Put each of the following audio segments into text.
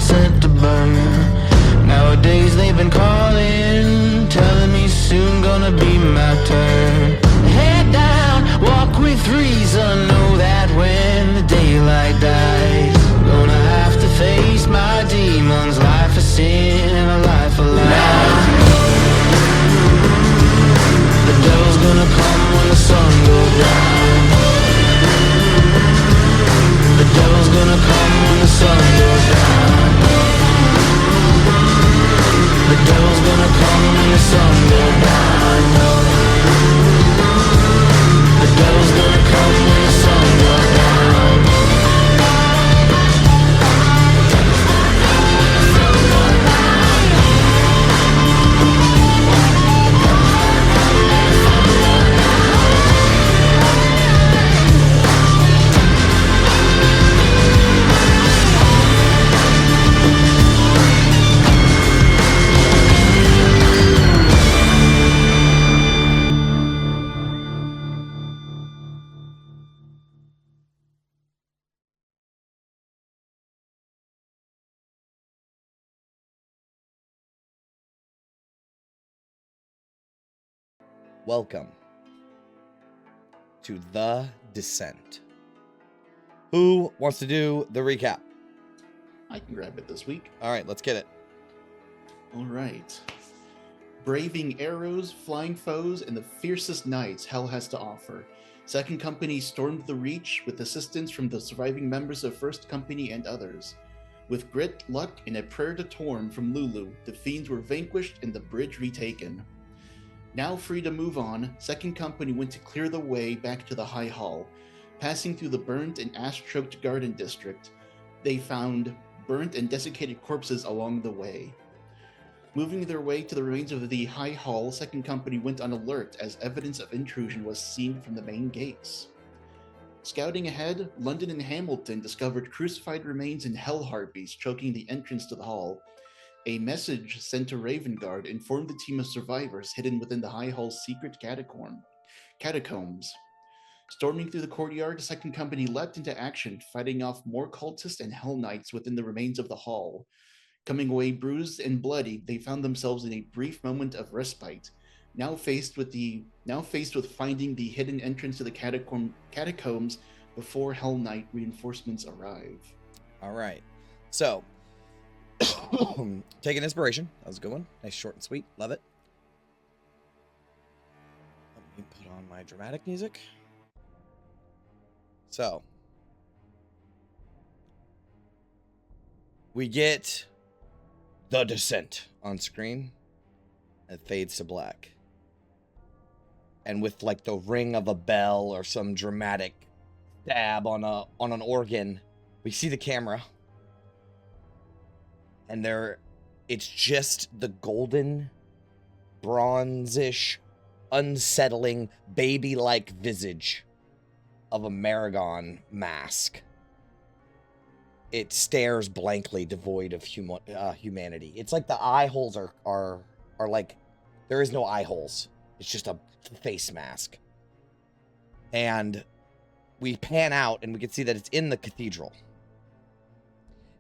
sent to burn. Nowadays they've been calling, telling me soon gonna be my turn. Head down, walk with reason, know that when the daylight dies, I'm gonna have to face my demons. Life of sin and a life of lies. The devil's gonna come when the sun goes down. The devil's gonna come when the sun goes down. The devil's gonna come when the sun goes down. The devil's gonna come when the sun goes down. Welcome to The Descent. Who wants to do the recap? I can grab it this week. All right, let's get it. All right. Braving arrows, flying foes, and the fiercest knights hell has to offer, Second Company stormed the Reach with assistance from the surviving members of First Company and others. With grit, luck, and a prayer to Torm from Lulu, the fiends were vanquished and the bridge retaken. Now free to move on, Second Company went to clear the way back to the High Hall. Passing through the burnt and ash-choked garden district, they found burnt and desiccated corpses along the way. Moving their way to the remains of the High Hall, Second Company went on alert as evidence of intrusion was seen from the main gates. Scouting ahead, London and Hamilton discovered crucified remains and hell harpies choking the entrance to the hall. A message sent to Ravengard informed the team of survivors hidden within the High Hall's secret catacombs. Storming through the courtyard, Second Company leapt into action, fighting off more cultists and hell knights within the remains of the hall. Coming away bruised and bloody, they found themselves in a brief moment of respite, now faced with finding the hidden entrance to the catacombs before Hell Knight reinforcements arrive. All right, so taking inspiration. That was a good one. Nice, short and sweet. Love it. Let me put on my dramatic music. So we get The Descent on screen. It fades to black. And with like the ring of a bell or some dramatic stab on an organ, we see the camera. And it's just the golden, bronzish, unsettling, baby-like visage of a Maragon mask. It stares blankly, devoid of humanity. It's like the eye holes are like, there is no eye holes. It's just a face mask. And we pan out and we can see that it's in the cathedral.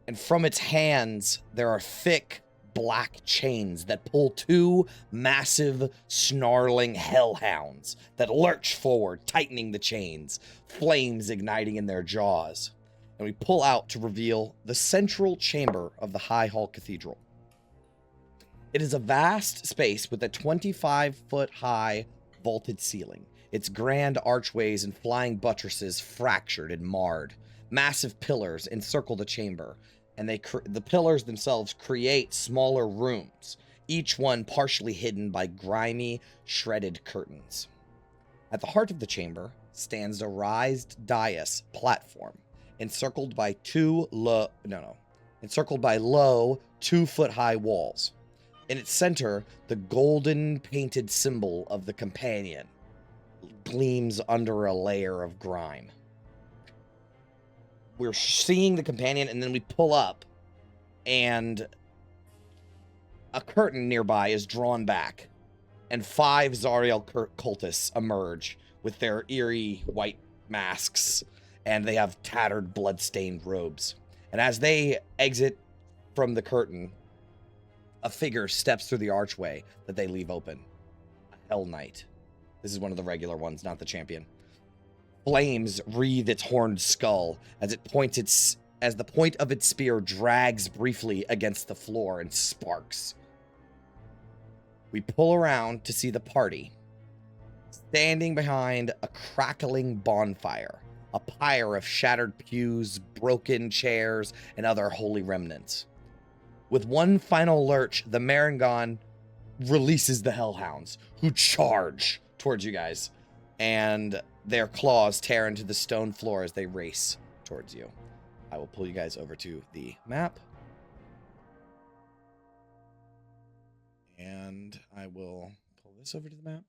And from its hands, there are thick black chains that pull two massive, snarling hellhounds that lurch forward, tightening the chains, flames igniting in their jaws. And we pull out to reveal the central chamber of the High Hall Cathedral. It is a vast space with a 25-foot-high vaulted ceiling, its grand archways and flying buttresses fractured and marred. Massive pillars encircle the chamber, and the pillars themselves create smaller rooms, each one partially hidden by grimy, shredded curtains. At the heart of the chamber stands a raised dais platform, encircled by low 2-foot-high walls. In its center, the golden painted symbol of the companion gleams under a layer of grime. We're seeing the companion, and then we pull up, and a curtain nearby is drawn back, and 5 Zariel cultists emerge with their eerie white masks, and they have tattered, blood-stained robes. And as they exit from the curtain, a figure steps through the archway that they leave open. A Hell Knight. This is one of the regular ones, not the champion. Flames wreathe its horned skull as the point of its spear drags briefly against the floor and sparks. We pull around to see the party standing behind a crackling bonfire, a pyre of shattered pews, broken chairs, and other holy remnants. With one final lurch, the Marangon releases the Hellhounds, who charge towards you guys, and their claws tear into the stone floor as they race towards you. I will pull you guys over to the map. And I will pull this over to the map.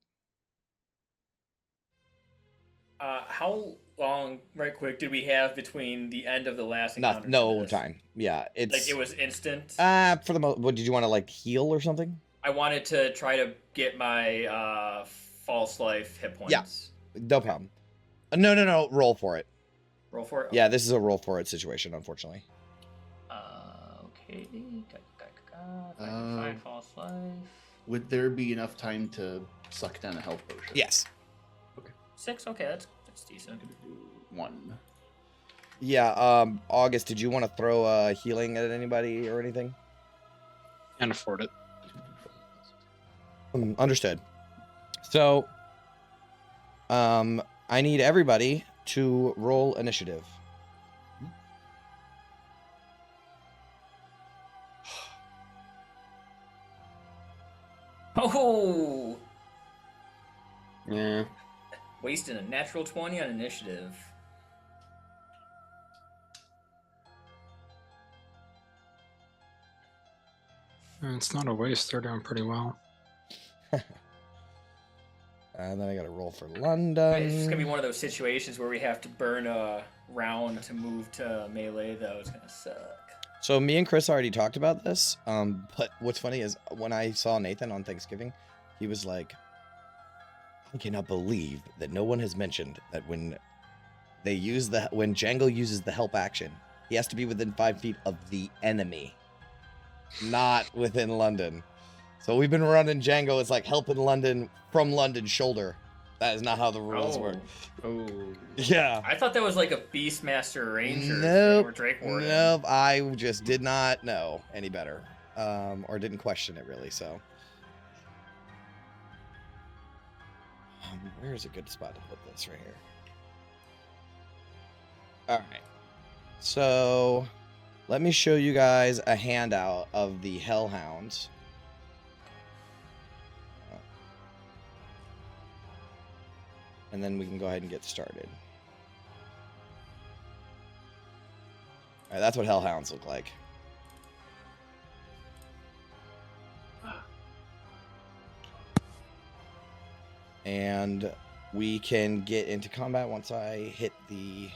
How long, right quick, did we have between the end of the last encounter? No time. Yeah, it's... Like, it was instant? For the most... What, did you want to, like, heal or something? I wanted to try to get my false life hit points. Yeah, no problem. No. Roll for it. Roll for it? Yeah, this is a roll for it situation, unfortunately. Okay. Find false life. Would there be enough time to suck down a health potion? Yes. 6? Okay, that's decent. 1. Yeah, August, did you want to throw healing at anybody or anything? Can't afford it. Understood. So, I need everybody to roll initiative. Oh! Yeah. Wasting a natural 20 on initiative. It's not a waste. They're doing pretty well. And then I got to roll for London. It's just going to be one of those situations where we have to burn a round to move to melee, though. It's going to suck. So me and Chris already talked about this. But what's funny is when I saw Nathan on Thanksgiving, he was like, I cannot believe that no one has mentioned that when Django uses the help action, he has to be within 5 feet of the enemy, not within London. So we've been running Django as like helping London from London's shoulder. That is not how the rules work. Oh. Yeah. I thought that was like a Beastmaster Ranger Nope. or Drake Warden. Nope. I just did not know any better. Or didn't question it really, so. Where's a good spot to put this? Right here. Alright. So, let me show you guys a handout of the Hellhounds. And then we can go ahead and get started. Alright, that's what Hellhounds look like. And we can get into combat once I hit the...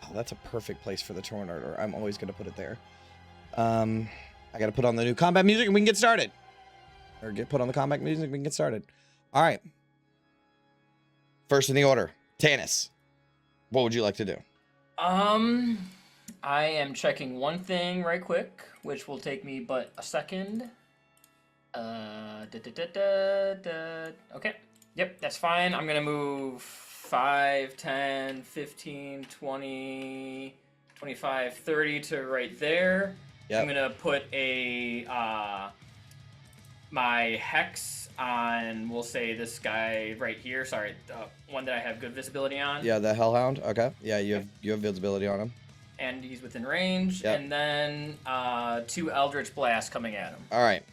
Oh, that's a perfect place for the Tornado. I'm always going to put it there. I got to put on the new combat music and we can get started. Or put on the combat music and we can get started. All right. First in the order, Tanis. What would you like to do? I am checking one thing right quick, which will take me but a second. Okay. Yep, that's fine. I'm going to move 5, 10, 15, 20, 25, 30 to right there. Yep. I'm going to put a my hex on, we'll say this guy right here. Sorry, one that I have good visibility on. Yeah, the Hellhound. Okay. Yeah, you have visibility on him. And he's within range. Yep. And then 2 Eldritch Blasts coming at him. All right.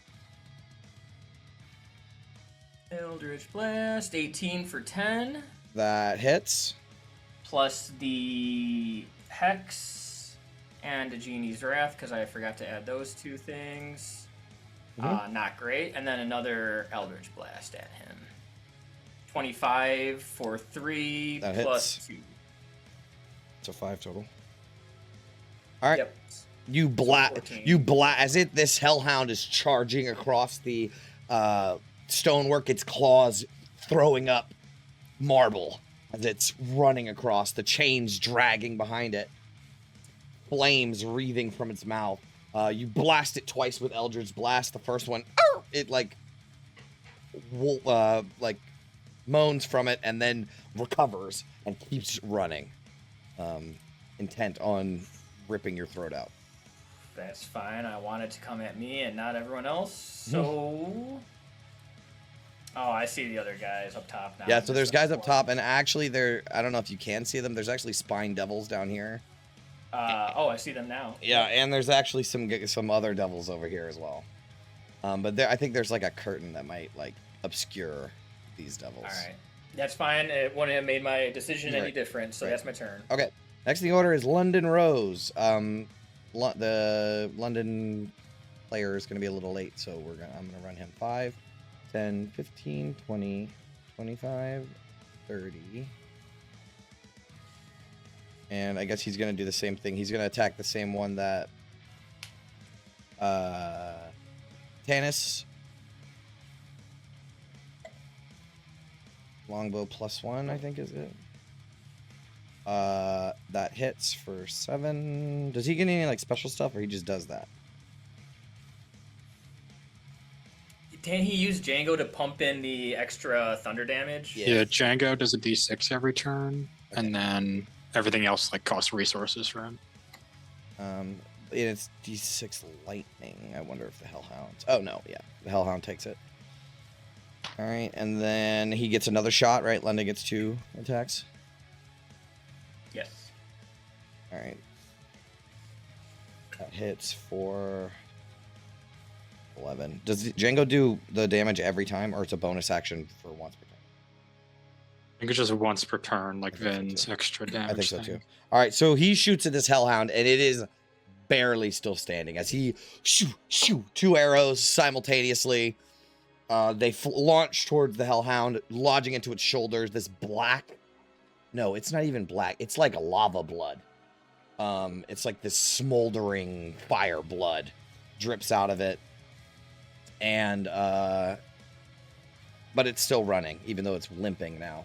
Eldritch Blast, 18 for 10. That hits. Plus the Hex and a Genie's Wrath, because I forgot to add those 2 things. Not great. And then another Eldritch Blast at him. 25 for 3 that plus hits. 2. So 5 total. All right. Yep. You blast as this Hellhound is charging across the stonework, its claws throwing up marble as it's running across, the chains dragging behind it, flames wreathing from its mouth. You blast it twice with Eldritch Blast. The first one, it like moans from it and then recovers and keeps running, intent on ripping your throat out. That's fine. I want it to come at me and not everyone else. So, oh, I see the other guys up top now. Yeah, so there's guys up top, and actually I don't know if you can see them. There's actually spine devils down here. Oh, I see them now. Yeah, and there's actually some other devils over here as well. But I think there's like a curtain that might like obscure these devils. All right, that's fine. It wouldn't have made my decision any different, so that's my turn. Okay, next in the order is London Rose. The London player is going to be a little late, so I'm going to run him 5, 10, 15, 20, 25, 30. And I guess he's going to do the same thing. He's going to attack the same one that Tanis. Longbow +1, I think, is it? That hits for 7. Does he get any like special stuff, or he just does that? Didn't he use Django to pump in the extra thunder damage? Yeah, Django does a d6 every turn, and then everything else like costs resources for him. It's d6 lightning. I wonder if the Hellhound. Oh no, yeah, the Hellhound takes it. All right, and then he gets another shot. Right, London gets 2 attacks. Yes. All right. That hits for 11. Does Django do the damage every time, or it's a bonus action for once per turn? I think it's just once per turn, like Vin's extra damage. I think so thing. too. All right, so he shoots at this Hellhound, and it is barely still standing as he shoo 2 arrows simultaneously. They launch towards the Hellhound, lodging into its shoulders. This black. No, it's not even black. It's like a lava blood. It's like this smoldering fire blood drips out of it. And, but it's still running, even though it's limping now.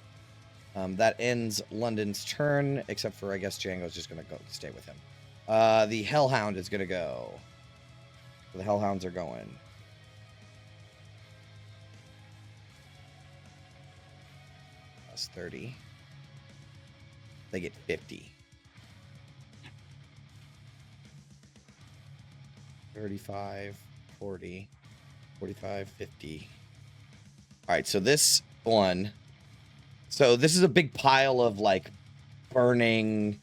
That ends London's turn, except for, I guess, Django's just going to stay with him. The Hellhound is going to go. The Hellhounds are going. That's 30. They get 50. 35, 40, 45, 50. All right, so this one. So this is a big pile of like burning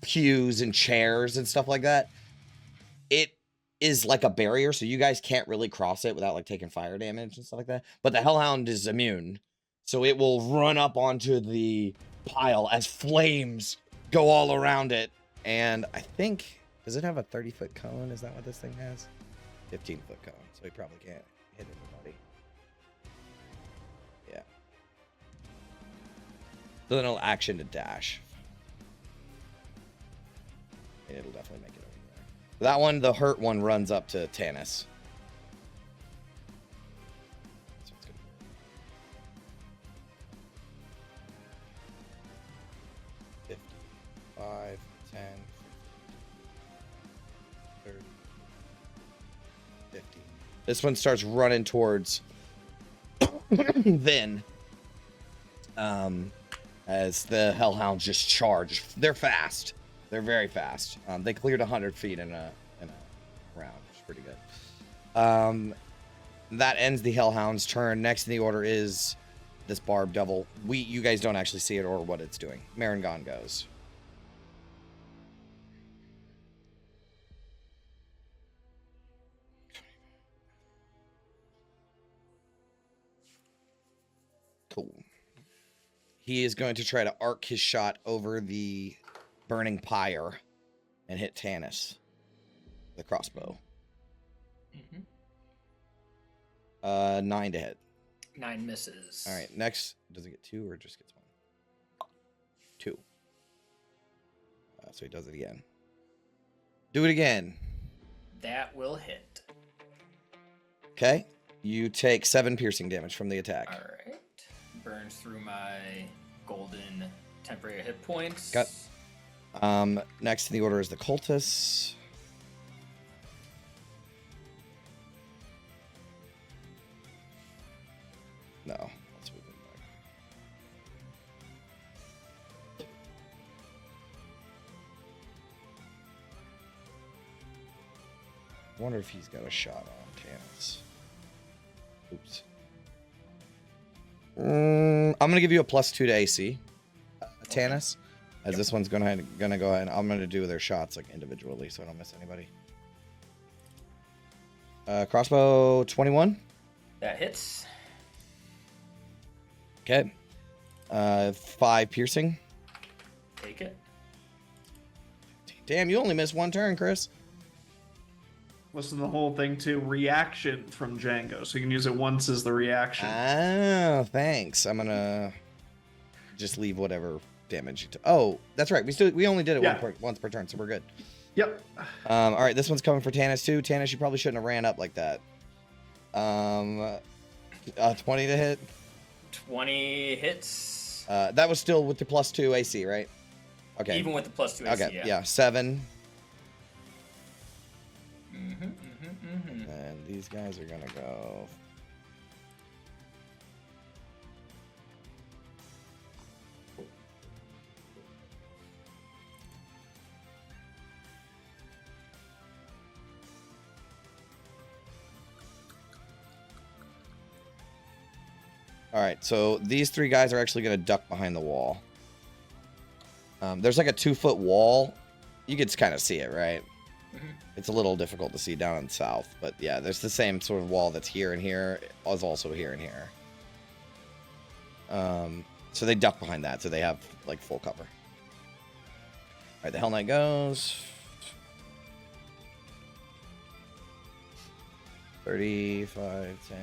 pews and chairs and stuff like that. It is like a barrier, so you guys can't really cross it without like taking fire damage and stuff like that. But the Hellhound is immune. So it will run up onto the pile as flames go all around it. And I think, does it have a 30-foot cone? Is that what this thing has? 15-foot cone, so he probably can't hit anybody. Yeah. So then it'll action to dash. And it'll definitely make it over there. That one, the hurt one, runs up to Tanis. 5, 10, 30, 50. This one starts running towards Vin. As the Hellhounds just charge. They're fast. They're very fast. They cleared 100 feet in a round, which is pretty good. That ends the Hellhound's turn. Next in the order is this Barb Devil. You guys don't actually see it or what it's doing. Marangon goes. Cool. He is going to try to arc his shot over the burning pyre and hit Tanis. The crossbow. 9 to hit. 9 misses. All right, next. Does it get 2 or just gets 1? 2. So he does it again. Do it again. That will hit. Okay. You take 7 piercing damage from the attack. All right. burns through my golden temporary hit points. Got. Next in the order is the cultists. No, let's move him back. I wonder if he's got a shot on Tannis. Oops. I'm gonna give you a +2 to AC, Tannis, as this one's gonna go ahead. I'm gonna do their shots like individually, so I don't miss anybody. Crossbow 21. That hits. Okay. 5 piercing. Take it. Damn, you only missed 1 turn, Chris. Listen to the whole thing to reaction from Django, so you can use it once as the reaction. Oh, thanks. I'm gonna just leave whatever damage you took. Oh, that's right. We only did it once per turn, so we're good. Yep. All right, this one's coming for Tannis too. Tannis, you probably shouldn't have ran up like that. 20 to hit. 20 hits. That was still with the +2 AC, right? Okay. Even with the +2 AC, Okay, yeah. 7. Mm-hmm. And these guys are gonna go. All right, so these 3 guys are actually gonna duck behind the wall. There's like a 2-foot wall. You can kind of see it, right? Mm-hmm. It's a little difficult to see down in the south, but yeah, there's the same sort of wall that's here and here, is also here and here. So they duck behind that, so they have like full cover. All right, the Hell Knight goes. 35, 10,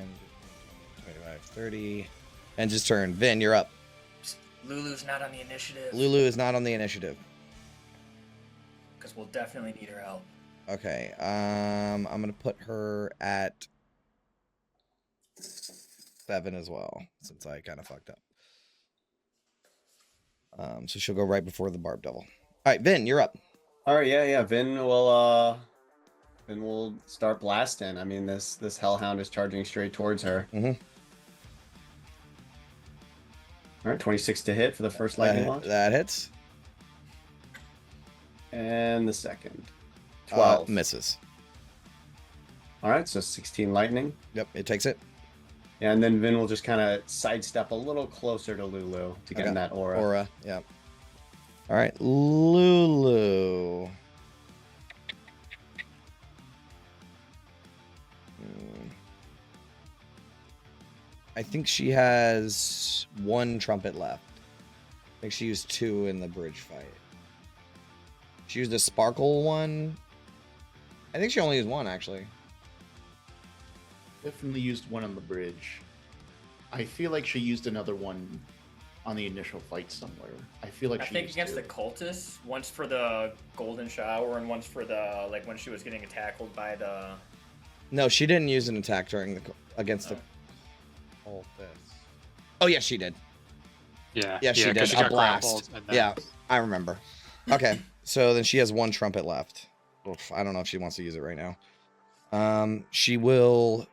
25, 30. And just turn. Vin, you're up. Lulu's not on the initiative. Lulu is not on the initiative. Because we'll definitely need her help. Okay, I'm gonna put her at 7 as well, since I kind of fucked up. So she'll go right before the Barb Devil. All right, Vin, you're up. All right, yeah. Vin will start blasting. I mean, this Hellhound is charging straight towards her. Mm-hmm. All right, 26 to hit for the first lightning launch, That hits. and the second 12 misses. All right, so 16 lightning. Yep, it takes it. Yeah, and then Vin will just kind of sidestep a little closer to Lulu to get in that aura. Aura, yeah. All right, Lulu. I think she has 1 trumpet left. I think she used 2 in the bridge fight. She used a sparkle one. I think she only used 1, actually. Definitely used 1 on the bridge. I feel like she used another one on the initial fight somewhere. I feel like I she think used against 2. the cultists, once for the golden shower and once for the like when she was getting tackled by the. No, she didn't use an attack during the against the cultists. Oh, yes, she did. Yeah. Yeah, she 'cause did. got A blast. grappled and then- Yeah, I remember. Okay, so then she has 1 trumpet left. Oof, I don't know if she wants to use it right now. She will.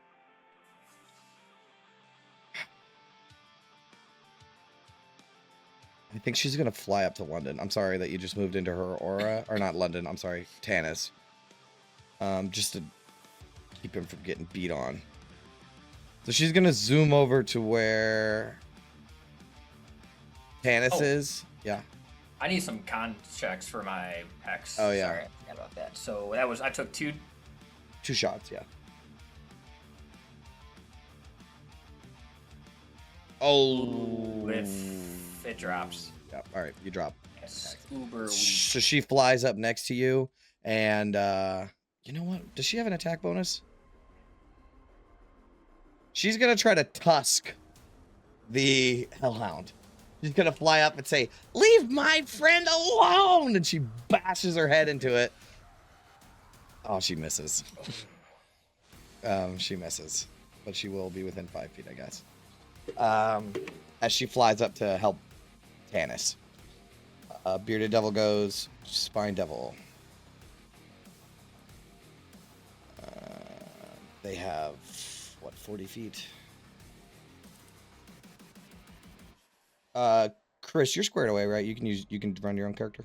I think she's gonna fly up to London. I'm sorry that you just moved into her aura, or not London. I'm sorry, Tannis. Just to keep him from getting beat on. So she's gonna zoom over to where Tannis is. Yeah. I need some con checks for my hex. Oh, yeah. Sorry, I forgot about that. So that was I took 2. 2 shots. Yeah. Oh. If it drops. Yeah. All right. You drop. It's uber weak. So she flies up next to you, and you know what? Does she have an attack bonus? She's gonna try to tusk the Hellhound. She's gonna fly up and say, "Leave my friend alone!" And she bashes her head into it. Oh, she misses. She misses, but she will be within 5 feet, I guess. as she flies up to help Tanis. Bearded Devil goes. Spine Devil. They have, what, 40 feet? Chris, you're squared away, right? You can run your own character.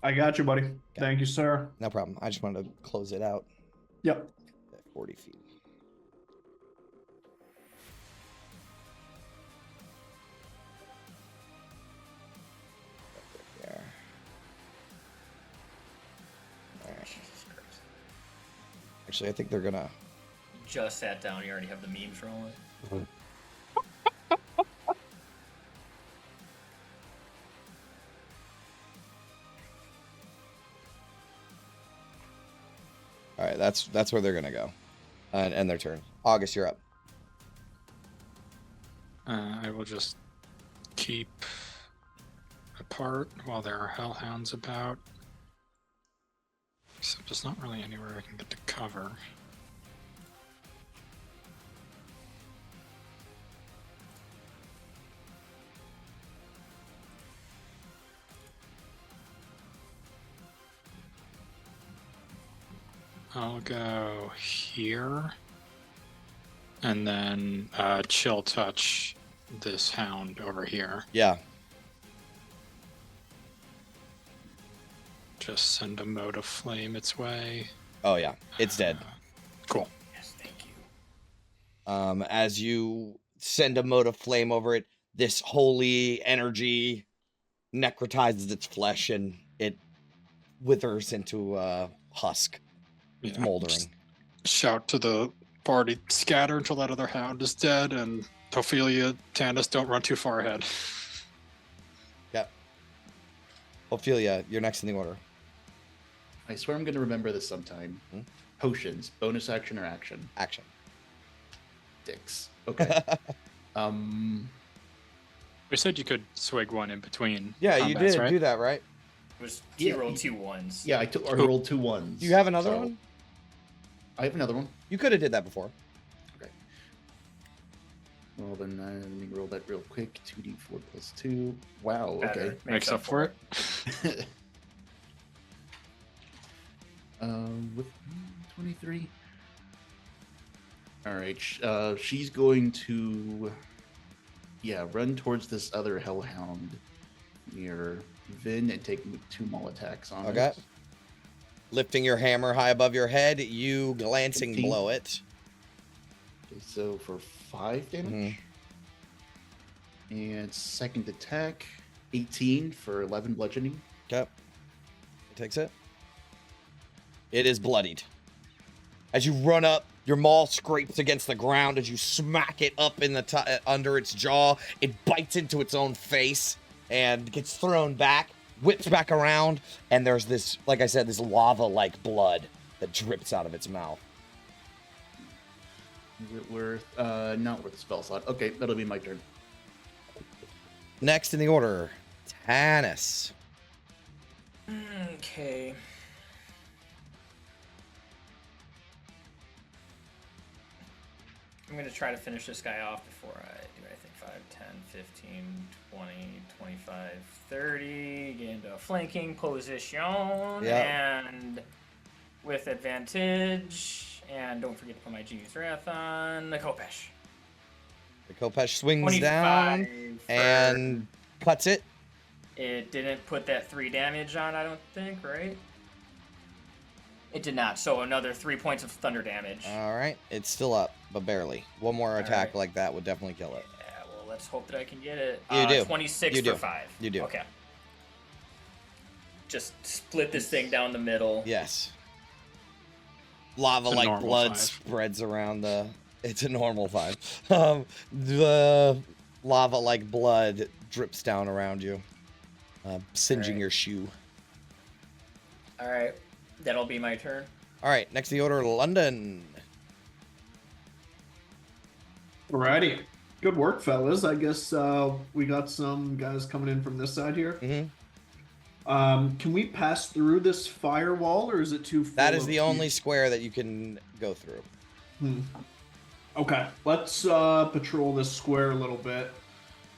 I got you, buddy. Thank you, sir. No problem. I just wanted to close it out. Yep. At 40 feet. There. Alright. Actually, I think they're gonna. Just sat down. You already have the memes rolling. All right, that's where they're gonna go, and their turn. August, you're up. I will just keep apart while there are hellhounds about. Except there's not really anywhere I can get to cover. I'll go here, and then chill touch this hound over here. Yeah. Just send a mode of flame its way. Oh yeah, it's dead. Cool. Yes, thank you. As you send a mode of flame over it, this holy energy necrotizes its flesh and it withers into a husk. It's moldering. Just shout to the party, scatter until that other hound is dead, and Ophelia, Tanis, don't run too far ahead. Yep. Ophelia, you're next in the order. I swear I'm going to remember this sometime. Potions, bonus action or action? Action. Dicks. Okay. We said you could swig one in between. Yeah, combats, you did right? do that, right? It was Yeah, rolled 2 1s. Yeah, I rolled 2 1s. Do you have another so- one? I have another one. You could have did that before. Okay. Well, then let me roll that real quick. 2d4 plus 2. Wow, okay. Makes up for it. With 23. All right. She's going to, run towards this other hellhound near Vin and take 2 maul attacks on Okay. it. Lifting your hammer high above your head, you glancing 15. blow it. Okay, so for 5 damage. And second attack, 18 for 11 bludgeoning. Okay. Takes it. It is bloodied. As you run up, your maul scrapes against the ground. As you smack it up in the under its jaw, it bites into its own face and gets thrown back, whips back around, and there's this, like I said, this lava-like blood that drips out of its mouth. Is it worth? Not worth the spell slot. Okay, that'll be my turn. Next in the order, Tanis. Okay. I'm going to try to finish this guy off before I do anything. 5, 10, 15, 20, 25, 30. Get into a flanking position. Yeah. And with advantage. And don't forget to put my Genie's Wrath on the Kopesh. The Kopesh swings 25 down for- and cuts it. It didn't put that 3 damage on, I don't think, right? It did not. So another 3 points of thunder damage. All right, it's still up, but barely. One more attack right. like that would definitely kill it. Yeah, well, let's hope that I can get it. You do. 26 You do. for 5. You do. Okay. Just split this thing down the middle. Yes. It's a Lava-like normal blood 5. spreads around the... It's a normal 5. The lava-like blood drips down around you, singeing Alright. your shoe. All right. That'll be my turn. All right, next in the order, London. Alrighty. Good work, fellas. I guess we got some guys coming in from this side here. Mm-hmm. Can we pass through this firewall, or is it too full? That is of the only people? square that you can go through. Okay, let's patrol this square a little bit.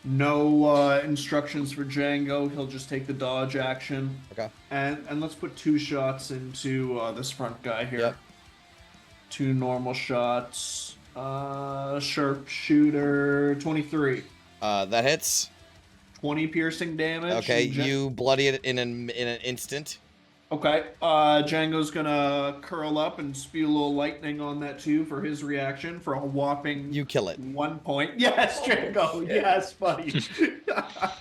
No instructions for Django. He'll just take the dodge action. Okay. And let's put 2 shots into this front guy here. Yep. 2 normal shots. Sharpshooter 23. That hits. 20 piercing damage. Okay, you bloody it in an instant. Okay. Django's gonna curl up and spew a little lightning on that too for his reaction for a whopping. You kill it 1 point. Yes, Django. Yes, buddy.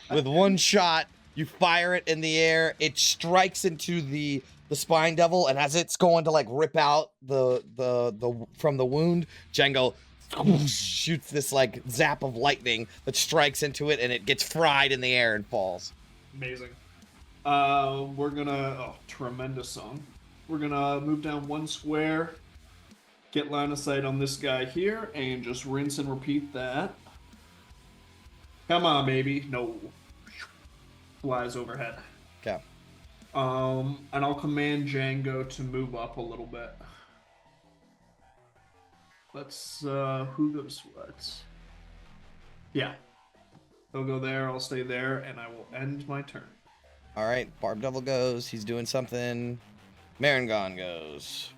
with 1 shot. You fire it in the air. It strikes into the spine devil, and as it's going to like rip out the from the wound, Django shoots this like zap of lightning that strikes into it, and it gets fried in the air and falls. Amazing. We're gonna tremendous song. We're gonna move down 1 square, get line of sight on this guy here, and just rinse and repeat that. Come on, baby. No. Flies overhead. Okay. And I'll command Django to move up a little bit. Let's who goes what? Yeah. He'll go there, I'll stay there, and I will end my turn. All right, Barb Devil goes. He's doing something. Marengon goes.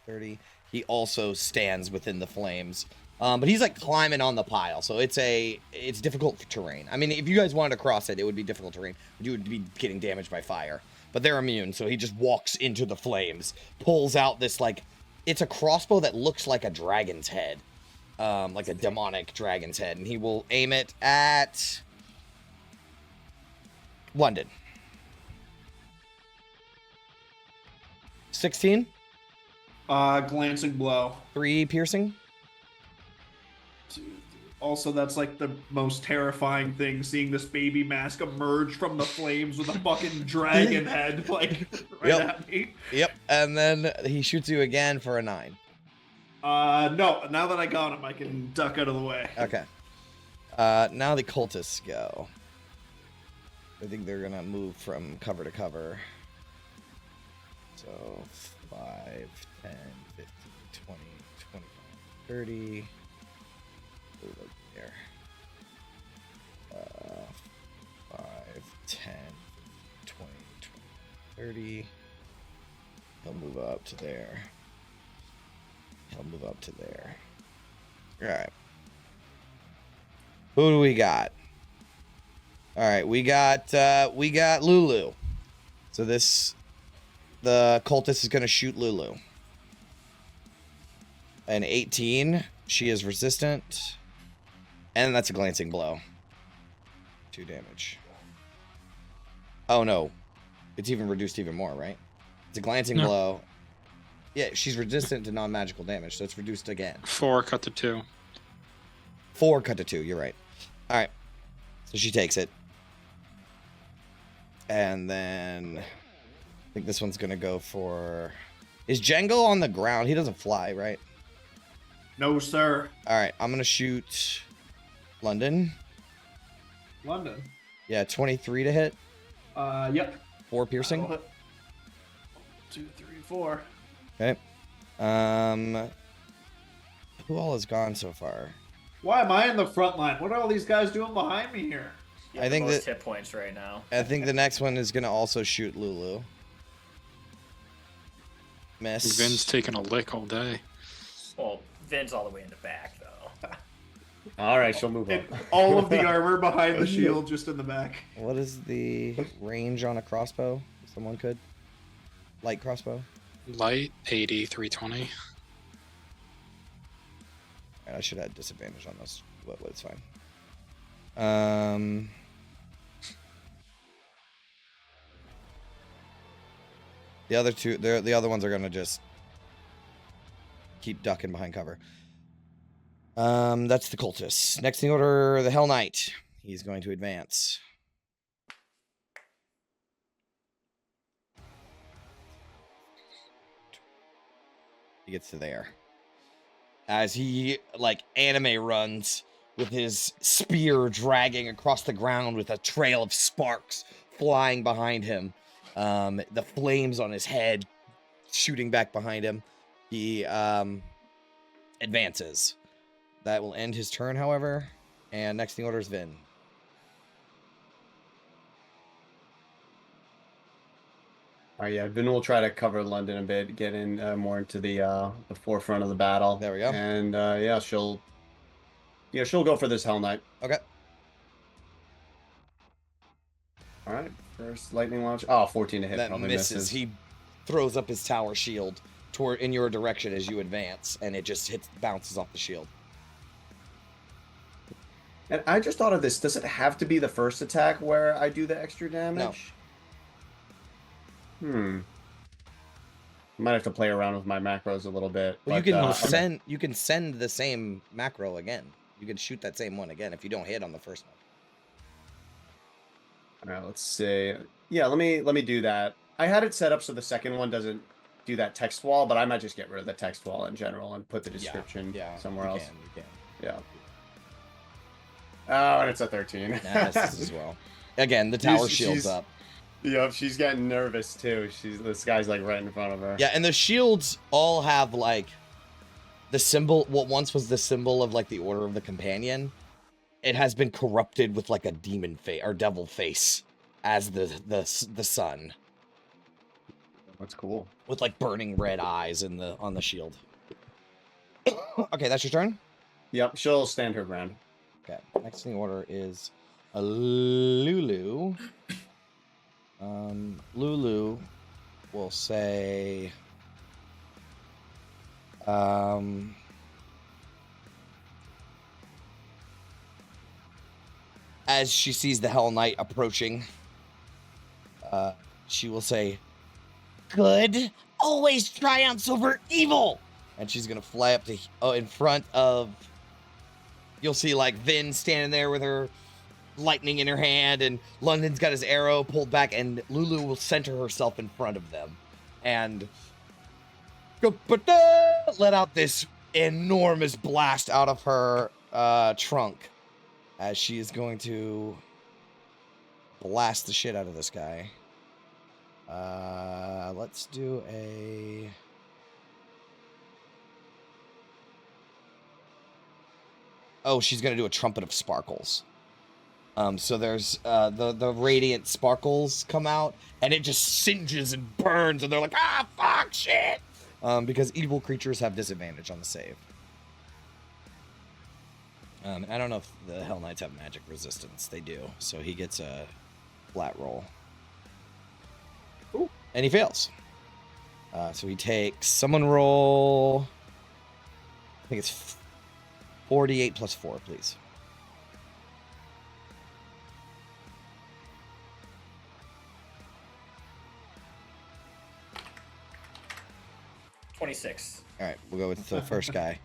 .30. He also stands within the flames. But he's like climbing on the pile, so it's difficult terrain. I mean, if you guys wanted to cross it, it would be difficult terrain. You would be getting damaged by fire. But they're immune, so he just walks into the flames, pulls out this like, it's a crossbow that looks like a dragon's head. Like a demonic dragon's head, and he will aim it at London. 16. Glancing blow. 3 piercing. Also, that's like the most terrifying thing, seeing this baby mask emerge from the flames with a fucking dragon head, like, right at me. Yep, and then he shoots you again for a 9. No, now that I got him, I can duck out of the way. Okay. Now the cultists go. I think they're gonna move from cover to cover. So 5, 10, 15, 20, 25, 30. Move over here. 5, 10, 20, 30. He'll move up to there. He'll move up to there. All right. Who do we got? All right, we got Lulu. So the cultist is going to shoot Lulu. An 18. She is resistant. And that's a glancing blow. 2 damage. Oh, no. It's even reduced even more, right? It's a glancing blow. Yeah, she's resistant to non-magical damage, so it's reduced again. 4 cut to 2. 4 cut to 2, you're right. All right. So she takes it. And then I think this one's going to go for... Is Django on the ground? He doesn't fly, right? No, sir. All right, I'm going to shoot London. London. Yeah, 23 to hit. Yep. 4 piercing. 1, 2, 3, 4. Okay. Who all has gone so far? Why am I in the front line? What are all these guys doing behind me here? You I have think the most that- hit points right now. I think the next one is going to also shoot Lulu. Miss. Vin's taking a lick all day. Well, Vin's all the way in the back, though. All right, she'll move up. And all of the armor behind the shield just in the back. What is the range on a crossbow? Someone could? Light crossbow? Light, 80, 320. Alright, I should have disadvantage on this, but it's fine. The other two, the other ones are gonna just keep ducking behind cover. That's the cultist. Next in the order, the Hell Knight. He's going to advance. He gets to there. As he, like, anime runs with his spear dragging across the ground with a trail of sparks flying behind him. The flames on his head shooting back behind him. He advances. That will end his turn, however. And next in the order is Vin. Yeah, Vin will try to cover London a bit, get in more into the forefront of the battle. There we go. And yeah, she'll go for this Hell Knight. Okay. All right, first lightning launch. Oh, 14 to hit. That Probably misses. He throws up his tower shield in your direction as you advance, and it just bounces off the shield. And I just thought of this. Does it have to be the first attack where I do the extra damage? No. Might have to play around with my macros a little bit. Well, but, you can send the same macro again. You can shoot that same one again if you don't hit on the first one. All right, let's see. Yeah, let me do that. I had it set up so the second one doesn't do that text wall, but I might just get rid of the text wall in general and put the description somewhere else. You can. Yeah. Oh, and it's a 13. Misses as well. Again, the tower shield's up. Yep, she's getting nervous too. This guy's like right in front of her. Yeah, and the shields all have like the symbol. What once was the symbol of like the Order of the Companion. It has been corrupted with like a demon face or devil face as the sun. That's cool. With like burning red eyes on the shield. Okay, that's your turn. Yep, she'll stand her ground. Okay, next in the order is a Lulu. Lulu will say, as she sees the Hell Knight approaching, she will say, "Good always triumphs over evil," and she's gonna fly up to in front of. You'll see like Vin standing there with her lightning in her hand, and London's got his arrow pulled back, and Lulu will center herself in front of them and let out this enormous blast out of her trunk as she is going to blast the shit out of this guy. Let's do a... Oh, she's going to do a Trumpet of Sparkles. So there's the radiant sparkles come out, and it just singes and burns, and they're like, ah, fuck, shit! Because evil creatures have disadvantage on the save. I don't know if the Hell Knights have magic resistance. They do, so he gets a flat roll. Ooh. And he fails. So he takes, someone roll, I think it's 48 plus 4, please. $26. All right, we'll go with the first guy.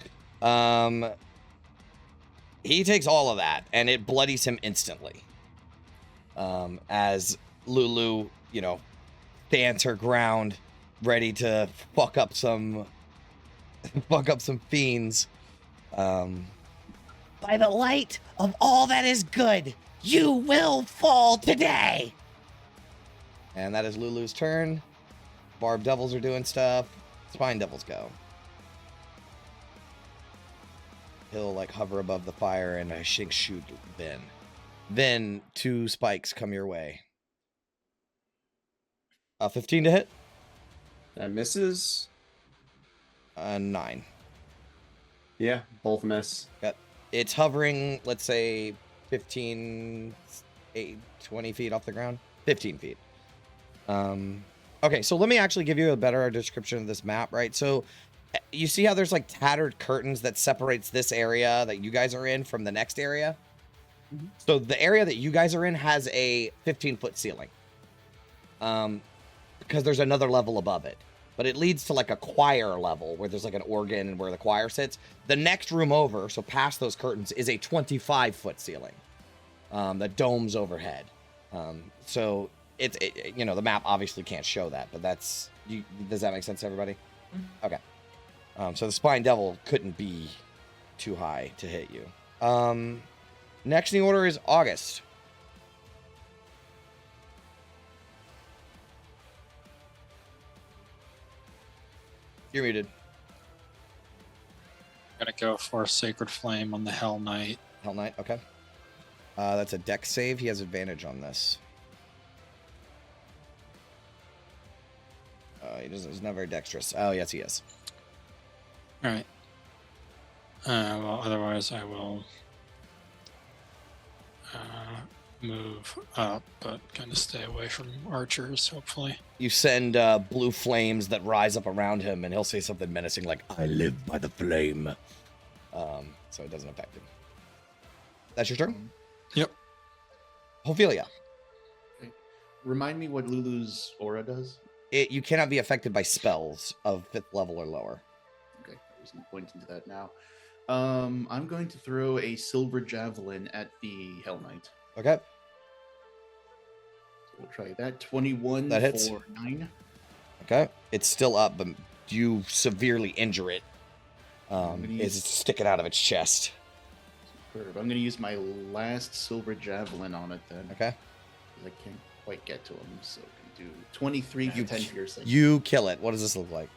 He takes all of that, and it bloodies him instantly. As Lulu, stands her ground, ready to fuck up some fiends. By the light of all that is good, you will fall today. And that is Lulu's turn. Barb Devils are doing stuff. Spine Devils go. He'll hover above the fire and I shoot Vin. Then 2 spikes come your way. 15 to hit. That misses. 9. Yeah, both miss. It's hovering, let's say, 15, 20 feet off the ground. 15 feet. Okay, so let me actually give you a better description of this map, right? So you see how there's tattered curtains that separates this area that you guys are in from the next area? Mm-hmm. So the area that you guys are in has a 15-foot ceiling. Because there's another level above it. But it leads to a choir level where there's an organ and where the choir sits. The next room over, so past those curtains, is a 25-foot ceiling that domes overhead. So it's the map obviously can't show that, but that's does that make sense to everybody? Mm-hmm. Okay. So the Spine Devil couldn't be too high to hit you. Next in the order is August. You're muted. gonna go for Sacred Flame on the Hell Knight. Hell Knight, okay. That's a dex save. He has advantage on this. He's not very dexterous. Oh, yes, he is. All right. Well, otherwise I will move up, but kind of stay away from archers, hopefully. You send blue flames that rise up around him, and he'll say something menacing like, I live by the flame. So it doesn't affect him. That's your turn? Yep. Ophelia. Okay. Remind me what Lulu's aura does. You cannot be affected by spells of 5th level or lower. Okay, I was pointing to that now. I'm going to throw a silver javelin at the Hell Knight. Okay. So we'll try that. 21 That hits. for 9. Okay. It's still up, but you severely injure it. It's sticking out of its chest. Superb. I'm going to use my last silver javelin on it then. Okay. I can't quite get to him, so I can do 23 for 10 piercing. You kill it. What does this look like?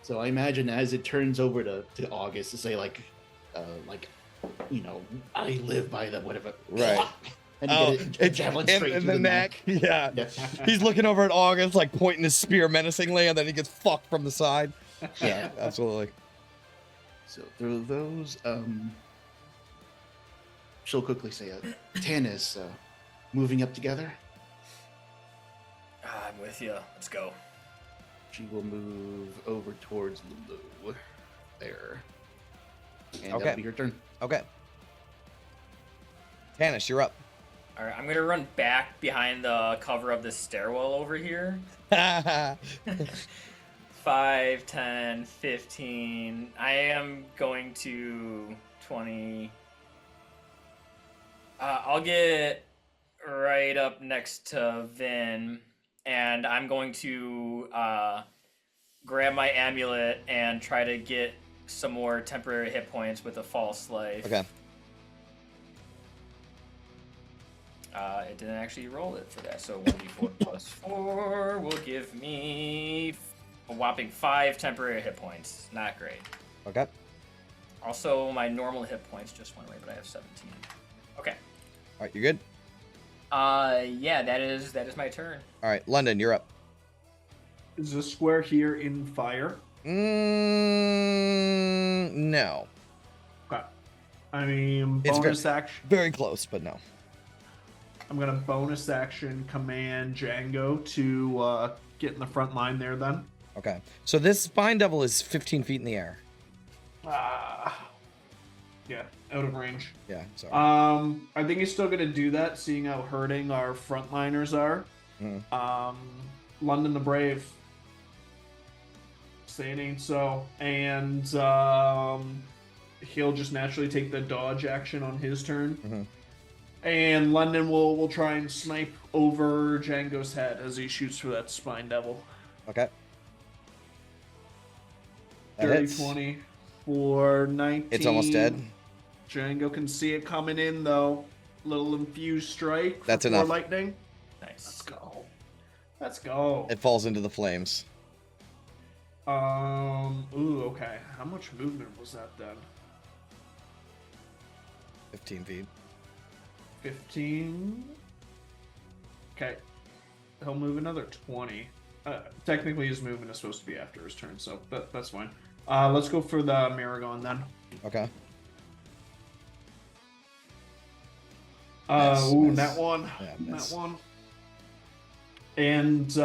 So I imagine as it turns over to August to say like, I live by the whatever. Right. And get a javelin straight in to the neck. Yeah. He's looking over at August, like pointing his spear menacingly, and then he gets fucked from the side. Yeah, absolutely. So through those, she'll quickly say, Tannis, moving up together. I'm with you. Let's go. She will move over towards Lulu. There. And Okay. that'll be her turn. Okay. Tannis, you're up. All right, I'm gonna run back behind the cover of this stairwell over here. 5, 10, 15. I am going to 20. I'll get right up next to Vin, and I'm going to grab my amulet and try to get some more temporary hit points with a false life. Okay. It didn't actually roll it for that, so 1d4 plus 4 will give me a whopping 5 temporary hit points. Not great. Okay. Also, my normal hit points just went away, but I have 17. Okay. All right, you good? Yeah, that is my turn. All right, London, you're up. Is the square here in fire? No. Okay. I mean, It's bonus action. Very close, but no. I'm gonna bonus action command Django to get in the front line there. Then. Okay. So this spine devil is 15 feet in the air. Yeah, out of range. Yeah. Sorry. I think he's still gonna do that, seeing how hurting our frontliners are. London the Brave. Say it ain't so. And he'll just naturally take the dodge action on his turn. And London will try and snipe over Django's head as he shoots for that spine devil. Okay. That Dirty hits. 20 for 19. It's almost dead. Django can see it coming in though. Little infused strike. That's for enough. Lightning. Nice. Let's go. Let's go. It falls into the flames. Ooh, okay. How much movement was that then? 15 feet. 15. Okay. He'll move another 20. Technically, his movement is supposed to be after his turn, so that's fine. Let's go for the Maragon then. Okay. Ooh, that one. Yeah, that miss. one. And,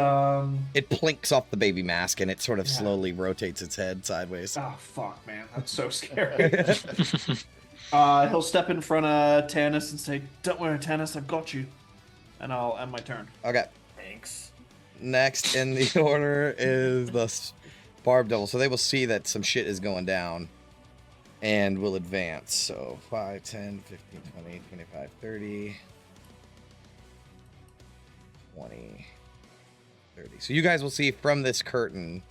It plinks off the baby mask and it sort of slowly rotates its head sideways. oh, fuck, man. That's so scary. He'll step in front of Tannis and say, "Don't worry, Tannis, I've got you." And I'll end my turn. Okay. Thanks. Next in the order is the Barb Devil. So they will see that some shit is going down and will advance. So 5, 10, 15, 20, 25, 30, 20, 30. So you guys will see from this curtain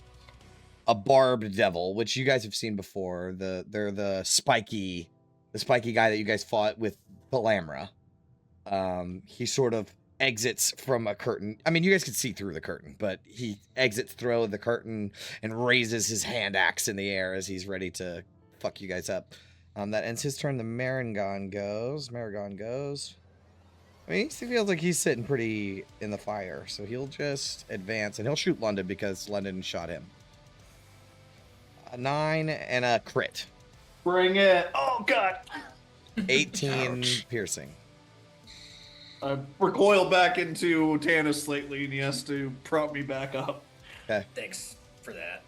a Barbed Devil, which you guys have seen before. They're the spiky guy that you guys fought with Palamra. He sort of exits from a curtain. I mean, you guys can see through the curtain, but he exits through the curtain and raises his hand axe in the air as he's ready to fuck you guys up. That ends his turn. The Maragon goes. I mean, he feels like he's sitting pretty in the fire, so he'll just advance, and he'll shoot London because London shot him. A 9 and a crit. Bring it. Oh, God. 18 piercing. I recoil back into Tannis slightly, and he has to prop me back up. Okay. Thanks for that.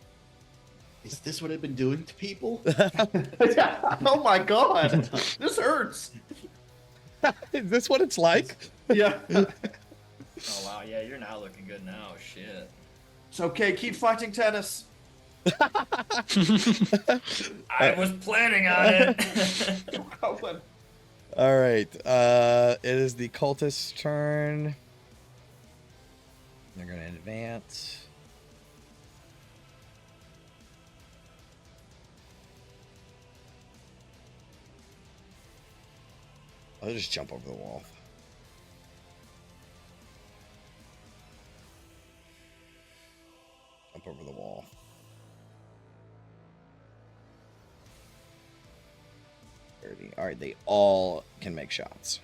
Is this what I've been doing to people? Oh my God. This hurts. Is this what it's like? Yeah. Oh wow, yeah, you're not looking good now. Shit. It's okay. Keep fighting, Tannis. I was planning on it. All right. It is the cultist's turn. They're going to advance. I'll just jump over the wall. Jump over the wall. All right, they all can make shots.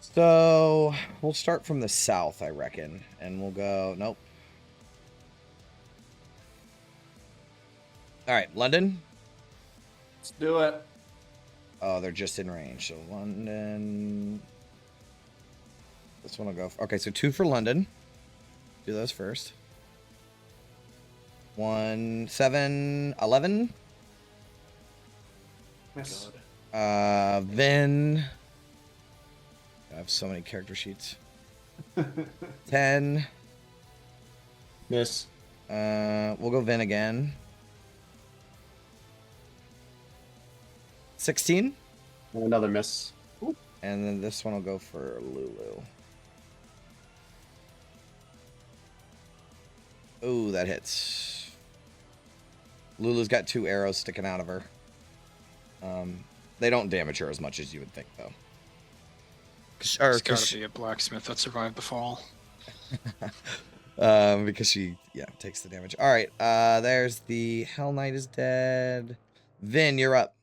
So we'll start from the south, I reckon, and we'll go. Nope. All right, London. Let's do it. Oh, they're just in range. So London. This one will go. Okay, so 2 for London. Do those first. 1, 7, 11. Miss. Then I have so many character sheets. 10. Miss. We'll go Vin again. 16. Another miss. And then this one will go for Lulu. Ooh, that hits. Lulu's got 2 arrows sticking out of her. They don't damage her as much as you would think, though. It's got to be a blacksmith that survived the fall. Because she, takes the damage. All right, there's the Hell Knight is dead. Vin, you're up.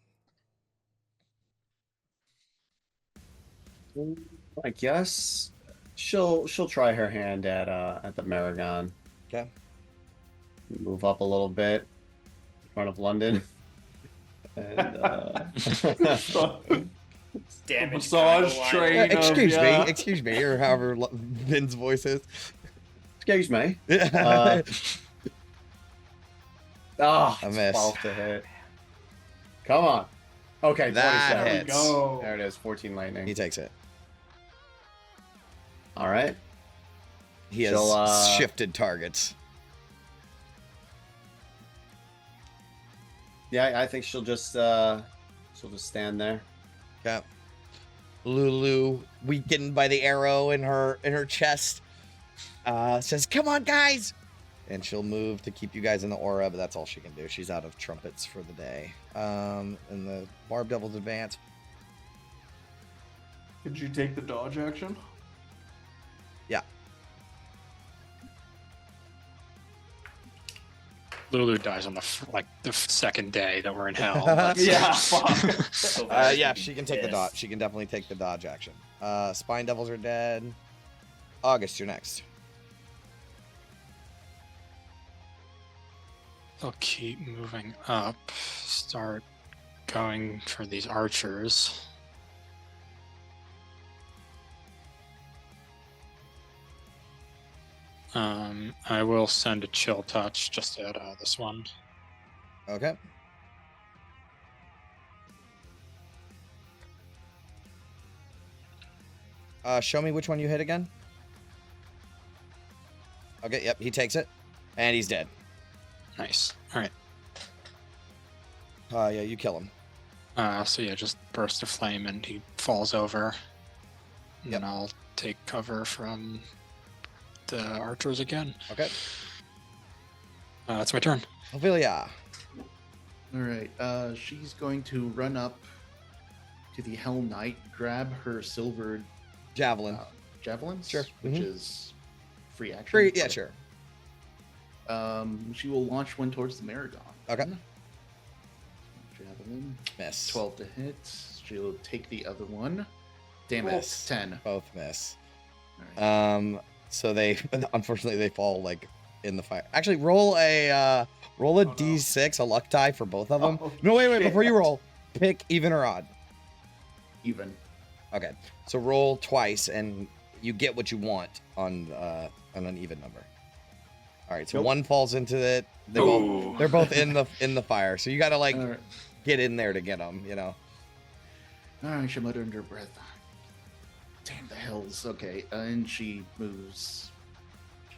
I guess she'll try her hand at the Maragon. Okay. Move up a little bit in front of London. And Damage massage kinda train. Excuse me, or however Vin's voice is. Excuse me. I miss. 12 to hit. Come on. Okay, That 27. hits. Go. There it is, 14 lightning. He takes it. All right. He has She'll, shifted targets. Yeah, I think she'll just stand there. Okay. Lulu, weakened by the arrow in her chest, says, "Come on, guys!" And she'll move to keep you guys in the aura, but that's all she can do. She's out of trumpets for the day. And the Barb Devils advance. Did you take the dodge action? Yeah. Lulu dies on the second day that we're in hell. That's- Yeah, fuck. Yeah, she can take the dodge. She can definitely take the dodge action. Spine Devils are dead. August, you're next. I'll keep moving up. Start going for these archers. I will send a chill touch just at this one. Okay. Show me which one you hit again. Okay, yep, he takes it. And he's dead. Nice. All right. Yeah, you kill him. So yeah, just burst of flame and he falls over. And Yep. then I'll take cover from the archers again. Okay. That's my turn. Ophelia. All right. She's going to run up to the Hell Knight, grab her silvered Javelin. javelins, Sure. which Mhm. is free action. Free, yeah, sure. She will launch one towards the Maragon. Okay. javelin. Miss. 12 to hit. She'll take the other one. Damn it. Miss. 10. Both miss. All right. So they unfortunately they fall like in the fire. Actually, roll a d6, a luck die for both of them. Oh, no, wait, shit. before you roll, pick even or odd. Even. Okay, so roll twice and you get what you want on an even number. All right, so one falls into it. They're both in the fire. So you got to like All right. get in there to get them, you know. All right, she muttered under her breath. Damn the hells. Okay, and she moves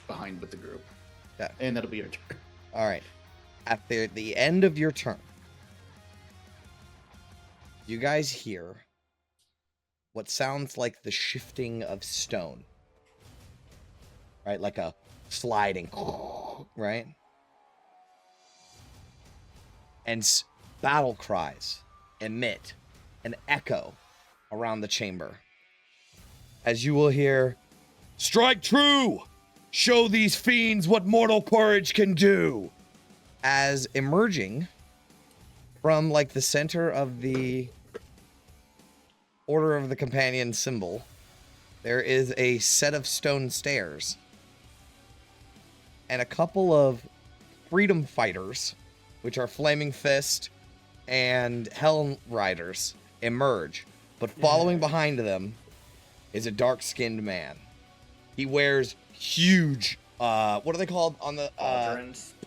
behind with the group. Yeah. And that'll be her turn. All right. At the end of your turn, you guys hear what sounds like the shifting of stone. Right? Like a sliding, right? And battle cries emit an echo around the chamber. As you will hear, "Strike true! Show these fiends what mortal courage can do!" As emerging from like the center of the Order of the Companion symbol, there is a set of stone stairs and a couple of freedom fighters, which are Flaming Fist and Hell Riders, emerge. But following behind them is a dark-skinned man. He wears huge, what are they called on the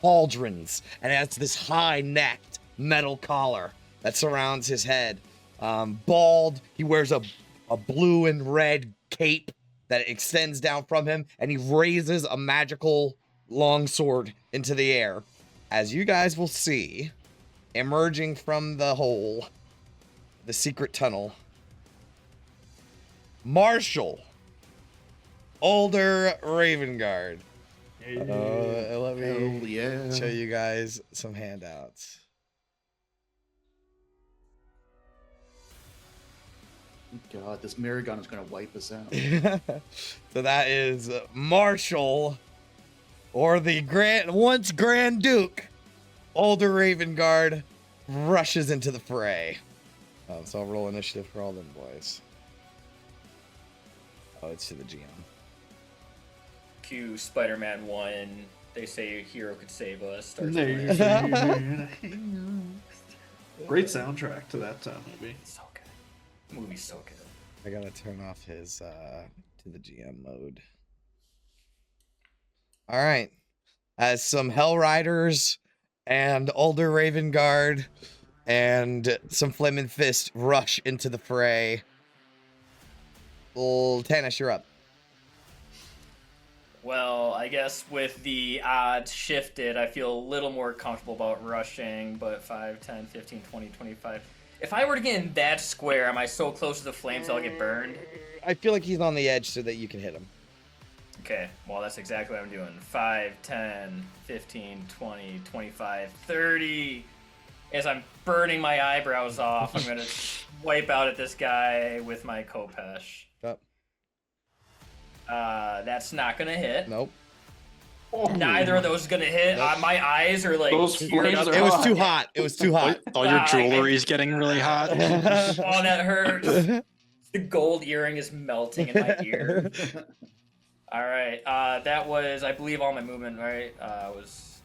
pauldrons, and it has this high-necked metal collar that surrounds his head. Bald. He wears a blue and red cape that extends down from him, and he raises a magical longsword into the air. As you guys will see, emerging from the hole, the secret tunnel, Marshal Ulder Ravengard. Let me show you guys some handouts. God, this Maragon is going to wipe us out. So that is Marshal, or the once Grand Duke, Ulder Ravengard, rushes into the fray. So I'll roll initiative for all them boys. Oh, it's to the GM. Cue Spider-Man 1. They say a hero could save us. Starts Great playing. soundtrack to that movie. So good. The movie's so good. I gotta turn off his to the GM mode. All right. As some Hell Riders and Ulder Ravengard and some Flaming Fist rush into the fray. Tanis, you're up. Well, I guess with the odds shifted, I feel a little more comfortable about rushing, but 5, 10, 15, 20, 25. If I were to get in that square, am I so close to the flames I'll get burned? I feel like he's on the edge so that you can hit him. Okay, well, that's exactly what I'm doing. 5, 10, 15, 20, 25, 30. As I'm burning my eyebrows off, I'm going to wipe out at this guy with my Kopesh. Yep. That's not going to hit. Nope. Neither of those is going to hit. My eyes are like... Those flames are It was too hot. It was too hot. All your jewelry's getting really hot. Oh, that hurts. The gold earring is melting in my ear. All right. That was, I believe, all my movement, right? I was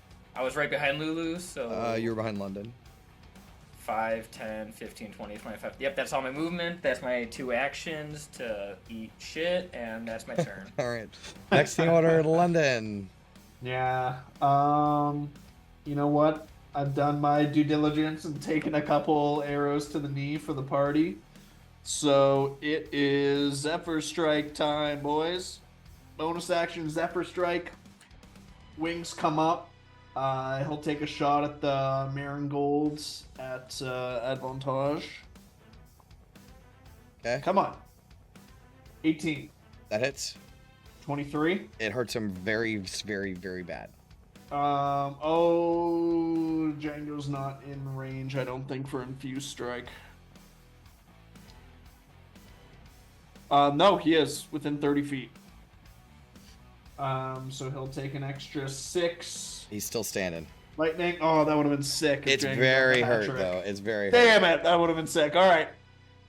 right behind Lulu, so... you were behind London. 5, 10, 15, 20, 25. Yep, that's all my movement. That's my 2 actions to eat shit, and that's my turn. All right. Next in order, London. Yeah. You know what? I've done my due diligence and taken a couple arrows to the knee for the party. So it is Zephyr Strike time, boys. Bonus action Zephyr Strike. Wings come up. He'll take a shot at the Marigolds at advantage. Okay. Come on. 18. That hits. 23. It hurts him very, very, very bad. Django's not in range, I don't think, for Infused Strike. No, he is within 30 feet. So he'll take an extra 6. He's still standing. Lightning. Oh, that would have been sick. if It's Jang got very the hat hurt, trick. though. It's very hurt. Damn it, that would have been sick. All right.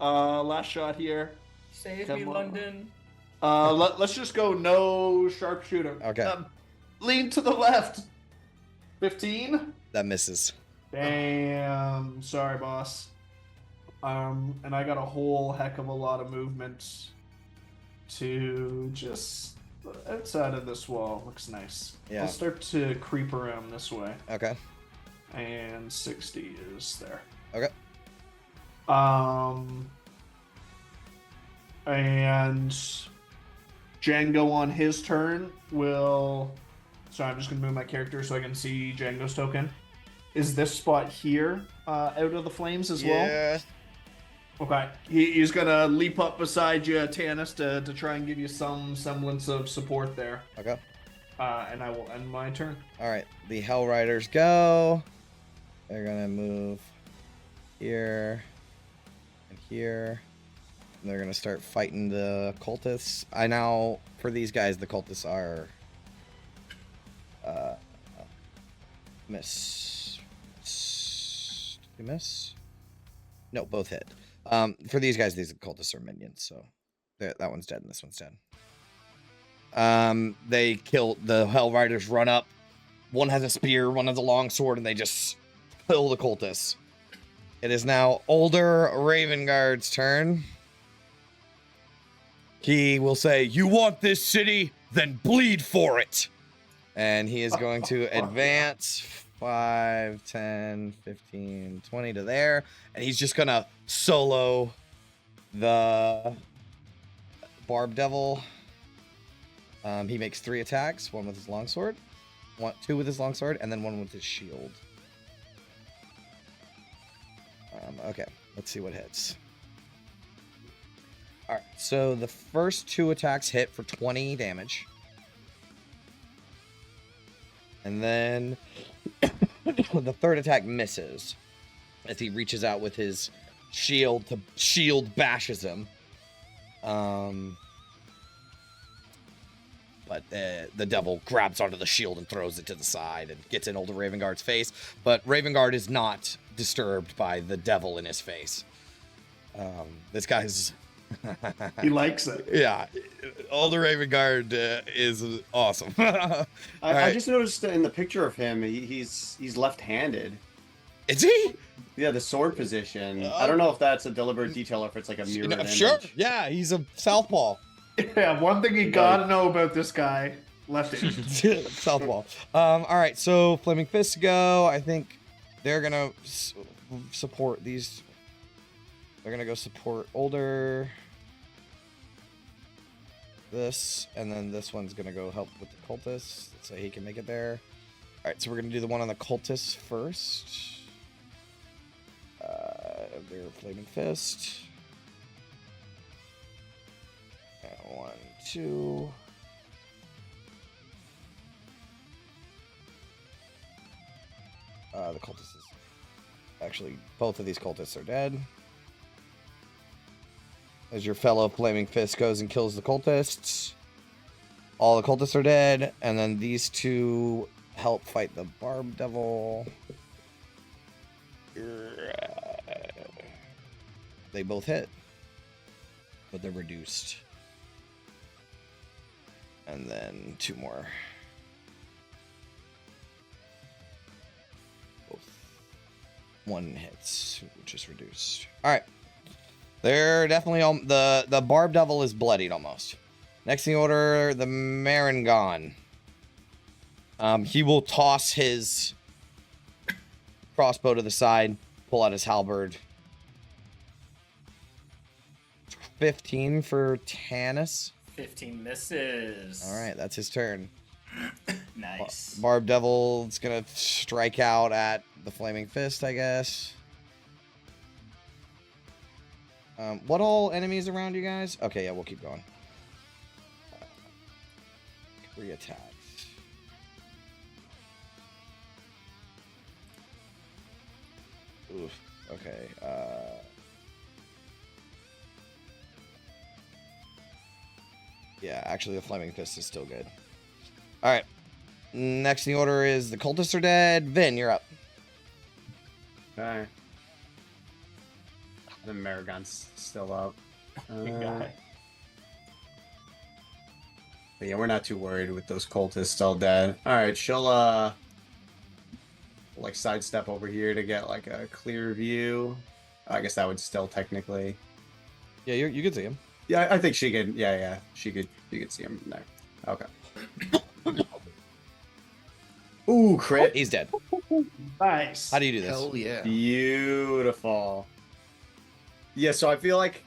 Last shot here. Save Come me, on. London. Let's just go no sharpshooter. Okay. Lean to the left. 15. That misses. Damn. Sorry, boss. And I got a whole heck of a lot of movement to just outside of this wall. Looks nice. Yeah. I'll start to creep around this way. Okay. And 60 is there. Okay. And Django on his turn will... Sorry, I'm just going to move my character so I can see Django's token. Is this spot here out of the flames as well? Yeah. Okay. He's going to leap up beside you, Tannis, to try and give you some semblance of support there. Okay. And I will end my turn. All right. The Hell Riders go. They're going to move here and here. And they're going to start fighting the cultists. For these guys, the cultists are... miss. You miss? No, both hit. For these guys, these cultists are minions, so that one's dead and this one's dead. They kill the Hell Riders, run up. One has a spear, one has a long sword, and they just kill the cultists. It is now Ulder Ravengard's turn. He will say, "You want this city? Then bleed for it." And he is going to advance 5, 10, 15, 20 to there. And he's just going to solo the Barb Devil. He makes 3 attacks, 1 with his longsword, 2 with his longsword, and then 1 with his shield. Okay, let's see what hits. All right, so the first 2 attacks hit for 20 damage. And then the third attack misses as he reaches out with his shield to shield bashes him. But the devil grabs onto the shield and throws it to the side and gets in Ulder Ravengard's face. But Ravengard is not disturbed by the devil in his face. This guy's... He likes it. Yeah, Ulder Ravengard is awesome. I just noticed in the picture of him, he's left-handed. Is he? Yeah, the sword position. I don't know if that's a deliberate detail or if it's like a mirror image. Sure. Yeah, he's a southpaw. Yeah, one thing you gotta know about this guy, left-handed. Southpaw. All right, so Flaming Fists go. I think they're gonna support these. They're gonna go support Ulder. This, and then this one's gonna go help with the cultists, so he can make it there. All right, so we're gonna do the one on the cultists first. Their Flaming Fist. 1, 2. The cultists is actually both of these cultists are dead. As your fellow Flaming Fist goes and kills the cultists. All the cultists are dead, and then these 2 help fight the Barb Devil. They both hit, but they're reduced. And then 2 more. Both. 1 hits, which is reduced. All right. They're definitely all... The Barb Devil is bloodied almost. Next in the order, the Marengon. He will toss his crossbow to the side, pull out his halberd. 15 for Tannis. 15 misses. All right, that's his turn. Nice. Barb Devil's gonna strike out at the Flaming Fist, I guess. What all enemies around you guys? Okay, yeah, we'll keep going. 3 attacks. Oof. Okay. Yeah, actually, the Flaming Fist is still good. All right. Next in the order is the cultists are dead. Vin, you're up. Okay. The Maragon's still up. Good guy. But yeah, we're not too worried with those cultists all dead. All right, she'll like sidestep over here to get like a clear view. I guess that would still technically. Yeah, you could see him. Yeah, I think she could. Yeah, she could see him there. Okay. Ooh, crit. He's dead. Nice. How do you do this? Hell yeah. Beautiful. Yeah, so I feel like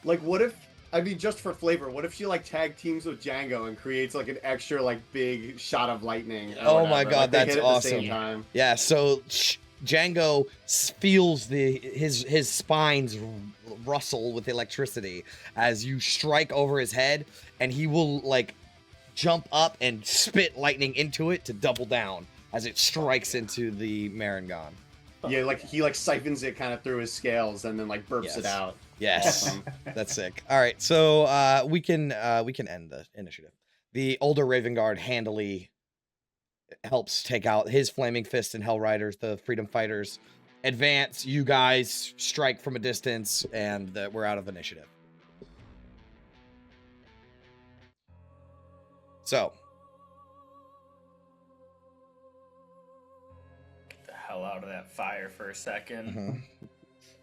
what if, I mean, just for flavor, what if she like tag teams with Django and creates like an extra like big shot of lightning? Oh my god, like, they that's hit at the awesome. same time. Yeah, so Django feels his spines rustle with electricity as you strike over his head, and he will like jump up and spit lightning into it to double down as it strikes into the Marangon. Yeah, like he like siphons it kind of through his scales and then like burps it out. Yes, Awesome. that's sick. All right, so we can end the initiative. The Ulder Ravengard handily helps take out his Flaming Fist and Hell Riders, the Freedom Fighters. Advance, you guys strike from a distance, and we're out of initiative. So. Get the hell out of that fire for a second. Mm-hmm.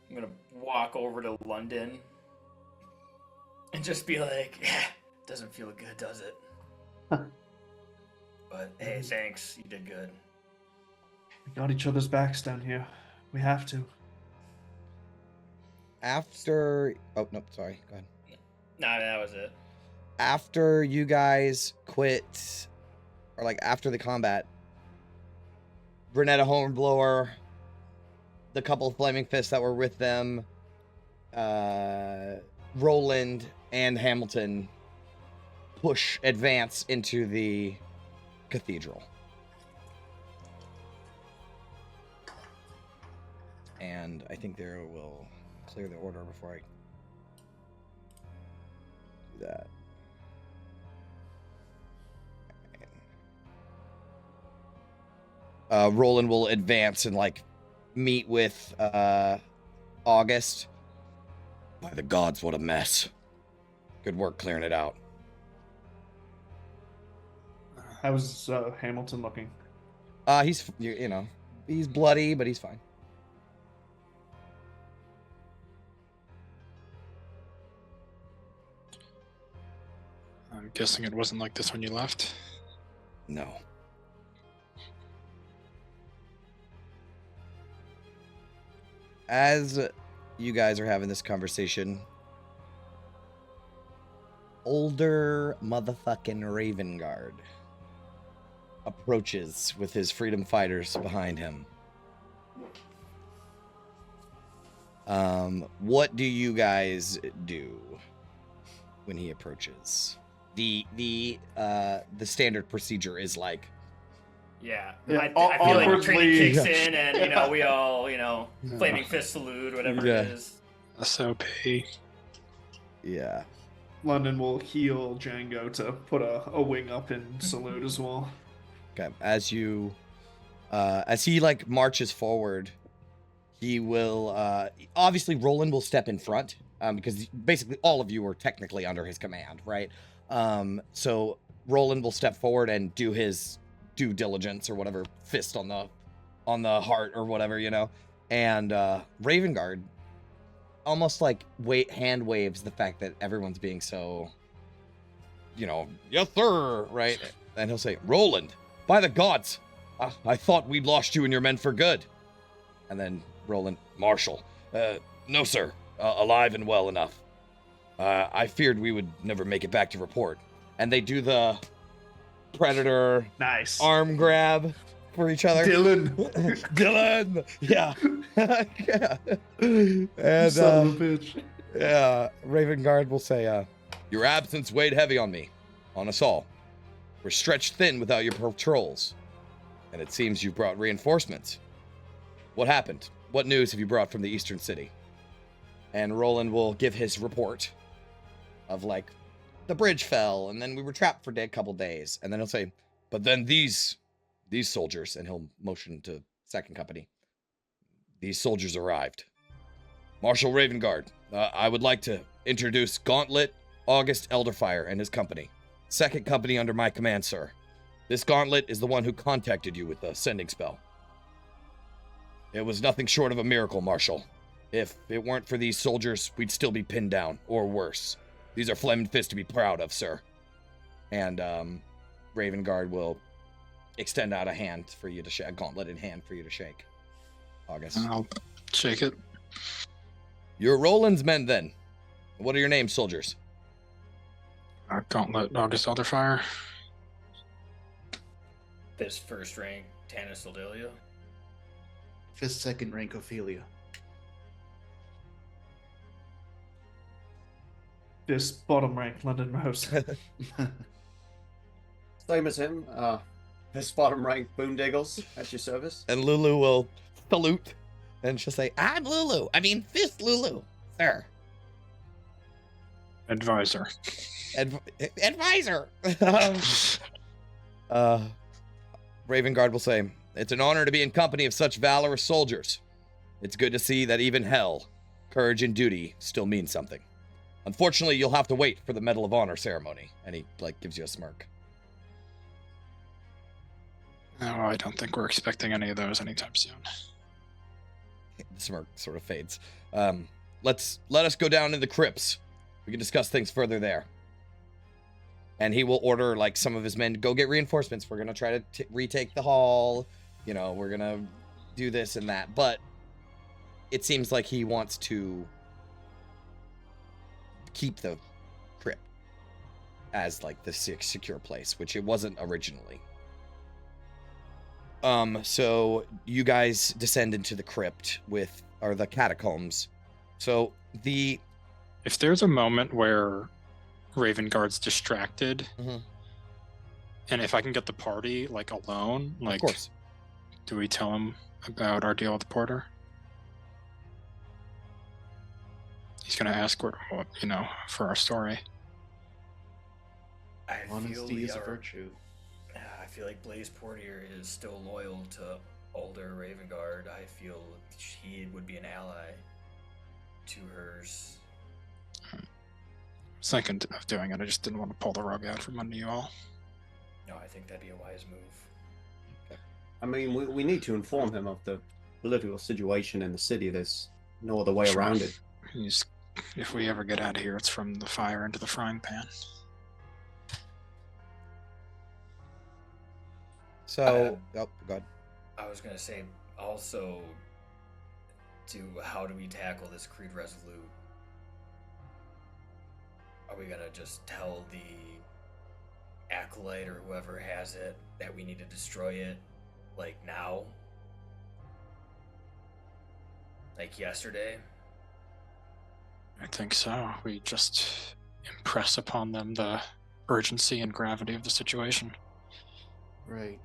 I'm gonna walk over to London and just be like, doesn't feel good, does it? But hey, thanks, you did good. We got each other's backs down here. We have to. Oh, no, sorry. Go ahead. Nah, that was it. After you guys quit, or like after the combat, Brunetta Hornblower, the couple of Flaming Fists that were with them, Roland and Hamilton advance into the cathedral. And I think they will clear the order before I do that. Roland will advance and like meet with August. By the gods, what a mess. Good work clearing it out. How's Hamilton looking? He's he's bloody, but he's fine. I'm guessing it wasn't like this when you left. No. As you guys are having this conversation, Ulder motherfucking Ravengard approaches with his freedom fighters behind him. What do you guys do when he approaches? The standard procedure is like, Yeah, Yeah, I feel like training awkwardly- kicks in, and we all, flaming fist salute, whatever Yeah. it is. SOP. yeah. London will heal Django to put a wing up and salute as well. Okay. As he like marches forward, he will obviously Roland will step in front because basically all of you are technically under his command, right? So Roland will step forward and do his due diligence or whatever, fist on the heart or whatever, and Ravengard almost like hand waves the fact that everyone's being so, yes sir, right? And he'll say, Roland, by the gods, I thought we'd lost you and your men for good. And then Roland, Marshal, no sir, alive and well enough. I feared we would never make it back to report. And they do the Predator Nice. arm grab for each other. Dylan. Dylan! Yeah. Yeah. And, Son of a bitch. yeah, Ravengard will say, your absence weighed heavy on me, on us all. We're stretched thin without your patrols. And it seems you've brought reinforcements. What happened? What news have you brought from the Eastern City? And Roland will give his report of like, the bridge fell, and then we were trapped for a couple days. And then he'll say, But then these soldiers, and he'll motion to second company. These soldiers arrived. Marshal Ravengard, I would like to introduce Gauntlet August Elderfire and his company. Second company under my command, sir. This Gauntlet is the one who contacted you with the sending spell. It was nothing short of a miracle, Marshal. If it weren't for these soldiers, we'd still be pinned down, or worse. These are Phlegm and Fist to be proud of, sir. And Ravengard will extend out a hand for you to shake, a gauntlet in hand for you to shake. August. I'll shake it. You're Roland's men, then. What are your names, soldiers? Gauntlet August Elderfire. This first rank, Tanis Ildelia. Fifth second rank Ophelia. This bottom rank London Rose. Same as him. This bottom rank Boondiggles at your service. And Lulu will salute, and she'll say, I'm Lulu. I mean, Fifth Lulu, sir. Advisor. Advisor. Ravengard will say, it's an honor to be in company of such valorous soldiers. It's good to see that even hell, courage and duty still mean something. Unfortunately, you'll have to wait for the Medal of Honor ceremony. And he, gives you a smirk. No, I don't think we're expecting any of those anytime soon. The smirk sort of fades. Let us go down in the crypts. We can discuss things further there. And he will order, some of his men, go get reinforcements. We're going to try to retake the hall. We're going to do this and that. But it seems like he wants to keep the crypt as, the secure place, which it wasn't originally. So you guys descend into the crypt or the catacombs. So if there's a moment where Ravengard's distracted, and if I can get the party alone, of course, do we tell him about our deal with the porter? He's gonna ask what for our story. Honesty is a virtue. I feel like Blaze Portier is still loyal to Ulder Ravengard. I feel he would be an ally to hers. I was thinking of doing it. I just didn't want to pull the rug out from under you all. No, I think that'd be a wise move. Okay. I mean, we need to inform him of the political situation in the city. There's no other way around it. If we ever get out of here, it's from the fire into the frying pan. So, go ahead. I was gonna say also, how do we tackle this Creed Resolute? Are we gonna just tell the Acolyte or whoever has it that we need to destroy it, now? Yesterday? I think so. We just impress upon them the urgency and gravity of the situation. Right.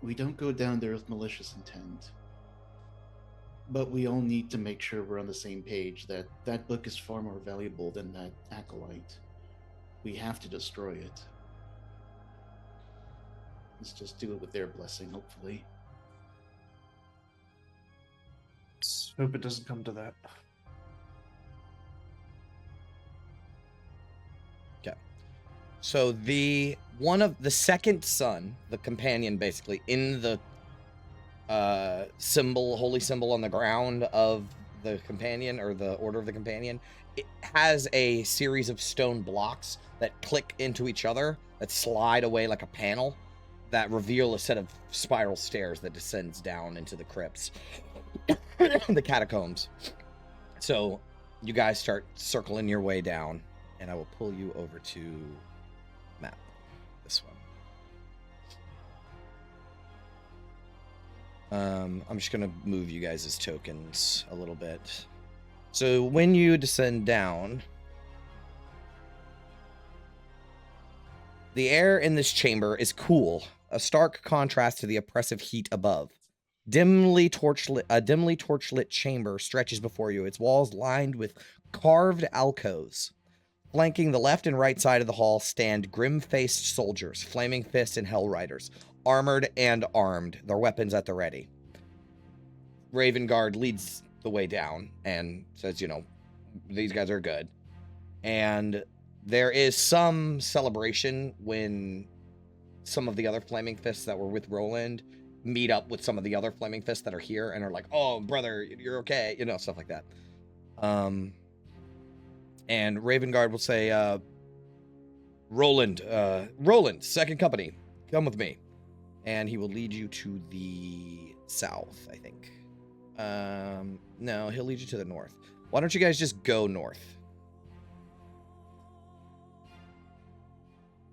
We don't go down there with malicious intent. But we all need to make sure we're on the same page, that that book is far more valuable than that Acolyte. We have to destroy it. Let's just do it with their blessing, hopefully. Let's hope it doesn't come to that. So the second son, the companion basically, in the holy symbol on the ground of the companion, or the order of the companion, it has a series of stone blocks that click into each other, that slide away like a panel, that reveal a set of spiral stairs that descends down into the crypts, the catacombs. So you guys start circling your way down, and I will pull you over to map, this one. I'm just gonna move you guys' tokens a little bit. So when you descend down, the air in this chamber is cool, a stark contrast to the oppressive heat above. A dimly torchlit chamber stretches before you, its walls lined with carved alcoves. Flanking the left and right side of the hall stand grim-faced soldiers, flaming fists and hell riders, armored and armed, their weapons at the ready. Ravengard leads the way down and says, you know, these guys are good. And there is some celebration when some of the other flaming fists that were with Roland meet up with some of the other flaming fists that are here and are like, oh, brother, you're okay, you know, stuff like that. And Ravengard will say, Roland, second company, come with me. And he will lead you to the south, I think. No, he'll lead you to the north. Why don't you guys just go north?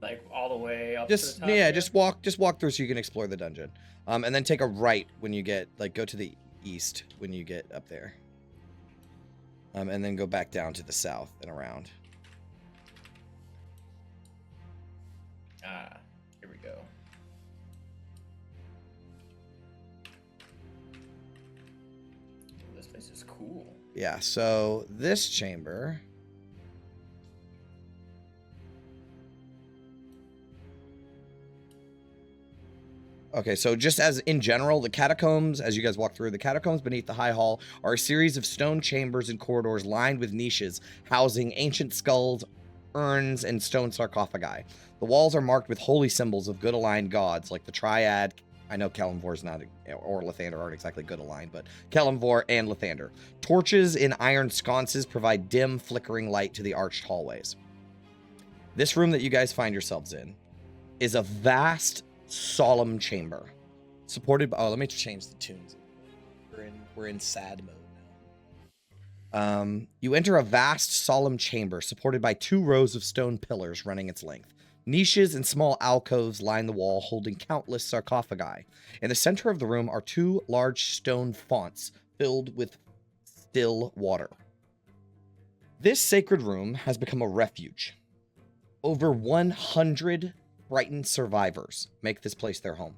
Like all the way up Just to the top? yeah, here? just walk through so you can explore the dungeon. And then take a right when you get, like, go to the east when you get up there. And then go back down to the south and around. Here we go. This place is cool. Yeah, so this chamber... Okay, so just as in general, the catacombs, as you guys walk through, the catacombs beneath the High Hall are a series of stone chambers and corridors lined with niches housing ancient skulls, urns, and stone sarcophagi. The walls are marked with holy symbols of good aligned gods, like the Triad. I know Kalimvor's not, or Lathander aren't exactly good aligned, but Kalimvor and Lathander. Torches in iron sconces provide dim, flickering light to the arched hallways. This room that you guys find yourselves in is a vast, solemn chamber, supported by... Oh, let me change the tunes. We're in sad mode now. You enter a vast, solemn chamber supported by 2 rows of stone pillars running its length. Niches and small alcoves line the wall, holding countless sarcophagi. In the center of the room are 2 large stone fonts filled with still water. This sacred room has become a refuge. Over 100 frightened survivors make this place their home.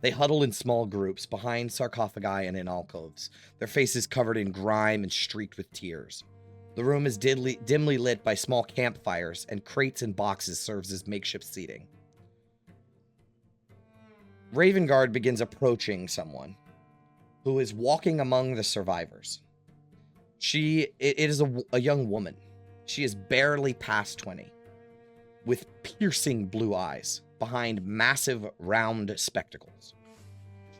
They huddle in small groups behind sarcophagi and in alcoves, their faces covered in grime and streaked with tears. The room is dimly lit by small campfires, and crates and boxes serves as makeshift seating. Ravengard begins approaching someone who is walking among the survivors. It is a young woman. She is barely past 20. With piercing blue eyes behind massive round spectacles.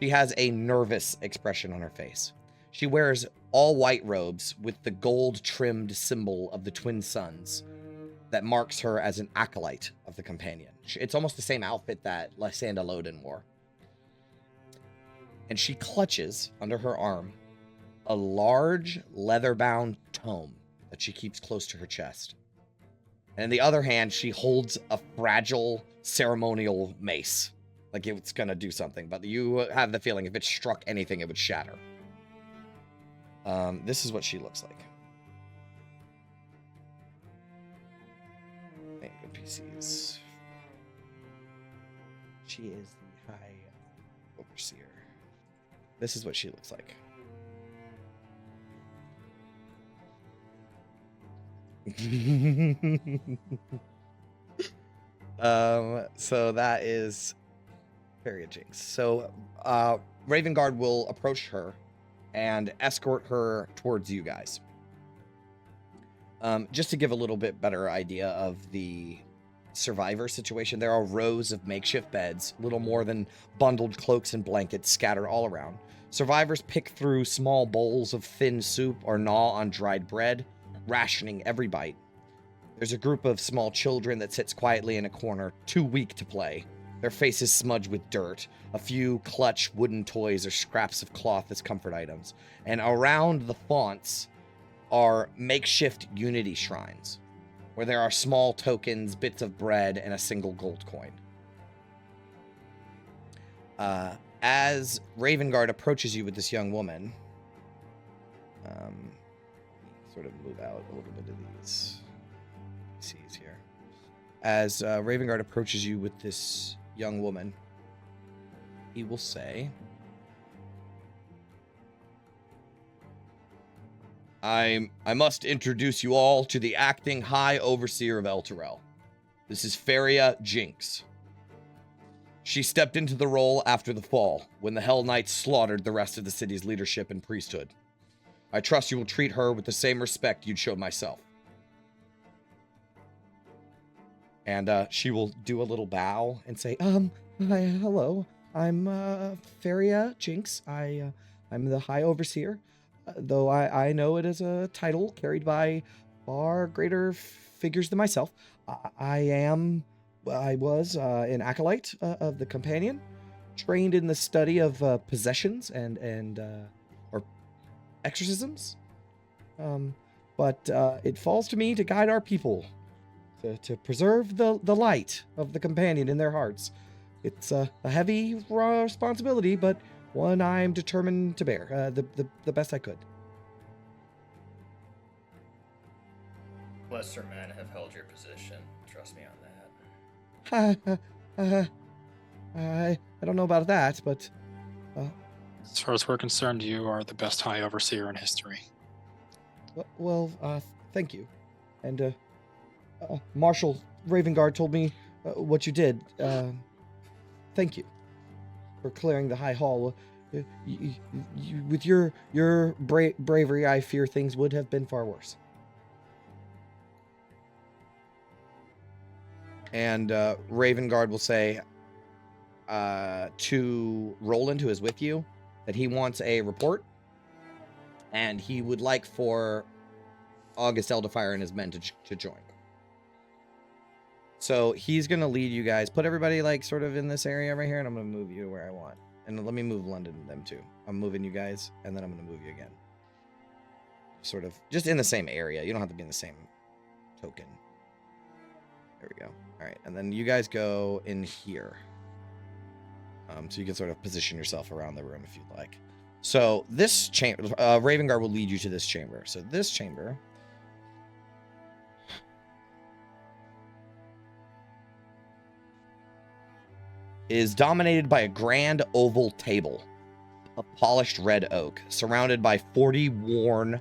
She has a nervous expression on her face. She wears all white robes with the gold-trimmed symbol of the twin suns that marks her as an acolyte of the companion. It's almost the same outfit that Lysanda Loden wore. And she clutches under her arm a large leather-bound tome that she keeps close to her chest. And in the other hand, she holds a fragile ceremonial mace. Like it's gonna do something, but you have the feeling if it struck anything, it would shatter. This is what she looks like. NPCs. She is the High Overseer. This is what she looks like. So that is Fairy Jinx. So Ravengard will approach her and escort her towards you guys. Just to give a little bit better idea of the survivor situation, there are rows of makeshift beds, little more than bundled cloaks and blankets scattered all around. Survivors pick through small bowls of thin soup or gnaw on dried bread, rationing every bite. There's a group of small children that sits quietly in a corner, too weak to play. Their faces smudged with dirt. A few clutch wooden toys or scraps of cloth as comfort items. And around the fonts are makeshift unity shrines, where there are small tokens, bits of bread, and a single gold coin. As Ravengard approaches you with this young woman, sort of move out a little bit of these C's here. As Ravengard approaches you with this young woman, he will say, I must introduce you all to the acting High Overseer of Elturel. This is Faria Jinx. She stepped into the role after the fall, when the Hell Knights slaughtered the rest of the city's leadership and priesthood. I trust you will treat her with the same respect you'd show myself. And she will do a little bow and say, hi, hello. I'm Faria Jinx. I'm the High Overseer, though I know it is a title carried by far greater figures than myself. I was an acolyte of the Companion, trained in the study of possessions and or exorcisms. But it falls to me to guide our people, to preserve the light of the Companion in their hearts. It's a heavy responsibility, but one I'm determined to bear the best I could. Lesser men have held your position. Trust me on that. I don't know about that, but As far as we're concerned, you are the best High Overseer in history. well, thank you. And Marshal Ravengard told me what you did. Thank you for clearing the High Hall. With your bravery, I fear things would have been far worse. And Ravengard will say to Roland, who is with you, that he wants a report, and he would like for August Elderfire and his men to join. So he's going to lead you guys. Put everybody like sort of in this area right here, and I'm going to move you where I want. And let me move London and them too. I'm moving you guys, and then I'm going to move you again. Sort of just in the same area. You don't have to be in the same token. There we go. All right, and then you guys go in here. So you can sort of position yourself around the room if you'd like. So this chamber, Ravengard will lead you to this chamber. So this chamber is dominated by a grand oval table of polished red oak, surrounded by 40 worn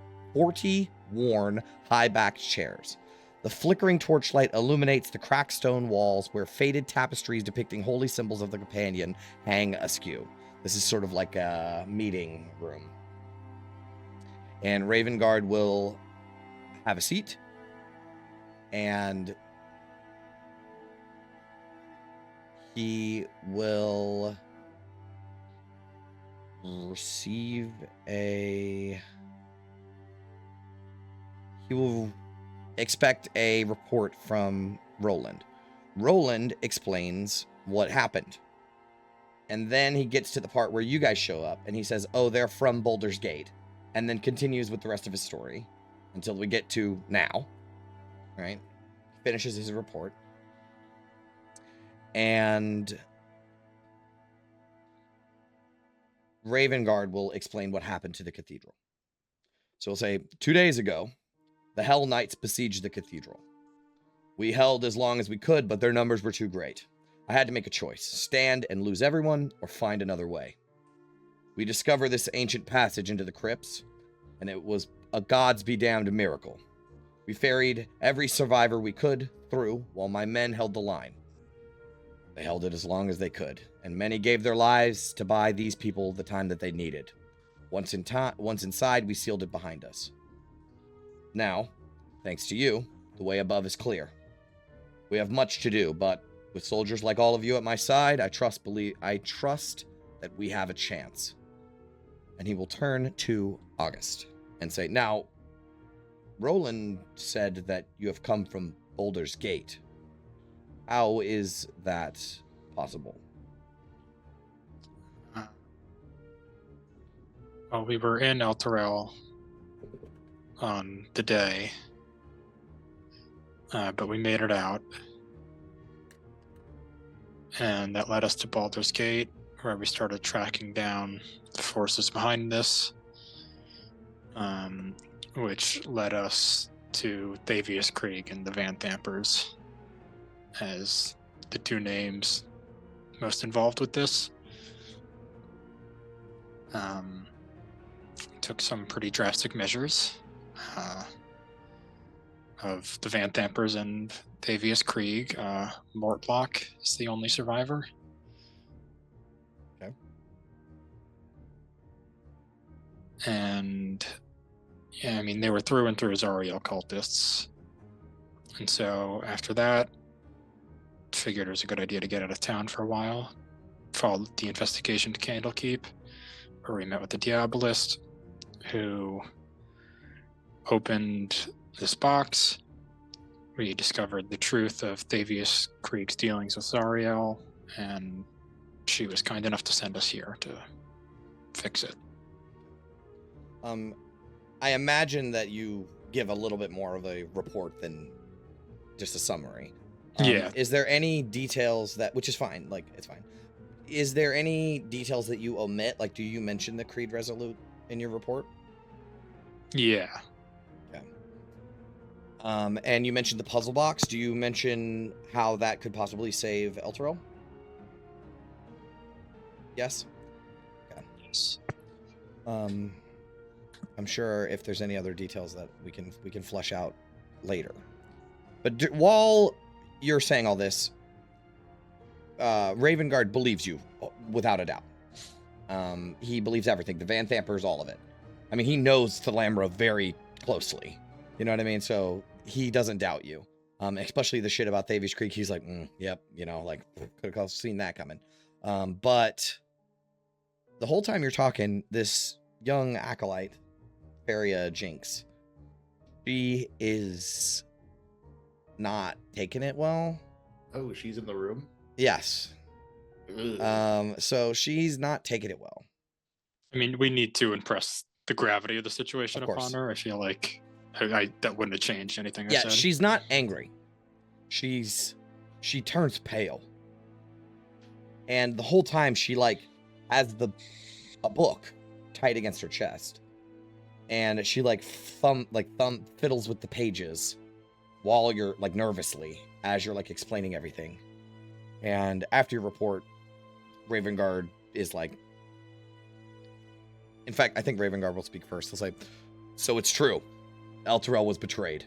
high-backed chairs. The flickering torchlight illuminates the cracked stone walls where faded tapestries depicting holy symbols of the Companion hang askew. This is sort of like a meeting room. And Ravengard will have a seat, and he will receive he will expect a report from Roland. Roland explains what happened. And then he gets to the part where you guys show up, and he says, oh, they're from Baldur's Gate, and then continues with the rest of his story until we get to now, right? Finishes his report. And Ravengard will explain what happened to the cathedral. So he'll say, 2 days ago, the Hell Knights besieged the cathedral. We held as long as we could, but their numbers were too great. I had to make a choice, stand and lose everyone, or find another way. We discovered this ancient passage into the crypts, and it was a gods be damned miracle. We ferried every survivor we could through, while my men held the line. They held it as long as they could, and many gave their lives to buy these people the time that they needed. Once inside, we sealed it behind us. Now, thanks to you, the way above is clear. We have much to do, but with soldiers like all of you at my side, I trust that we have a chance. And he will turn to August and say, now, Roland said that you have come from Baldur's Gate. How is that possible? Well, we were in Elturel on the day, but we made it out. And that led us to Baldur's Gate, where we started tracking down the forces behind this, which led us to Thavius Krieg and the Van Thampers as the two names most involved with this. Took some pretty drastic measures of the Van Thampers and Thavius Krieg. Mortlock is the only survivor. Okay. And yeah, I mean, they were through and through Azariel cultists. And so after that, figured it was a good idea to get out of town for a while. Followed the investigation to Candlekeep, where we met with the Diabolist, who opened this box. We discovered the truth of Thavius Krieg's dealings with Zariel, and she was kind enough to send us here to fix it. I imagine that you give a little bit more of a report than just a summary. Yeah. Is there any details that, which is fine, like, it's fine. Is there any details that you omit? Like, do you mention the Creed Resolute in your report? Yeah. Okay. And you mentioned the puzzle box. Do you mention how that could possibly save Elturel? Yes? Okay. Yes. I'm sure if there's any other details that we can flesh out later. But while you're saying all this, Ravengard believes you without a doubt. He believes everything. The Van Thampers, all of it. I mean, he knows Thalamra very closely. You know what I mean? So he doesn't doubt you. Especially the shit about Thavius Krieg. He's like, yep, you know, like, could have seen that coming. But the whole time you're talking, this young acolyte, Feria Jinx, she is not taking it well. Oh, she's in the room? Yes. Ugh. So she's not taking it well. I mean, we need to impress the gravity of the situation Of course. upon her. I feel like that wouldn't have changed anything I Yeah, said. she's not angry. She turns pale. And the whole time she like has a book tight against her chest. And she like fiddles with the pages while you're like nervously as you're like explaining everything. And after your report, Ravengard is like, in fact, I think Ravengard will speak first. He'll say, so it's true. Elturel was betrayed.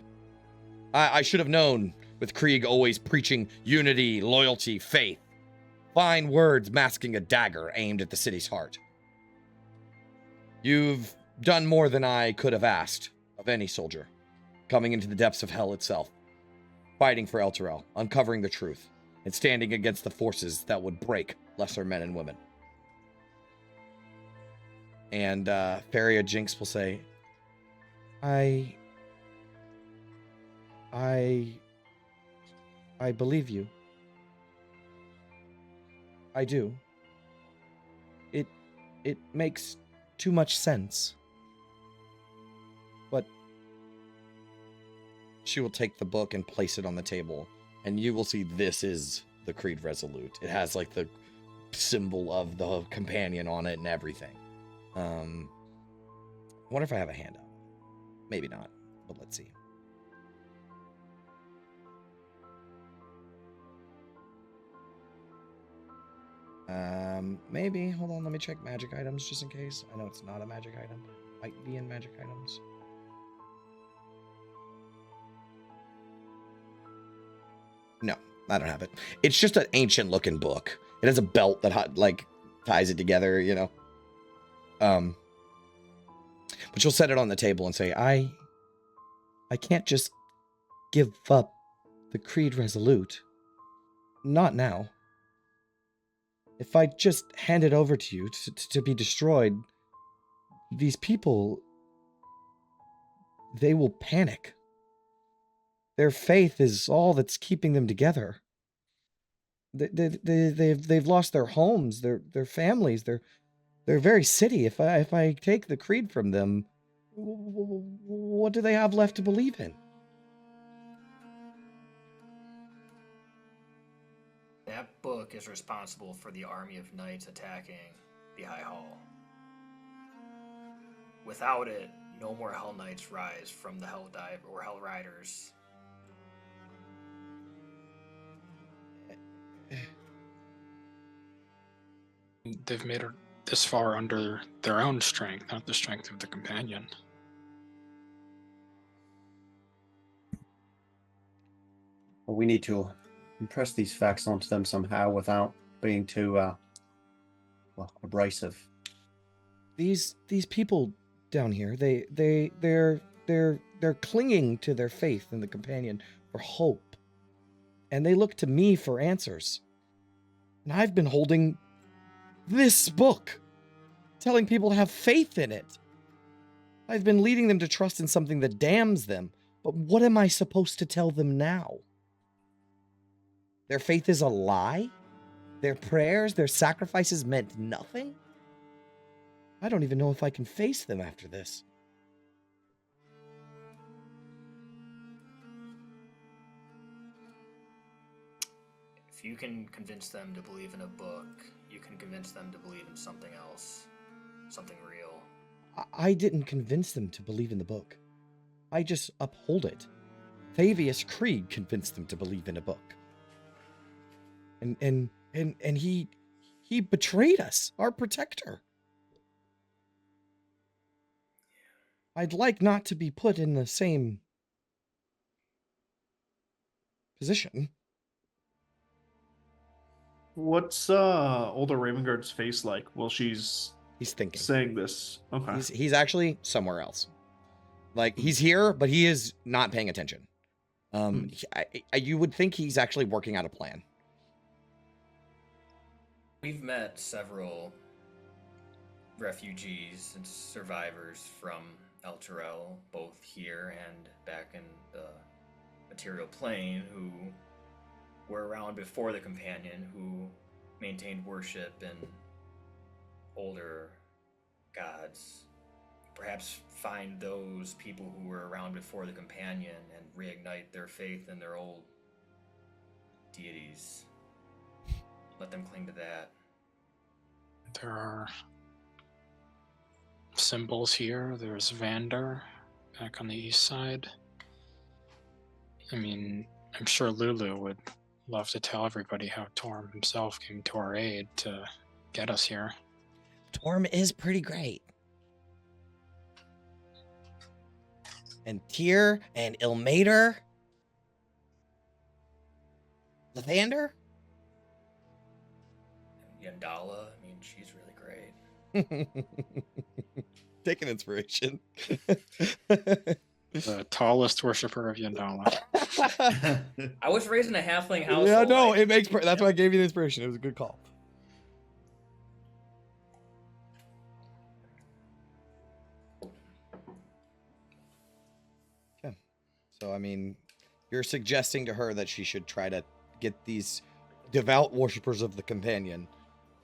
I should have known, with Krieg always preaching unity, loyalty, faith. Fine words masking a dagger aimed at the city's heart. You've done more than I could have asked of any soldier. Coming into the depths of hell itself. Fighting for Elturel, uncovering the truth, and standing against the forces that would break lesser men and women. And Feria Jinx will say, I believe you. I do. It makes too much sense. But she will take the book and place it on the table, and you will see this is the Creed Resolute. It has like the symbol of the companion on it and everything. I wonder if I have a handout. Maybe not, but let's see. Maybe. Hold on, let me check magic items just in case. I know it's not a magic item. It might be in magic items. No, I don't have it. It's just an ancient looking book. It has a belt that like ties it together, you know. But you'll set it on the table and say, I can't just give up the Creed Resolute. Not now. If I just hand it over to you to be destroyed, these people, they will panic. Their faith is all that's keeping them together. They've lost their homes, their families, their very city. If I take the creed from them, what do they have left to believe in? That book is responsible for the army of knights attacking the High Hall. Without it, no more Hell Knights rise from the Hell Dive or Hell Riders. They've made her this far under their own strength, not the strength of the companion. we need to impress these facts onto them somehow without being too, well, abrasive. These people down here, they're clinging to their faith in the companion for hope. And they look to me for answers. And I've been holding this book, telling people to have faith in it. I've been leading them to trust in something that damns them. But what am I supposed to tell them now? Their faith is a lie? Their prayers, their sacrifices meant nothing? I don't even know if I can face them after this. If you can convince them to believe in a book, you can convince them to believe in something else. Something real. I didn't convince them to believe in the book. I just uphold it. Fabius Krieg convinced them to believe in a book. And he betrayed us, our protector. I'd like not to be put in the same position. What's Ulder Ravengard's face like while she's He's thinking. saying this? Okay. He's actually somewhere else. Like, he's here, but he is not paying attention. You would think he's actually working out a plan. We've met several refugees and survivors from Elturel, both here and back in the material plane, who were around before the companion, who maintained worship in older gods. Perhaps find those people who were around before the companion and reignite their faith in their old deities. Let them cling to that. There are symbols here. There's Vander back on the east side. I mean, I'm sure Lulu would love to tell everybody how Torm himself came to our aid to get us here. Torm is pretty great. And Tyr and Ilmater. Lathander? Yandala, I mean, she's really great. Taking inspiration. The tallest worshiper of Yandala. I was raised in a halfling household. Yeah, no, it makes. That's why I gave you the inspiration. It was a good call. Okay, so I mean, you're suggesting to her that she should try to get these devout worshippers of the companion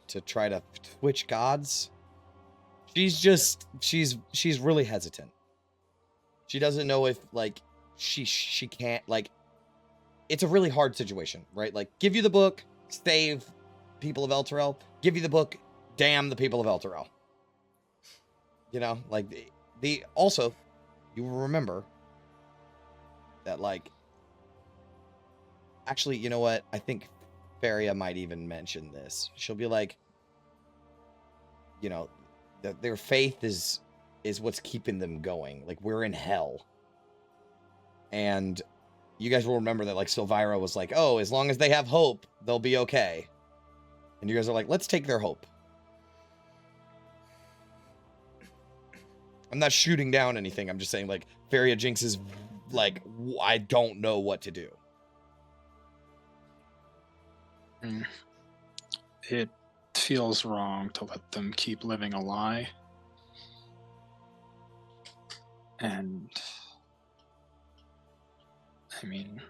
to try to switch gods. She's really hesitant. She doesn't know if, like, she can't, like, it's a really hard situation, right? Like, give you the book, save people of Elturel. Give you the book, damn the people of Elturel. You know, like, also, you will remember that, like, actually, you know what? I think Faria might even mention this. She'll be like, you know, their faith is what's keeping them going. Like, we're in hell. And you guys will remember that, like, Silvira was like, oh, as long as they have hope, they'll be okay. And you guys are like, let's take their hope. I'm not shooting down anything. I'm just saying, like, Faria Jinx is, like, I don't know what to do. It feels wrong to let them keep living a lie. And I mean,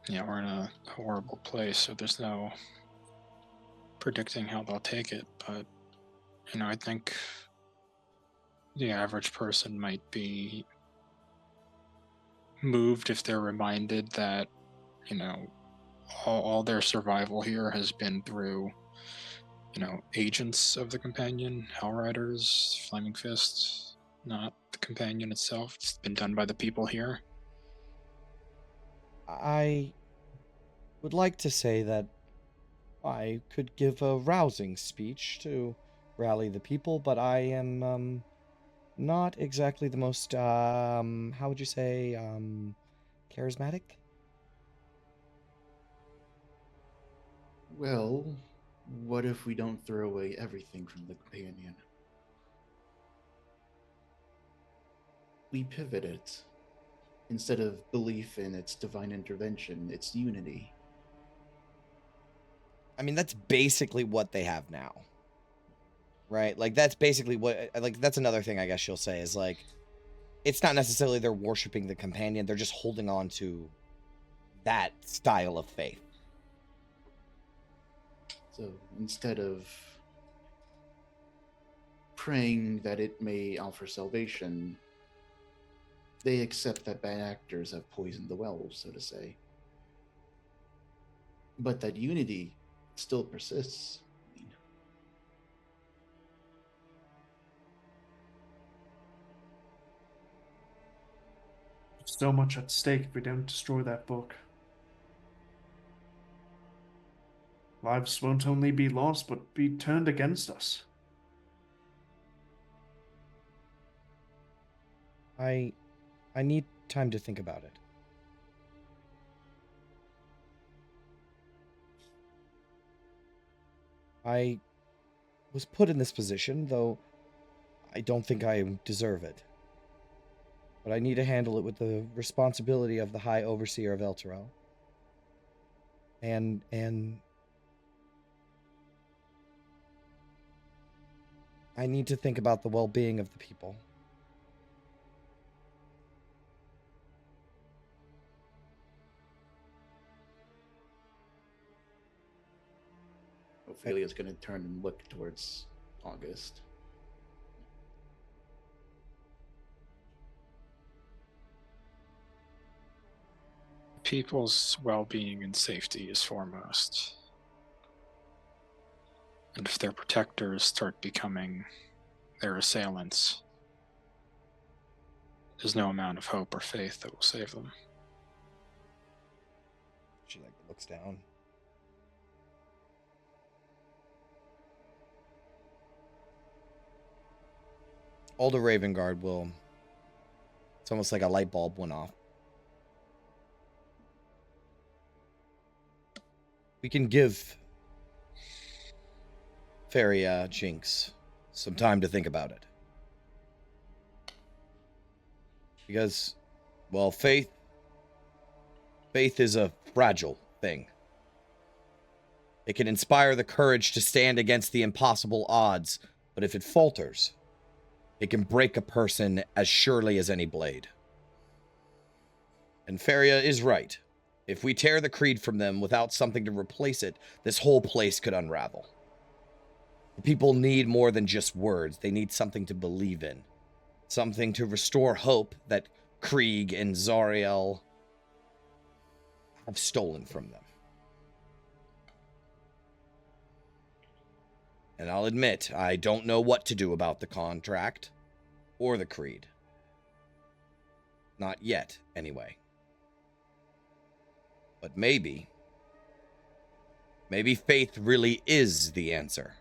yeah, we're in a horrible place, so there's no predicting how they'll take it. But, you know, I think the average person might be moved if they're reminded that, you know, all their survival here has been through, you know, agents of the companion, Hellriders, Flaming Fists, not the companion itself. It's been done by the people here. I would like to say that I could give a rousing speech to rally the people, but I am not exactly the most, how would you say, charismatic? Well, what if we don't throw away everything from the companion? We pivot it. Instead of belief in its divine intervention, it's unity. I mean, that's basically what they have now. Right? Like, that's basically what, like, that's another thing I guess you'll say is, like, it's not necessarily they're worshiping the companion, they're just holding on to that style of faith. So instead of praying that it may offer salvation, they accept that bad actors have poisoned the well, so to say. But that unity still persists. So much at stake if we don't destroy that book. Lives won't only be lost, but be turned against us. I need time to think about it. I was put in this position, though I don't think I deserve it. But I need to handle it with the responsibility of the High Overseer of Elturel. And I need to think about the well-being of the people. Ophelia's going to turn and look towards August. People's well-being and safety is foremost. And if their protectors start becoming their assailants, there's no amount of hope or faith that will save them. She looks down. Ulder Ravengard will. It's almost like a light bulb went off. We can give Feria Jinx some time to think about it. Because, well, faith is a fragile thing. It can inspire the courage to stand against the impossible odds, but if it falters, it can break a person as surely as any blade. And Feria is right. If we tear the creed from them without something to replace it, this whole place could unravel. The people need more than just words. They need something to believe in. Something to restore hope that Krieg and Zariel have stolen from them. And I'll admit, I don't know what to do about the contract or the creed. Not yet, anyway. But maybe faith really is the answer.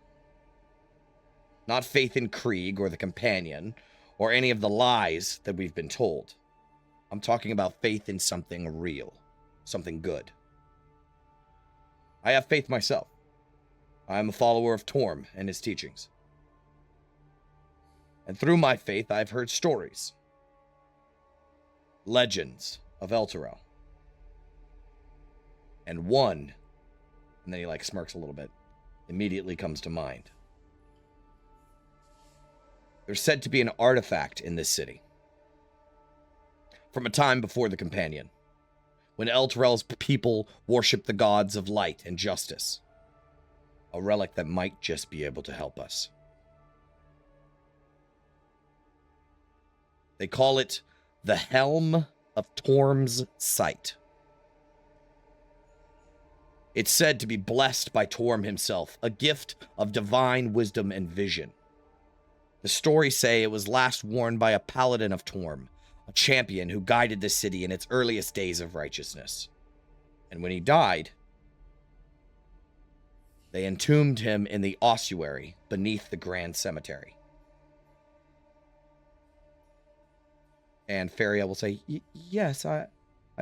Not faith in Krieg or the companion or any of the lies that we've been told. I'm talking about faith in something real, something good. I have faith myself. I am a follower of Torm and his teachings. And through my faith, I've heard stories, legends of Elturel. And one, and then he smirks a little bit, immediately comes to mind. There's said to be an artifact in this city from a time before the companion, when Elturel's people worshipped the gods of light and justice. A relic that might just be able to help us. They call it the Helm of Torm's Sight. It's said to be blessed by Torm himself, a gift of divine wisdom and vision. The stories say it was last worn by a paladin of Torm, a champion who guided the city in its earliest days of righteousness. And when he died, they entombed him in the ossuary beneath the Grand Cemetery. And Feria will say, yes, I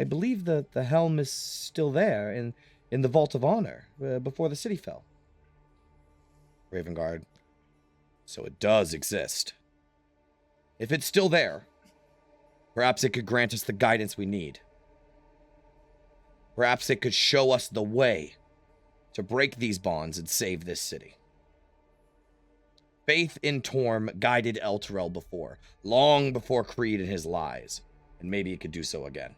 believe the helm is still there in in the Vault of Honor before the city fell. Ravengard. So it does exist. If it's still there, perhaps it could grant us the guidance we need. Perhaps it could show us the way to break these bonds and save this city. Faith in Torm guided Elturel before, long before Creed and his lies, and maybe it could do so again.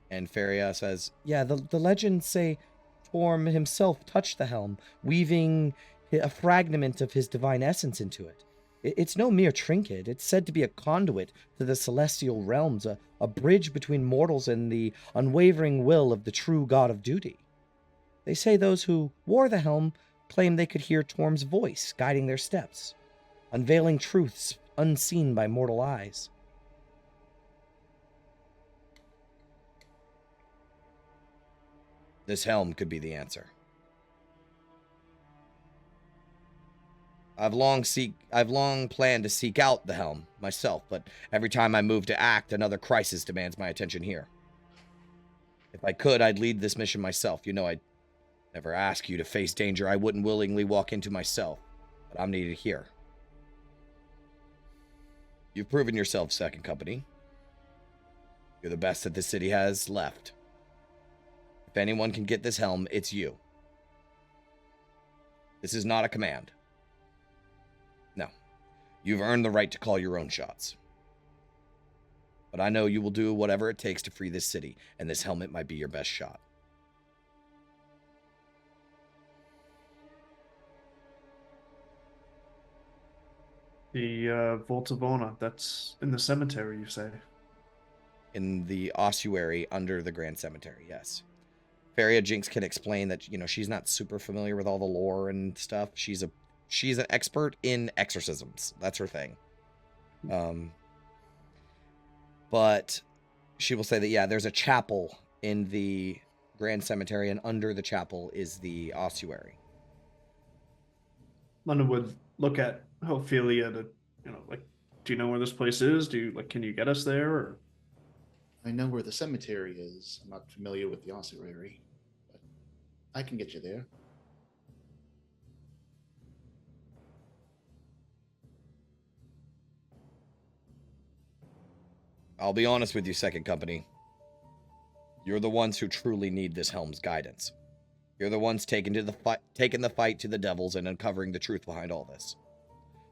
And Feria says, yeah, the legends say Torm himself touched the helm, weaving a fragment of his divine essence into it. It's no mere trinket. It's said to be a conduit to the celestial realms, a bridge between mortals and the unwavering will of the true god of duty. They say those who wore the helm claim they could hear Torm's voice guiding their steps, unveiling truths unseen by mortal eyes. This helm could be the answer. I've long planned to seek out the helm myself, but every time I move to act, another crisis demands my attention here. If I could, I'd lead this mission myself. You know, I'd never ask you to face danger I wouldn't willingly walk into myself, but I'm needed here. You've proven yourself, Second Company. You're the best that this city has left. If anyone can get this helm, it's you. This is not a command. No. You've earned the right to call your own shots. But I know you will do whatever it takes to free this city, and this helmet might be your best shot. The Vault of Honor, that's in the cemetery, you say? In the ossuary under the Grand Cemetery, yes. Feria Jinx can explain that, you know, she's not super familiar with all the lore and stuff. She's an expert in exorcisms. That's her thing. But she will say that, yeah, there's a chapel in the Grand Cemetery, and under the chapel is the ossuary. London would look at Ophelia to, do you know where this place is? Can you get us there? Or? I know where the cemetery is. I'm not familiar with the ossuary, but I can get you there. I'll be honest with you, Second Company. You're the ones who truly need this helm's guidance. You're the ones taking the fight to the devils and uncovering the truth behind all this.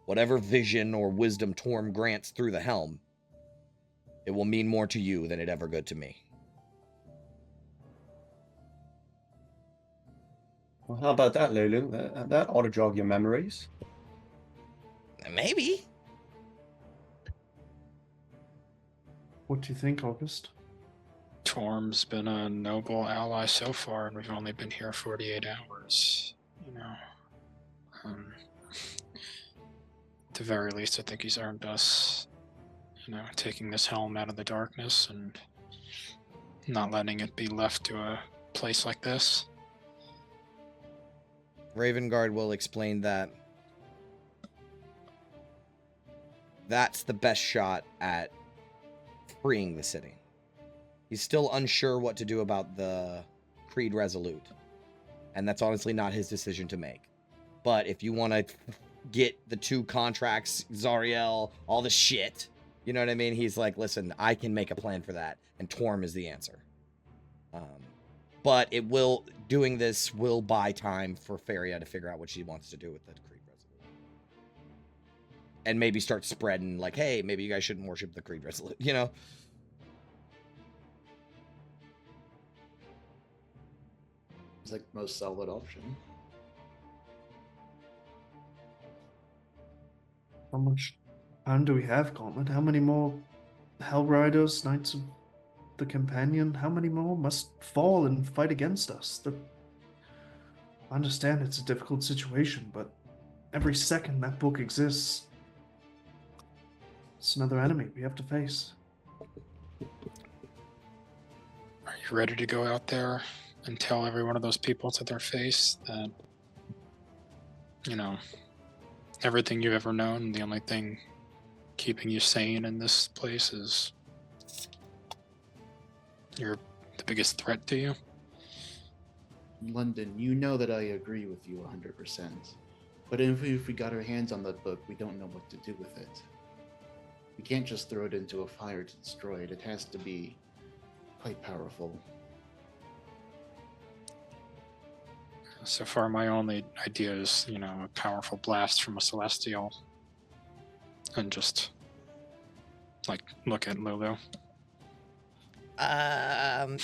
Whatever vision or wisdom Torm grants through the helm, it will mean more to you than it ever could to me. Well, how about that, Lulu? That ought to jog your memories. Maybe. What do you think, August? Torm's been a noble ally so far, and we've only been here 48 hours. At the very least, I think he's earned us, taking this helm out of the darkness and not letting it be left to a place like this. Ravengard will explain that that's the best shot at freeing the city. He's still unsure what to do about the Creed Resolute, and that's honestly not his decision to make. But if you want to get the 2 contracts, Zariel, all the shit, you know what I mean? He's like, listen, I can make a plan for that, and Torm is the answer. But doing this will buy time for Feria to figure out what she wants to do with the Creed Resolute. And maybe start spreading, like, hey, maybe you guys shouldn't worship the Creed Resolute, It's like the most solid option. How much time do we have, Gauntlet? How many more Hell Riders, Knights of the Companion, how many more must fall and fight against us? I understand it's a difficult situation, but every second that book exists, it's another enemy we have to face. Are you ready to go out there and tell every one of those people to their face that, everything you've ever known, the only thing keeping you sane in this place is your the biggest threat to you? London, you know that I agree with you 100%. But if we got our hands on that book, we don't know what to do with it. We can't just throw it into a fire to destroy it. It has to be quite powerful. So far, my only idea is, a powerful blast from a celestial. And just, look at Lulu. I'm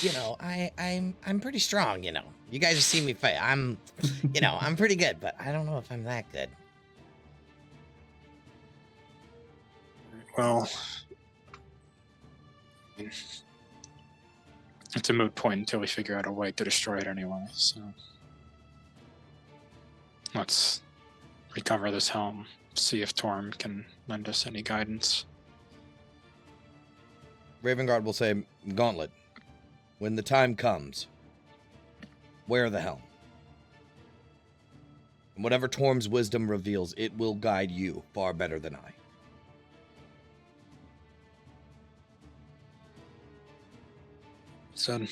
pretty strong, You guys have seen me fight. I'm pretty good, but I don't know if I'm that good. Well, it's a moot point until we figure out a way to destroy it anyway, so let's recover this helm, see if Torm can lend us any guidance. Ravengard will say, Gauntlet, when the time comes, wear the helm. And whatever Torm's wisdom reveals, it will guide you far better than I. Said.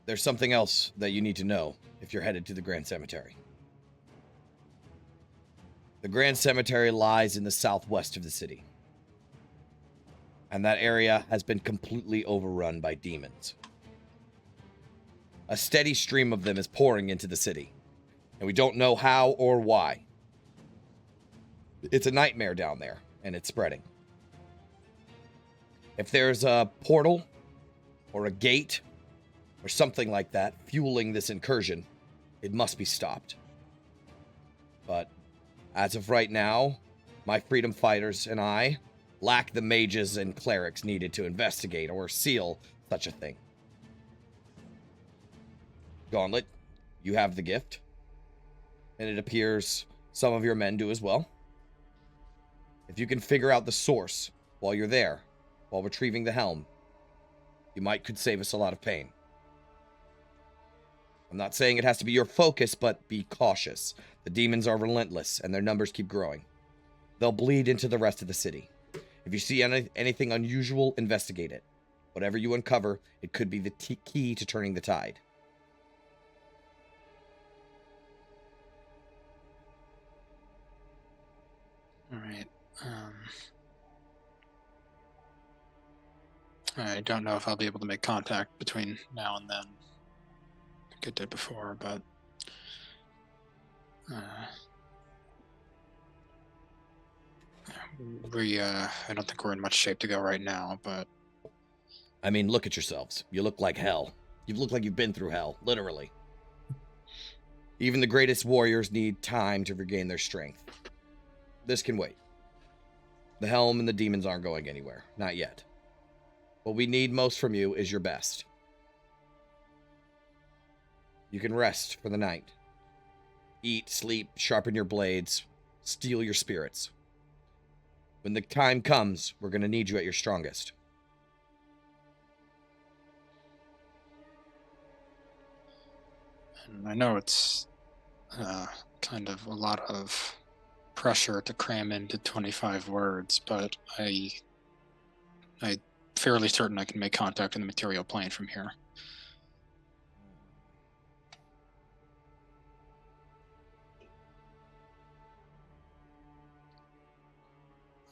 There's something else that you need to know if you're headed to the Grand Cemetery. The Grand Cemetery lies in the southwest of the city. And that area has been completely overrun by demons. A steady stream of them is pouring into the city, and we don't know how or why. It's a nightmare down there, and it's spreading. If there's a portal or a gate or something like that fueling this incursion, it must be stopped. But as of right now, my freedom fighters and I lack the mages and clerics needed to investigate or seal such a thing. Gauntlet, you have the gift, and it appears some of your men do as well. If you can figure out the source while you're there, while retrieving the helm, you could save us a lot of pain. I'm not saying it has to be your focus, but be cautious. The demons are relentless, and their numbers keep growing. They'll bleed into the rest of the city. If you see anything unusual, investigate it. Whatever you uncover, it could be the key to turning the tide. All right. I don't know if I'll be able to make contact between now and then, like I did before, but I don't think we're in much shape to go right now, but I mean, look at yourselves. You look like hell. You look like you've been through hell, literally. Even the greatest warriors need time to regain their strength. This can wait. The helm and the demons aren't going anywhere. Not yet. What we need most from you is your best. You can rest for the night. Eat, sleep, sharpen your blades, steel your spirits. When the time comes, we're going to need you at your strongest. And I know it's kind of a lot of pressure to cram into 25 words, but I'm fairly certain I can make contact in the material plane from here.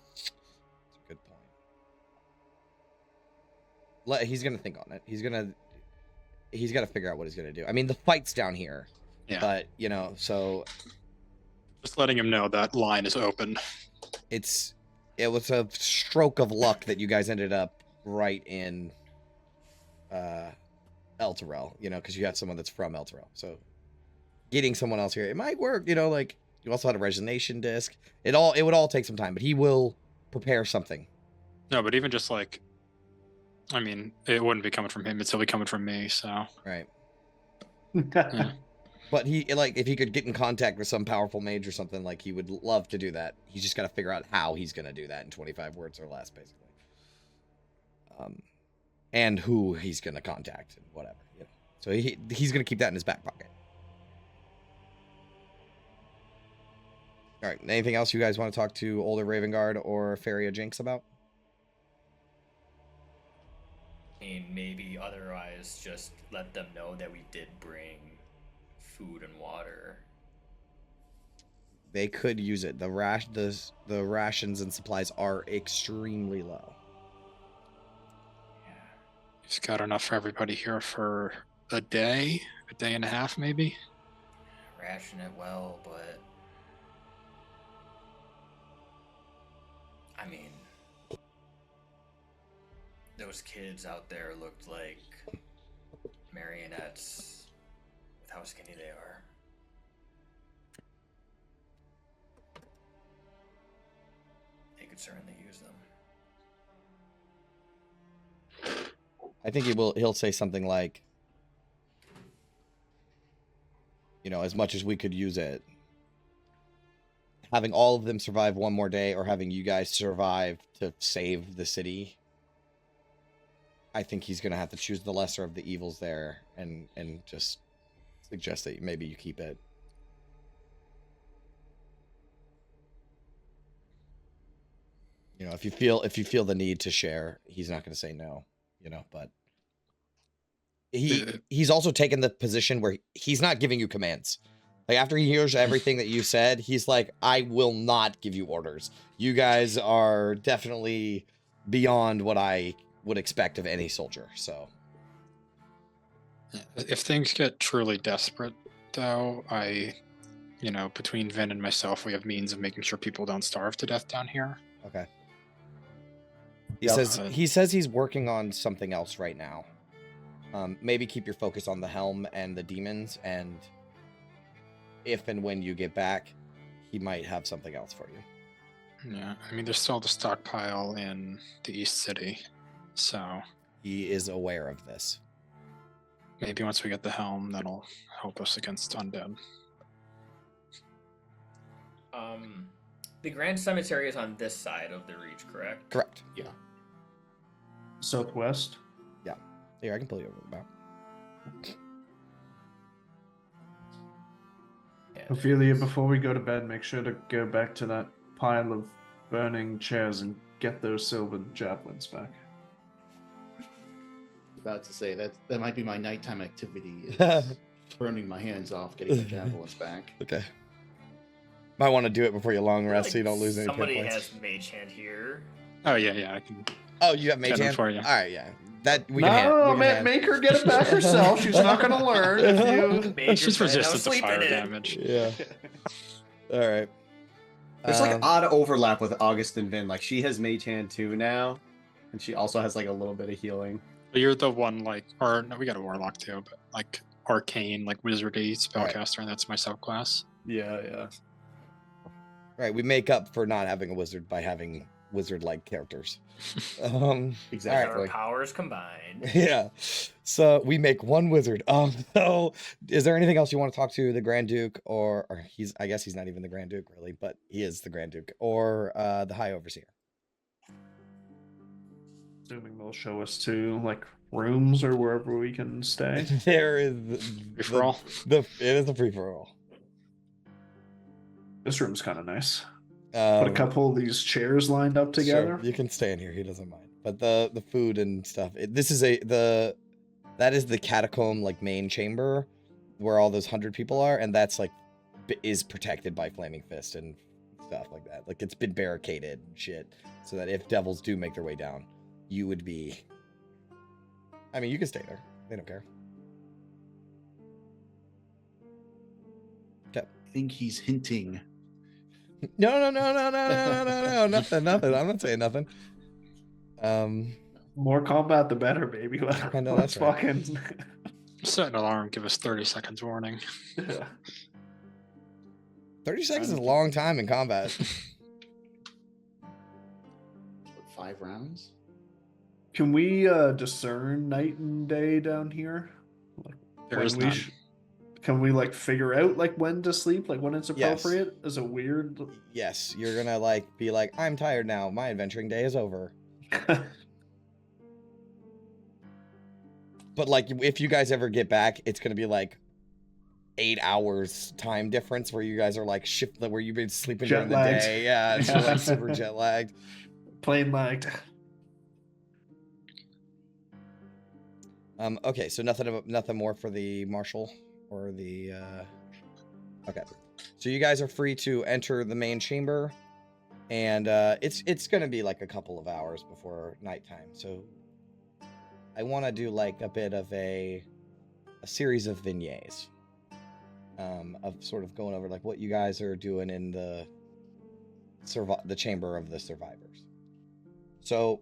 That's a good point. He's going to think on it. He's got to figure out what he's going to do. I mean, the fight's down here. Yeah. But, so Just letting him know that line is open. it was a stroke of luck that you guys ended up right in Elturel, because you had someone that's from Elturel. So getting someone else here, it might work, you also had a resonation disc. It would all take some time, but he will prepare something. No, but even just it wouldn't be coming from him, it'd still be coming from me, so. Right. Yeah. But if he could get in contact with some powerful mage or something, he would love to do that. He's just got to figure out how he's going to do that in 25 words or less, basically. And who he's going to contact and whatever. So he's going to keep that in his back pocket. All right. Anything else you guys want to talk to Ulder Ravengard or Feria Jinx about? I mean, maybe otherwise just let them know that we did bring food and water. They could use it. The rations and supplies are extremely low. Yeah. He's got enough for everybody here for a day and a half, maybe. Ration it well, but I mean, those kids out there looked like marionettes with how skinny they are. They could certainly use them. I think he'll say something like, you know, as much as we could use it, having all of them survive one more day or having you guys survive to save the city, I think he's going to have to choose the lesser of the evils there and just suggest that maybe you keep it. You know, if you feel the need to share, he's not going to say no, you know, but he's also taken the position where he's not giving you commands. Like, after he hears everything that you said, he's like, I will not give you orders. You guys are definitely beyond what I would expect of any soldier, so. If things get truly desperate, though, you know, between Vin and myself, we have means of making sure people don't starve to death down here. Okay. Yep. He says he's working on something else right now. Maybe keep your focus on the helm and the demons, and if and when you get back, he might have something else for you. Yeah, I mean, there's still the stockpile in the East City, so He is aware of this. maybe once we get the helm, that'll help us against undead. The Grand Cemetery is on this side of the Reach, correct? Correct. Southwest. Here, I can pull you over the map. Yeah. Ophelia, before we go to bed, make sure to go back to that pile of burning chairs and get those silver javelins back. About to say that might be my nighttime activity. Burning my hands off, getting the javelins back. Okay. Might want to do it before you long rest so you don't lose any hit Somebody points. has Mage Hand here. Oh, yeah, I can. Oh, you have mage Get them hand? for you. All right, yeah. That we can hand. No, We can hand. make her get it back herself. She's not going to learn if you... Major She's fan, I was resistant to sleeping fire in it. damage. Yeah. All right. There's like odd overlap with August and Vin. Like, she has Mage Hand too now, and she also has like a little bit of healing. But you're the one, like, or no, we got a warlock too, but like arcane, like wizardy spellcaster, and that's my subclass. Yeah. Right, we make up for not having a wizard by having wizard-like characters. Exactly. Our powers combined. Yeah. So we make one wizard. So is there anything else you want to talk to the Grand Duke or I guess he's not even the Grand Duke really, but he is the Grand Duke or the High Overseer? Assuming they'll show us to, like, rooms or wherever we can stay. There is Free for all. it is a free for all. This room's kind of nice. Put a couple of these chairs lined up together. Sure, you can stay in here. He doesn't mind. But the food and stuff. That is the catacomb like main chamber where all those 100 people are, and that's like is protected by Flaming Fist and stuff like that. Like, it's been barricaded and shit, so that if devils do make their way down, you would be. I mean, you can stay there. They don't care. Okay. I think he's hinting. No, nothing. I'm not saying nothing. More combat, the better, baby. I know, Let's that's right. fucking. Set an alarm, give us 30 seconds warning. 30 seconds is a long time in combat. What, 5 rounds? Can we discern night and day down here? There When is we none. Can we like figure out like when to sleep, like when it's Yes. appropriate? Is it weird? Yes, you're gonna like be like, I'm tired now. My adventuring day is over. But like, if you guys ever get back, it's gonna be like 8 hours time difference where you guys are like where you've been sleeping during the Jet-lagged. day. Yeah, it's Yeah. like super jet lagged. Plane lagged. Okay, so nothing more for the marshal or the. Okay, so you guys are free to enter the main chamber, and it's gonna be like a couple of hours before nighttime. So I want to do like a bit of a series of vignettes, of sort of going over like what you guys are doing in the chamber of the survivors. So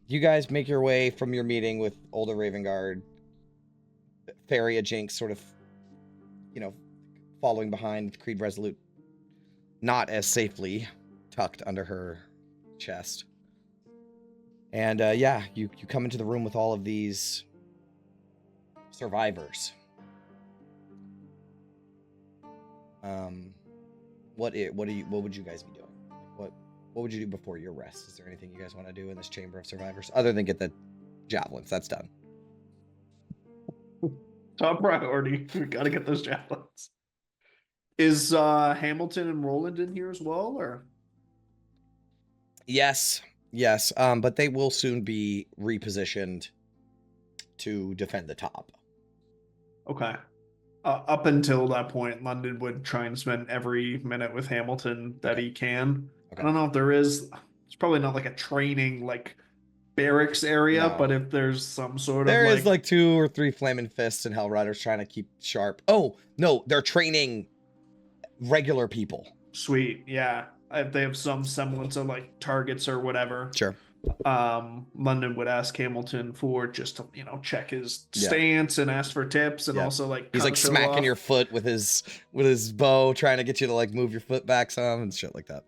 you guys make your way from your meeting with Ulder Ravengard, Faria Jinx sort of, following behind Creed Resolute, not as safely tucked under her chest. And you come into the room with all of these survivors. What would you guys be doing? What would you do before your rest? Is there anything you guys want to do in this chamber of survivors other than get the javelins? That's done. Top priority. We gotta get those javelins. Is Hamilton and Roland in here as well, or? Yes. But they will soon be repositioned to defend the top. Okay. Up until that point, London would try and spend every minute with Hamilton that he can. Okay. I don't know if there is. It's probably not like a training barracks area, No. but if there's some sort There of is like 2 or 3 flaming fists and Hell Riders trying to keep sharp. Oh no, they're training regular people. Sweet, yeah. If they have some semblance of targets or whatever. Sure. London would ask Hamilton for just to check his stance and ask for tips, and also he's like smacking your foot with his bow, trying to get you to move your foot back some and shit like that.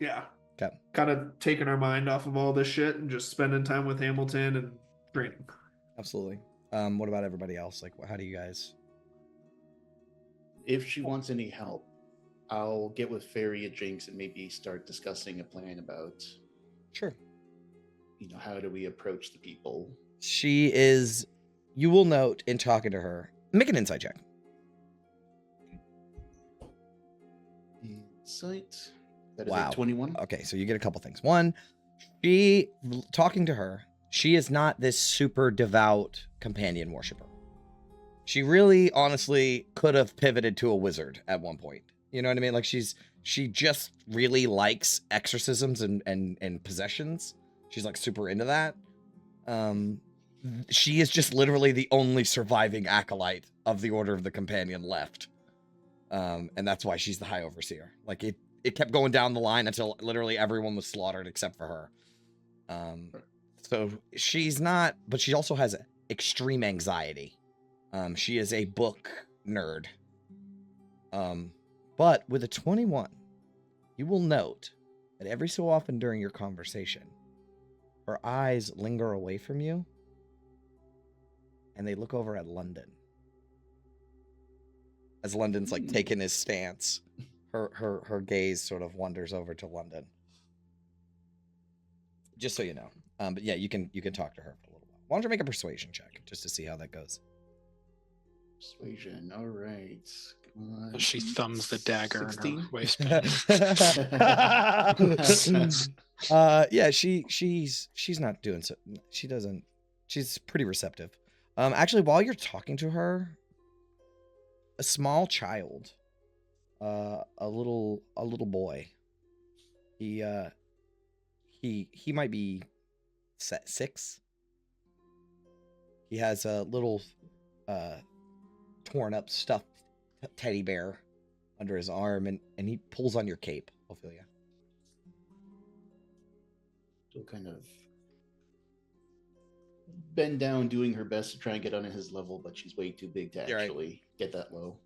Yeah. Okay. Kind of taking our mind off of all this shit and just spending time with Hamilton and training. Absolutely. What about everybody else? How do you guys? If she wants any help, I'll get with Fairy and Jinx and maybe start discussing a plan about. Sure. How do we approach the people? She is. You will note in talking to her. Make an insight check. Insight. That is Wow. a 21. Okay, so you get a couple things. One, talking to her, she is not this super devout companion worshiper. She really, honestly, could have pivoted to a wizard at one point. You know what I mean? She just really likes exorcisms and possessions. She's super into that. She is just literally the only surviving acolyte of the Order of the Companion left. And that's why she's the High Overseer. It kept going down the line until literally everyone was slaughtered except for her. So she's not, but she also has extreme anxiety. She is a book nerd. But with a 21, you will note that every so often during your conversation, her eyes linger away from you, and they look over at London. As London's taking his stance, her gaze sort of wanders over to London. Just so you know. But yeah, you can talk to her for a little while. Why don't you make a persuasion check just to see how that goes? Persuasion. All right. Come on. She thumbs the dagger 16? in her waistband. Yeah, she's not doing so. She doesn't. She's pretty receptive. Actually, while you're talking to her, a small child, a little boy. He might be 6. He has a little torn up stuffed teddy bear under his arm, and he pulls on your cape, Ophelia. She'll kind of bend down, doing her best to try and get on his level, but she's way too big to You're right. actually get that low.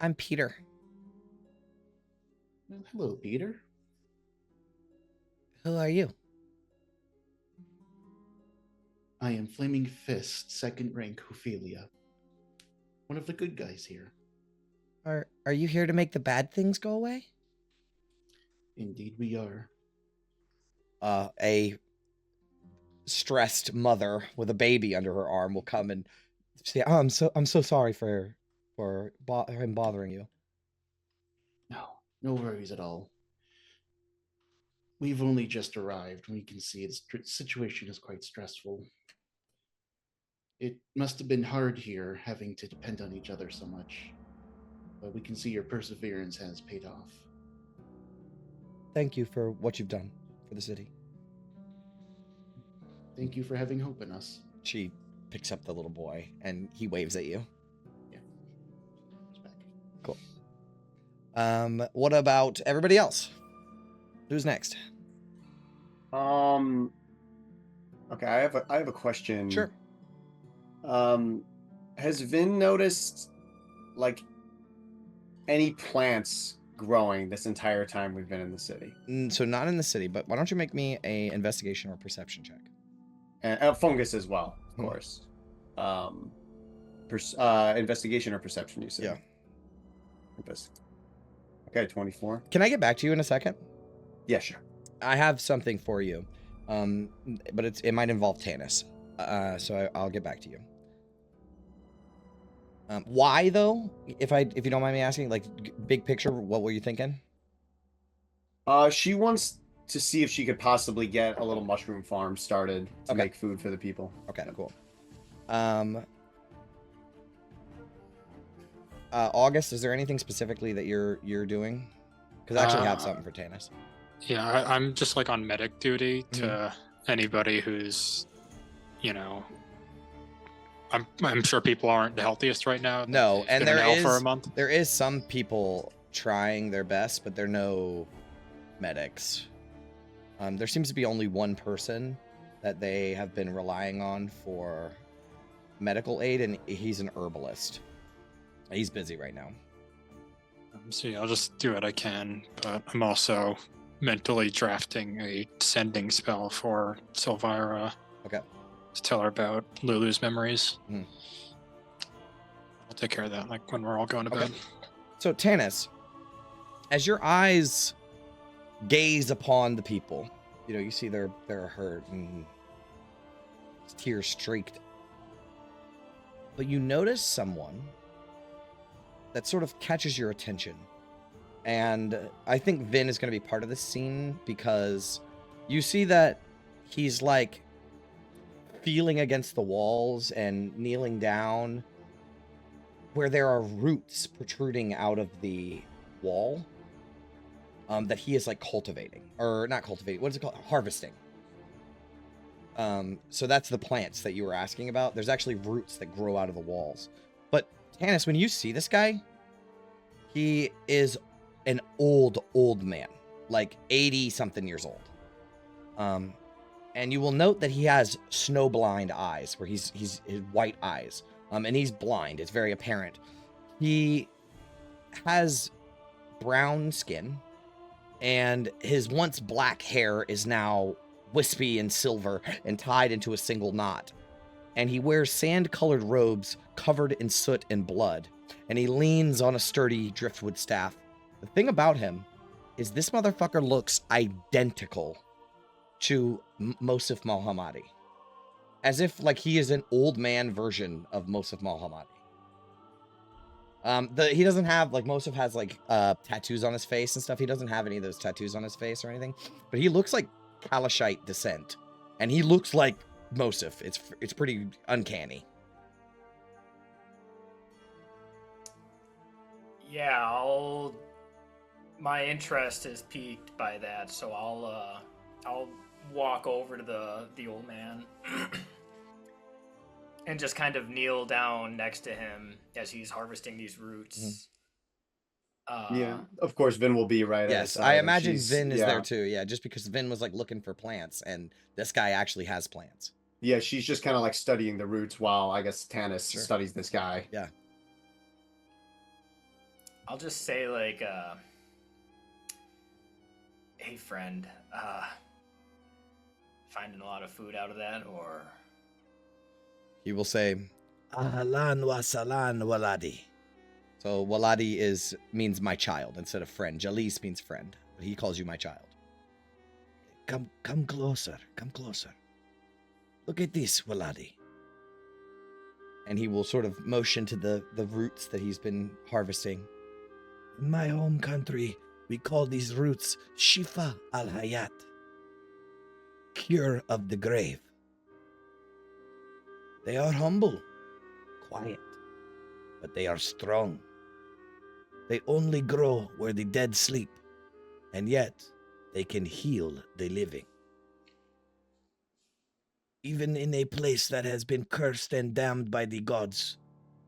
I'm Peter. Well, hello, Peter. Who are you? I am Flaming Fist, 2nd rank Ophelia. One of the good guys here. Are you here to make the bad things go away? Indeed we are. A stressed mother with a baby under her arm will come and See, I'm so sorry for him bothering you. No worries at all. We've only just arrived. We can see the situation is quite stressful. It must have been hard here, having to depend on each other so much. But we can see your perseverance has paid off. Thank you for what you've done for the city. Thank you for having hope in us. She picks up the little boy and he waves at you. Yeah. It's back. Cool. What about everybody else? Who's next? Okay, I have a question. Sure. Has Vin noticed like any plants growing this entire time we've been in the city? So not in the city, but why don't you make me a investigation or perception check? And fungus as well, of course. Investigation or perception, you said? Yeah. Okay, 24. Can I get back to you in a second? Yeah, sure. I have something for you, but it might involve Tanis, so I'll get back to you. Why though? If you don't mind me asking, like big picture, what were you thinking? She wants to see if she could possibly get a little mushroom farm started to make food for the people. Okay, cool. August, is there anything specifically that you're doing? Because I actually have something for Tanis. Yeah, I'm just like on medic duty to anybody who's, I'm sure people aren't the healthiest right now. No, and for a month. there is some people trying their best, but they're no medics. There seems to be only one person that they have been relying on for medical aid, and he's an herbalist. He's busy right now. See, I'll just do what I can, but I'm also mentally drafting a sending spell for Silvira. Okay. To tell her about Lulu's memories. Mhm. I'll take care of that, like when we're all going to bed. So Tanis, as your eyes gaze upon the people, you see they're hurt and tears streaked, but you notice someone that sort of catches your attention. And I think Vin is going to be part of this scene because you see that he's like feeling against the walls and kneeling down where there are roots protruding out of the wall that he is like cultivating, or not cultivating, what is it called? Harvesting. So that's the plants that you were asking about. There's actually roots that grow out of the walls. But Tanis, when you see this guy, he is an old man, like 80 something years old. And you will note that he has snowblind eyes, where he's his white eyes. And he's blind. It's very apparent. He has brown skin, and his once black hair is now wispy and silver and tied into a single knot. And he wears sand-colored robes covered in soot and blood. And he leans on a sturdy driftwood staff. The thing about him is this motherfucker looks identical to Mosif Malhamadi. As if like he is an old man version of Mosif Malhamadi. He doesn't have, like, Mosif has like tattoos on his face and stuff. He doesn't have any of those tattoos on his face or anything. But he looks like Kalashite descent. And he looks like Mosif. It's pretty uncanny. Yeah, my interest is piqued by that, so I'll walk over to the old man and just kind of kneel down next to him as he's harvesting these roots. Yeah, of course Vin will be right. Yes, I imagine Vin is there too. Yeah, just because Vin was like looking for plants, and this guy actually has plants. Yeah, she's just kind of like studying the roots while I guess Tanis studies this guy. Yeah. I'll just say like, hey friend, finding a lot of food out of that, or? He will say, Ahlan wa salan waladi. So waladi means my child instead of friend. Jalis means friend, but he calls you my child. Come closer, come closer. Look at this, waladi. And he will sort of motion to the roots that he's been harvesting. In my home country, we call these roots Shifa al-Hayat, cure of the grave. They are humble, quiet, but they are strong. They only grow where the dead sleep, and yet they can heal the living. Even in a place that has been cursed and damned by the gods,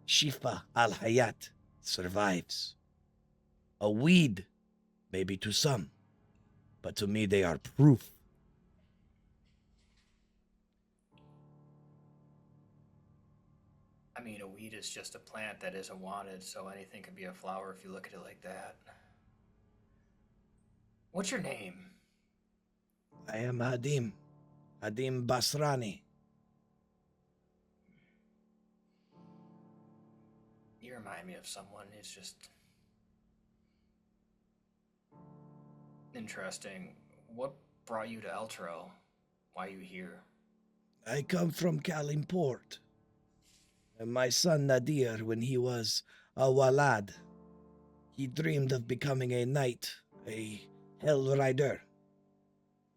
Shifa al-Hayat survives. A weed, maybe to some, but to me they are proof. I mean, a weed is just a plant that isn't wanted, so anything can be a flower if you look at it like that. What's your name? I am Hadim Basrani. You remind me of someone. It's just interesting. What brought you to Elturel? Why are you here? I come from Kalimport. And my son Nadir, when he was a Walad, he dreamed of becoming a knight, a hell rider.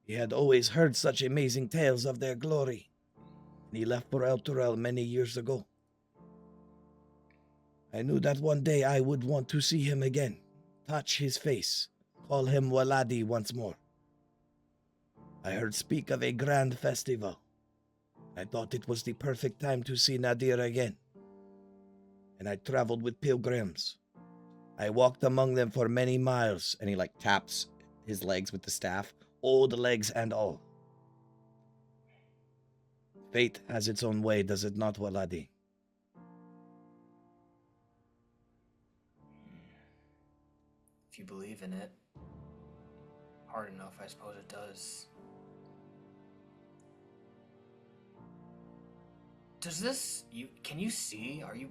He had always heard such amazing tales of their glory, and he left for Elturel many years ago. I knew that one day I would want to see him again, touch his face, call him Waladi once more. I heard speak of a grand festival. I thought it was the perfect time to see Nadir again. And I traveled with pilgrims. I walked among them for many miles, and he taps his legs with the staff, old legs and all. Fate has its own way, does it not, Waladi? If you believe in it, hard enough, I suppose it does. Can you see? Are you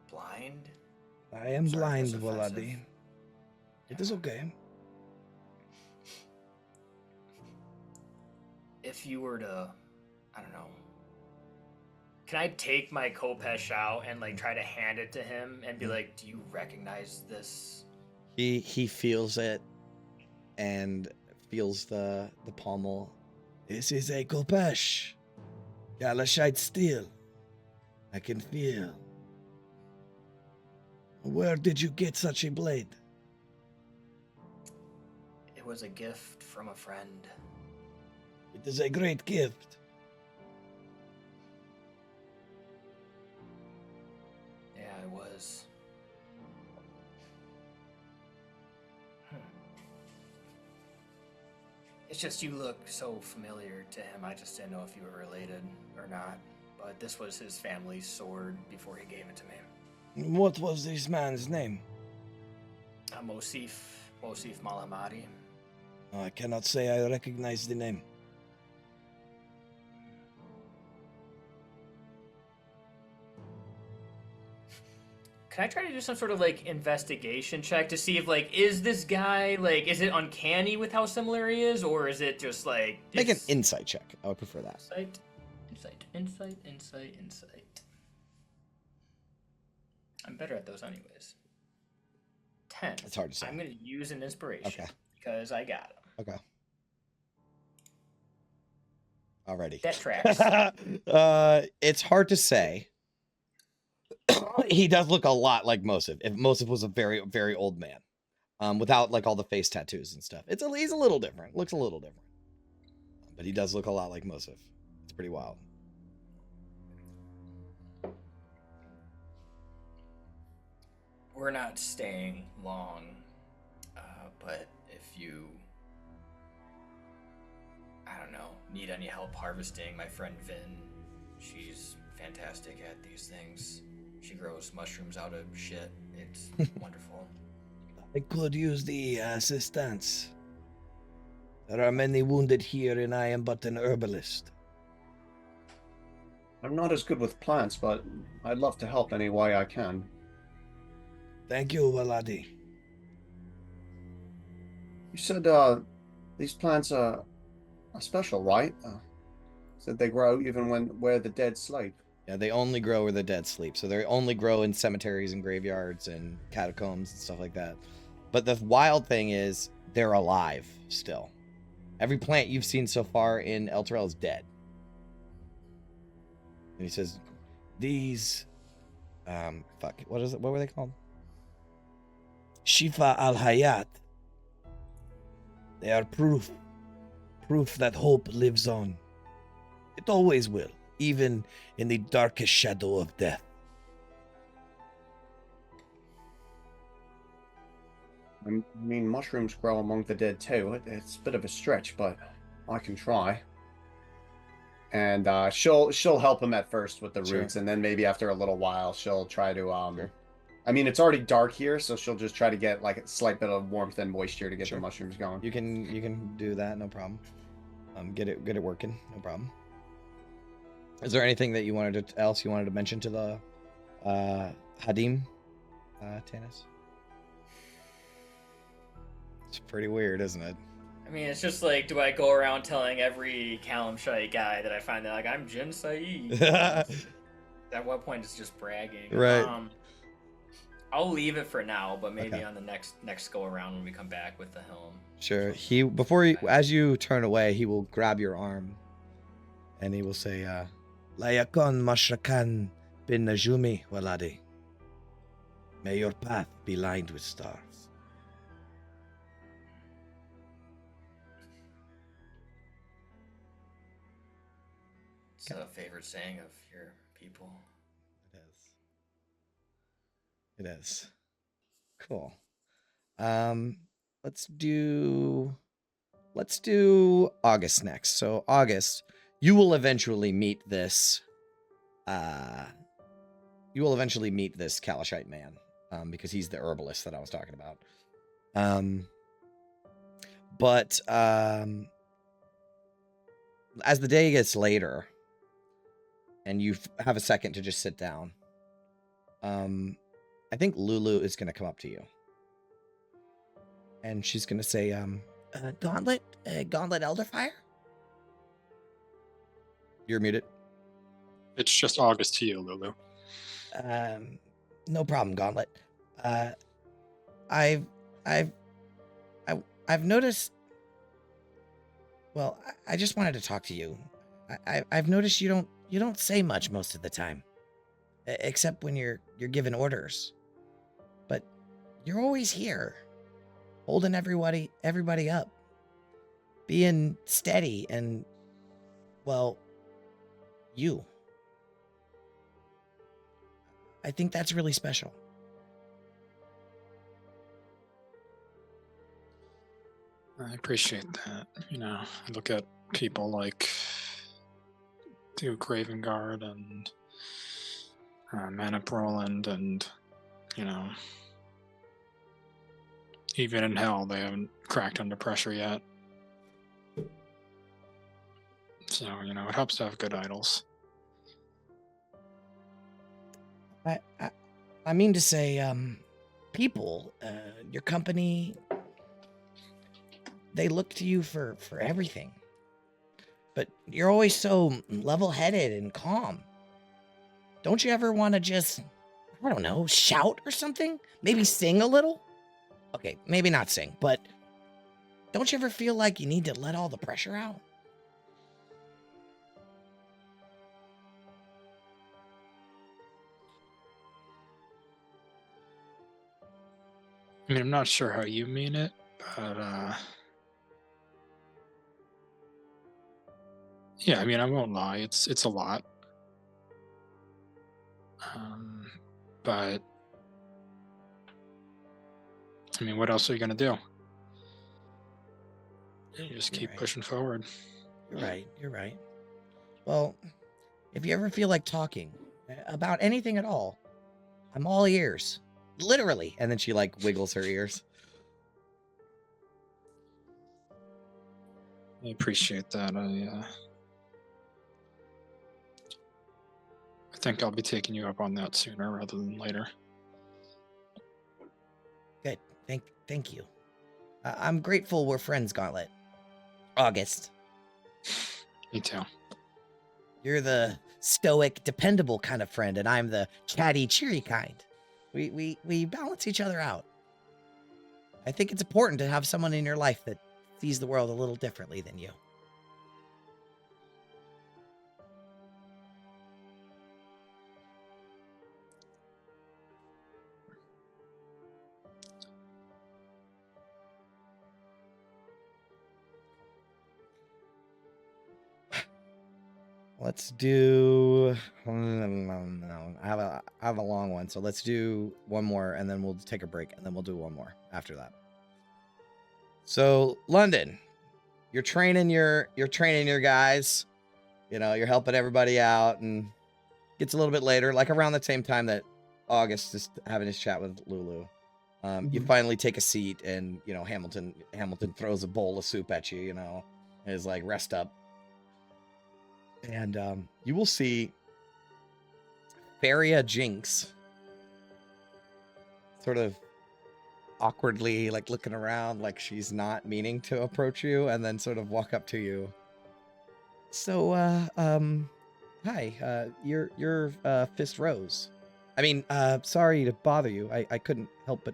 blind? I am Sorry blind, if that's offensive. Waladi. It is okay. If you were to, I don't know, can I take my Kopesh out and try to hand it to him and be like, do you recognize this? He feels it and feels the pommel. This is a Kopesh. Galashite steel. I can feel. Where did you get such a blade? It was a gift from a friend. It is a great gift. Yeah, it was. It's just you look so familiar to him. I just didn't know if you were related or not. But this was his family's sword before he gave it to me. What was this man's name? Mosif Malamadi. I cannot say I recognize the name. Can I try to do some sort of investigation check to see if is this guy is it uncanny with how similar he is, or is it just Make an insight check. I would prefer that. Insight. I'm better at those anyways. 10. It's hard to say. I'm gonna use an inspiration. Okay. Because I got him. Okay. Alrighty. That tracks. It's hard to say. He does look a lot like Mosif. If Mosif was a very, very old man, without all the face tattoos and stuff, he's a little different. Looks a little different, but he does look a lot like Mosif. It's pretty wild. We're not staying long, but if you, I don't know, need any help harvesting, my friend Vin, she's fantastic at these things. She grows mushrooms out of shit. It's wonderful. I could use the assistance. There are many wounded here, and I am but an herbalist. I'm not as good with plants, but I'd love to help any way I can. Thank you, Waladi. You said these plants are special, right? Said they grow even where the dead sleep. Yeah, they only grow where the dead sleep. So they only grow in cemeteries and graveyards and catacombs and stuff like that. But the wild thing is they're alive still. Every plant you've seen so far in Elturel is dead. And he says, these, what is it? What were they called? Shifa al-Hayat. They are proof that hope lives on. It always will, even in the darkest shadow of death. I mean, mushrooms grow among the dead too. It's a bit of a stretch, but I can try. And she'll help him at first with the Sure. roots, and then maybe after a little while she'll try to Sure. I mean, it's already dark here, so she'll just try to get like a slight bit of warmth and moisture to get Sure. the mushrooms going. You can do that, no problem. Get it working, no problem. Is there anything that else you wanted to mention to the Hadim, Tanis? It's pretty weird, isn't it? I mean, it's just like, do I go around telling every Kalimshite guy that I find that, like, I'm Jin Saeed? At what point it's just bragging? Right. I'll leave it for now, but maybe Okay. on the next go around when we come back with the helm. Sure. As you turn away, he will grab your arm, and he will say, "Layakon mashrakan bin najumi waladi. May your path be lined with stars." It's a favorite saying of your people. It is. Cool. Let's do August next. So August, you will eventually meet this Kalashite man, because he's the herbalist that I was talking about. But as the day gets later and you have a second to just sit down, I think Lulu is going to come up to you. And she's going to say, Gauntlet Elderfire? You're muted. It's just August to you, Lulu. No problem, Gauntlet. I've noticed. Well, I just wanted to talk to you. I've noticed you don't say much most of the time, except when you're given orders. But you're always here, holding everybody up, being steady, and well, you. I think that's really special. I appreciate that. I look at people like Duke Ravengard and Manip Roland, and even in hell, they haven't cracked under pressure yet. So, it helps to have good idols. I mean to say, people, your company, they look to you for everything. But you're always so level-headed and calm. Don't you ever want to just, I don't know, shout or something? Maybe sing a little? Okay, maybe not sing, but don't you ever feel like you need to let all the pressure out? I mean, I'm not sure how you mean it, but yeah, I mean, I won't lie, it's a lot. But I mean, what else are you gonna do? You just keep pushing forward. You're right. Well, if you ever feel like talking about anything at all, I'm all ears. Literally. And then she wiggles her ears. I appreciate that. I think I'll be taking you up on that sooner rather than later. Good. Thank you. I'm grateful we're friends, Gauntlet. August. Me too. You're the stoic, dependable kind of friend, and I'm the chatty, cheery kind. We balance each other out. I think it's important to have someone in your life that sees the world a little differently than you. Let's do. No, I have a long one, so let's do one more, and then we'll take a break, and then we'll do one more after that. So, London, you're training your guys. You know, you're helping everybody out, and gets a little bit later, like around the same time that August is having his chat with Lulu. You finally take a seat, and you know Hamilton throws a bowl of soup at you. You know, and is like, rest up. And you will see Faria Jinx sort of awkwardly like looking around like she's not meaning to approach you, and then sort of walk up to you. So hi, your fist rose. I mean, sorry to bother you. I couldn't help but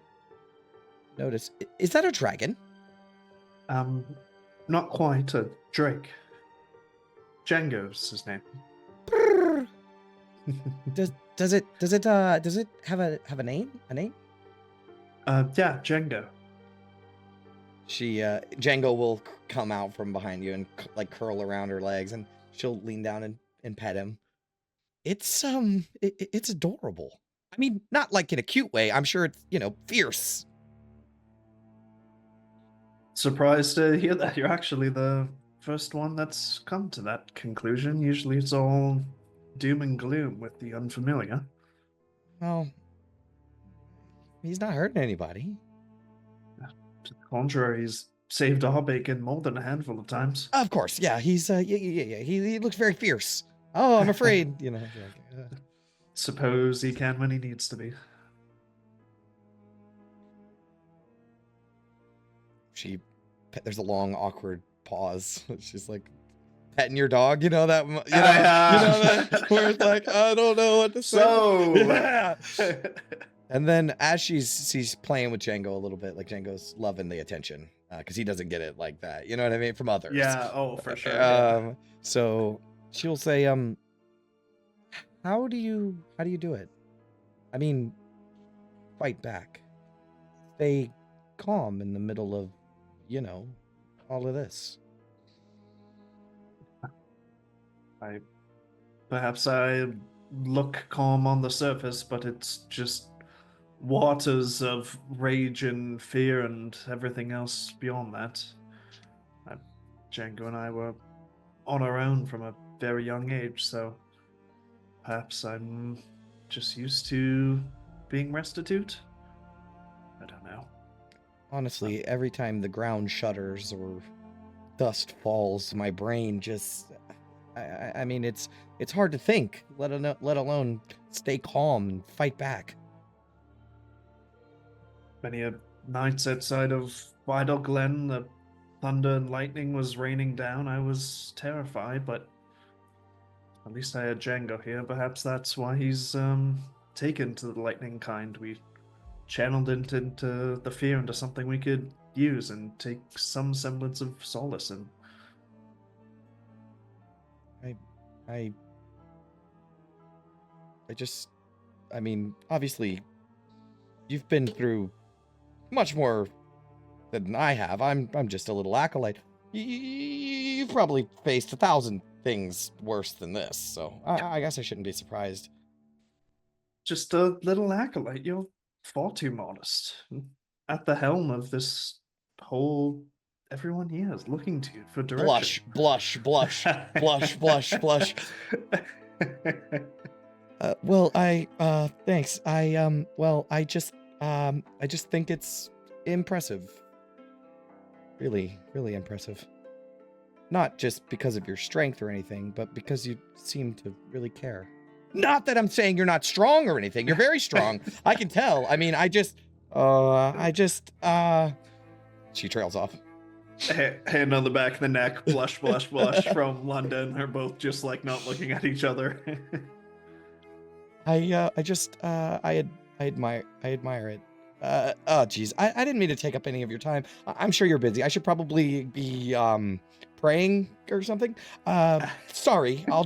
notice. Is that a dragon? Not quite a drake. Django's his name. Does it have a name? A name? Yeah, Django. Django will come out from behind you and like curl around her legs, and she'll lean down and pet him. It's it's adorable. I mean, not like in a cute way. I'm sure it's, you know, fierce. Surprised to hear that. You're actually the first one that's come to that conclusion. Usually it's all doom and gloom with the unfamiliar. Well, he's not hurting anybody. To the contrary, he's saved our bacon more than a handful of times. Of course, yeah. He's yeah. He looks very fierce. Oh, I'm afraid, you know. Suppose he can when he needs to be. There's a long, awkward pause. She's like petting your dog, you know that, you know that where it's like, I don't know what to say. So yeah. And then as she's playing with Django a little bit, like Django's loving the attention because he doesn't get it like that, you know what I mean, from others. Yeah. Oh, for sure. So she'll say, how do you do it? I mean, fight back. Stay calm in the middle of, you know, all of this. Perhaps I look calm on the surface, but it's just waters of rage and fear and everything else beyond that. Django and I were on our own from a very young age, so perhaps I'm just used to being restitute. I don't know. Honestly, every time the ground shudders or dust falls, my brain just... I mean, it's hard to think, let alone stay calm and fight back. Many a nights outside of Vidal Glen, the thunder and lightning was raining down. I was terrified, but at least I had Django here. Perhaps that's why he's taken to the lightning kind. We channeled it into the fear into something we could use and take some semblance of solace in. I mean, obviously, you've been through much more than I have. I'm just a little acolyte. You've probably faced 1,000 things worse than this, so I guess I shouldn't be surprised. Just a little acolyte. You're far too modest. At the helm of this whole... Everyone here is looking to you for direction. Blush. Blush. Well, thanks. I just think it's impressive. Really, really impressive. Not just because of your strength or anything, but because you seem to really care. Not that I'm saying you're not strong or anything. You're very strong. I can tell. I mean, she trails off. Hand on the back of the neck, blush, blush, blush from London. They're both just like not looking at each other. I admire it. Oh geez, I didn't mean to take up any of your time. I'm sure you're busy. I should probably be praying or something. Sorry, I'll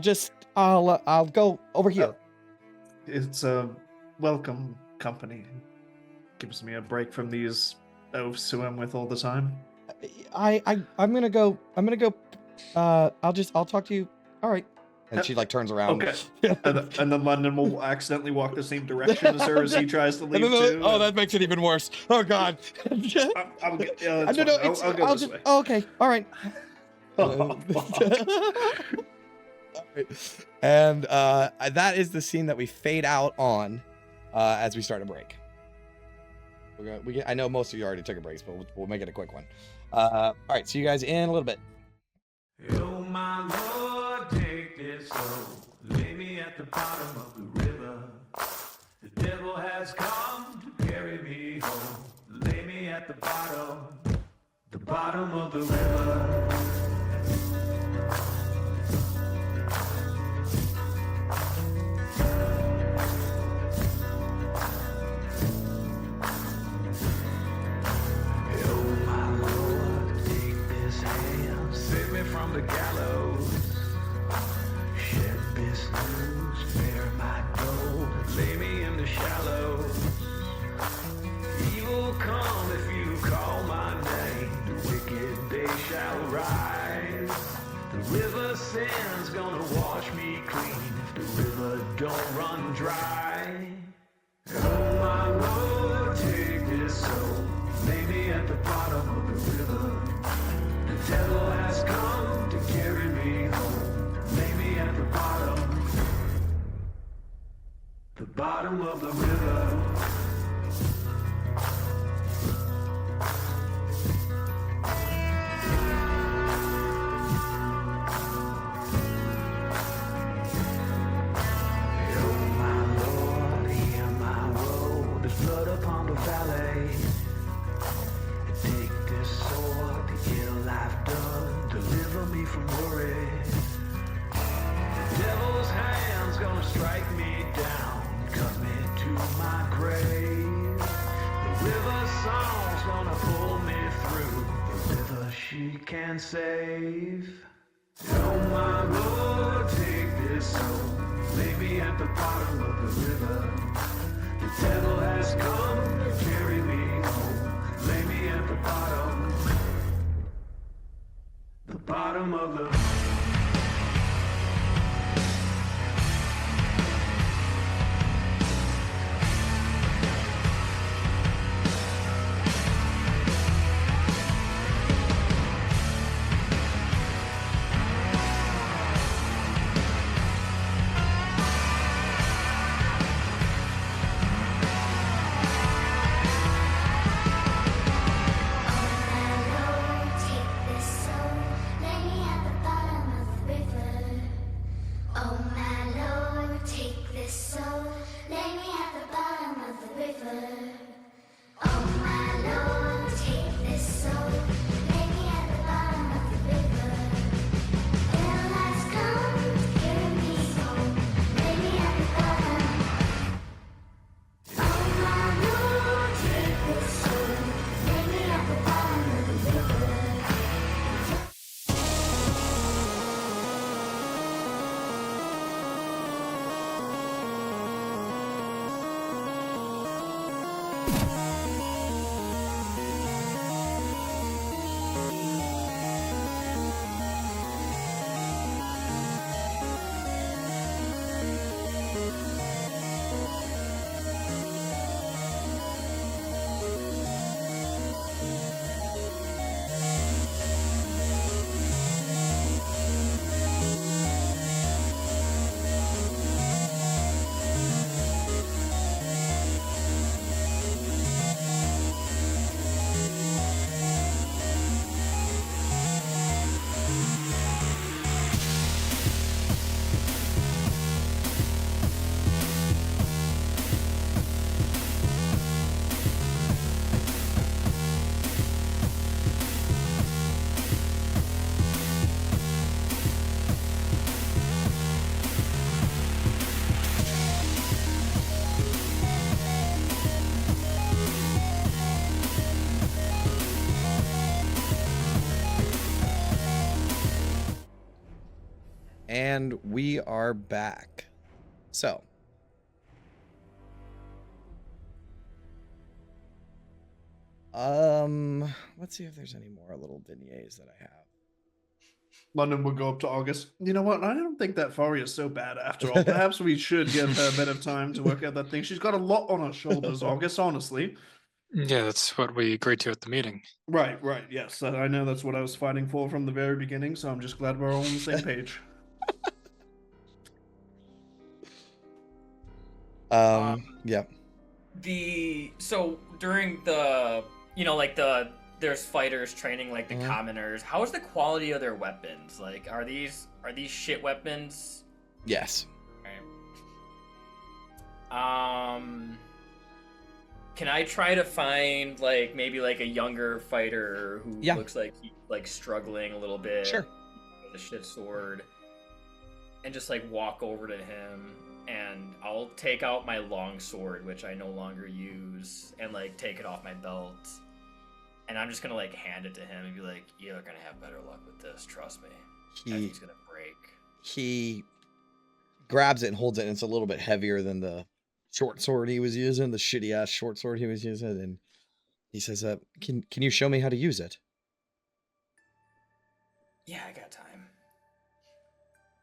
go over here. It's a welcome company. Gives me a break from these oafs who I'm with all the time. I'm gonna go. I'll talk to you. All right. And she like turns around. Okay. and then London will accidentally walk the same direction as her as he tries to leave too. Oh, that makes it even worse. Oh God. I'll go this way. Oh, okay. All right. And that is the scene that we fade out on as we start a break. I know most of you already took a break, but we'll make it a quick one. All right, see you guys in a little bit. Oh my Lord, take this soul, lay me at the bottom of the river. The devil has come to carry me home, lay me at the bottom of the river. From the gallows, shed this news, bear my gold, lay me in the shallows. Evil come if you call my name, the wicked they shall rise. The river sin's gonna wash me clean if the river don't run dry. Oh my Lord, take this soul, lay me at the bottom of the river. The devil has come to carry me home, lay me at the bottom of the river. Oh my Lord, hear my woe, there's blood upon the valley. Take this sword, the ill I've done, deliver me from worry. The devil's hand's gonna strike me down, cut me to my grave. The river song's gonna pull me through, the river she can save. Oh my Lord, take this soul, lay me at the bottom of the river. The devil has come to carry me home, lay me at the bottom of the And we are back. So. Let's see if there's any more little deniers that I have. London will go up to August. You know what? I don't think that Faria is so bad after all. Perhaps we should give her a bit of time to work out that thing. She's got a lot on her shoulders, August, honestly. Yeah, that's what we agreed to at the meeting. Right, yes. I know that's what I was fighting for from the very beginning, so I'm just glad we're all on the same page. Yeah. So during the, there's fighters training like the commoners. How is the quality of their weapons? Like, are these shit weapons? Yes. Okay. Can I try to find maybe a younger fighter who looks like he's struggling a little bit? Sure. With a shit sword, and just walk over to him, and I'll take out my long sword, which I no longer use, and take it off my belt, and I'm just gonna hand it to him and be like, "You're gonna have better luck with this. Trust me." And he's gonna break. He grabs it and holds it, and it's a little bit heavier than the short sword he was using, the shitty ass short sword he was using, and he says, can you show me how to use it? Yeah, I got time.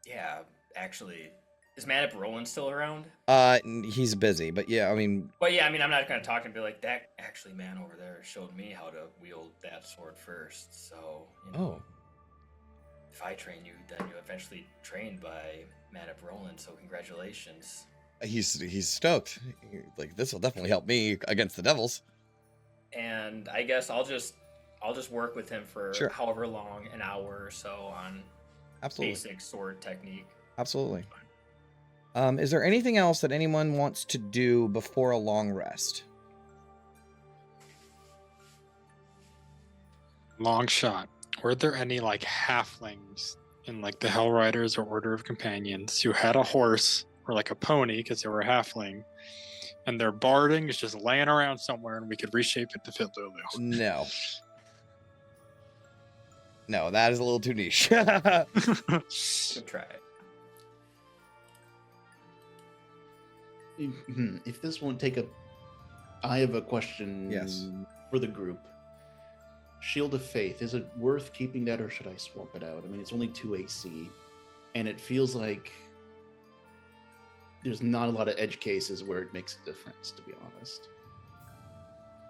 Yeah, actually, is Madap Roland still around? He's busy, but yeah, I mean... But yeah, I'm not gonna talk and be like, that actually man over there showed me how to wield that sword first, so, if I train you, then you eventually trained by Madap Roland, so congratulations. He's stoked. This will definitely help me against the devils. And I guess I'll just work with him for however long, an hour or so on basic sword technique. Absolutely. Is there anything else that anyone wants to do before a long rest? Long shot. Were there any halflings in the Hell Riders or Order of Companions who had a horse or a pony because they were a halfling, and their barding is just laying around somewhere and we could reshape it to fit Lulu? No. No, that is a little too niche. Good try. If this won't take I have a question for the group. Shield of Faith, is it worth keeping that, or should I swap it out? I mean, it's only 2 AC, and it feels like there's not a lot of edge cases where it makes a difference, to be honest.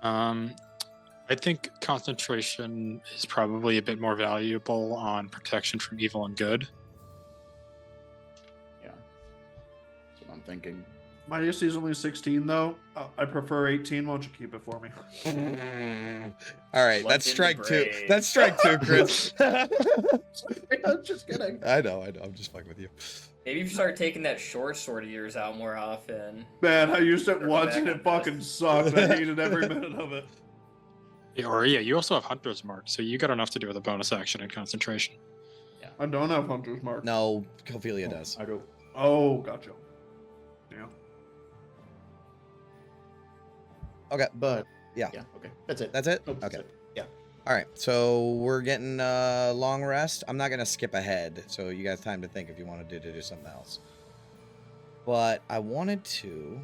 I think concentration is probably a bit more valuable on protection from evil and good. Yeah, that's what I'm thinking. My AC is only 16, though. I prefer 18. Why don't you keep it for me? All right, that's strike 2. That's strike 2, Chris. I'm just kidding. I know. I'm just fucking with you. Maybe if you start taking that short sword of yours out more often. Man, I used it once and it fucking sucked. I hated every minute of it. Yeah, you also have Hunter's Mark, so you got enough to do with a bonus action and concentration. Yeah. I don't have Hunter's Mark. No, Ophelia does. I do. Oh, gotcha. Yeah. Okay. But yeah. Okay. That's it. That's it? Nope, that's Okay. it. Yeah. All right. So we're getting a long rest. I'm not going to skip ahead, so you guys time to think if you want to do something else. But I wanted to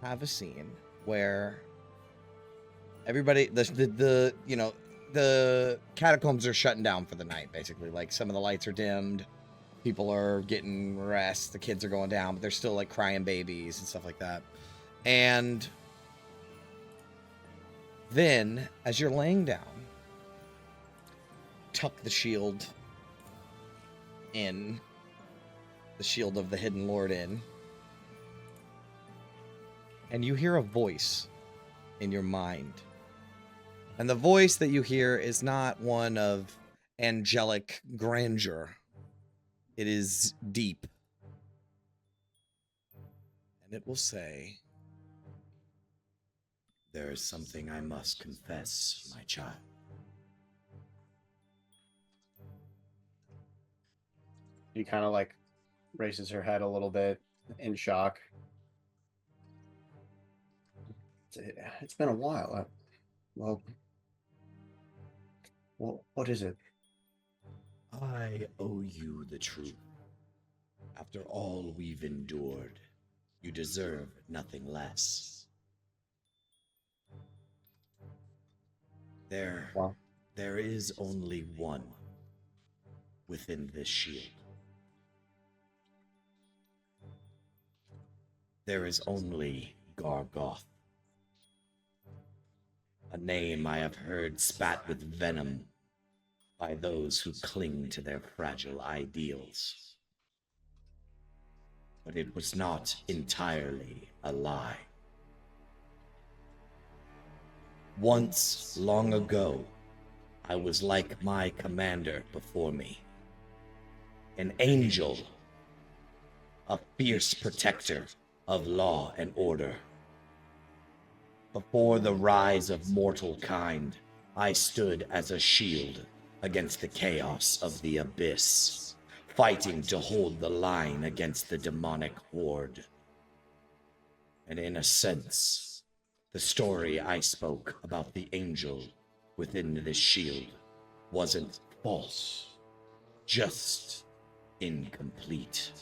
have a scene where everybody, the catacombs are shutting down for the night, basically. Some of the lights are dimmed. People are getting rest. The kids are going down, but they're still crying babies and stuff like that. And then, as you're laying down, tuck the shield in, the shield of the Hidden Lord in, and you hear a voice in your mind. And the voice that you hear is not one of angelic grandeur. It is deep. And it will say, "There is something I must confess, my child." He kind of raises her head a little bit in shock. It's been a while. Well, what is it? I owe you the truth. After all we've endured, you deserve nothing less. Wow. There is only one within this shield. There is only Gargoth, a name I have heard spat with venom by those who cling to their fragile ideals. But it was not entirely a lie. Once, long ago, I was like my commander before me. An angel, a fierce protector of law and order. Before the rise of mortal kind, I stood as a shield against the chaos of the abyss, fighting to hold the line against the demonic horde. And in a sense, the story I spoke about the angel within this shield wasn't false, just incomplete.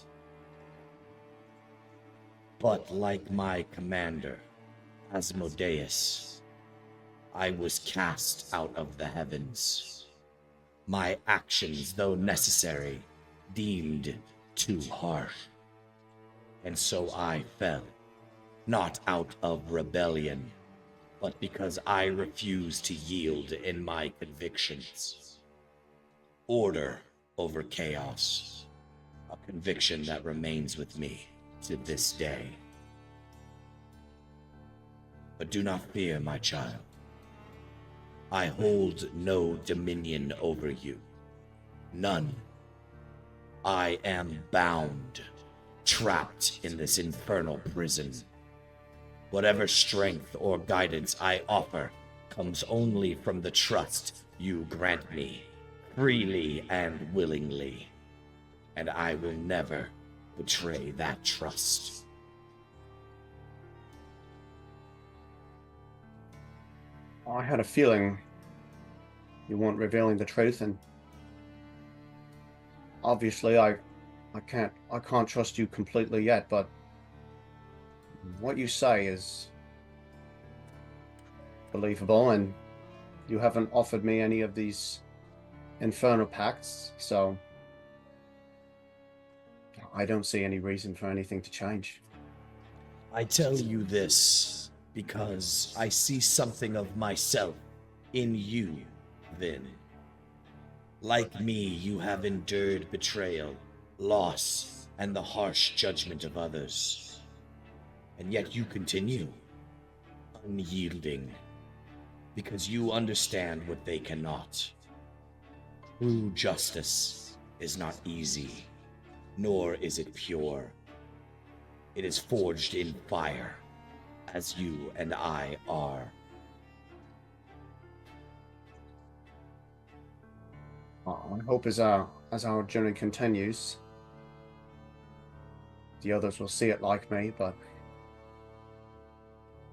But like my commander, Asmodeus, I was cast out of the heavens. My actions, though necessary, deemed too harsh. And so I fell, not out of rebellion, but because I refused to yield in my convictions. Order over chaos, a conviction that remains with me to this day. But do not fear, my child. I hold no dominion over you. None. I am bound, trapped in this infernal prison. Whatever strength or guidance I offer comes only from the trust you grant me, freely and willingly. And I will never betray that trust. I had a feeling you weren't revealing the truth, and obviously I can't trust you completely yet, but what you say is believable, and you haven't offered me any of these infernal pacts, so I don't see any reason for anything to change. I tell you this because I see something of myself in you, Vin. Like me, you have endured betrayal, loss, and the harsh judgment of others. And yet you continue, unyielding, because you understand what they cannot. True justice is not easy, nor is it pure. It is forged in fire, as you and I are. I hope as our journey continues, the others will see it like me, but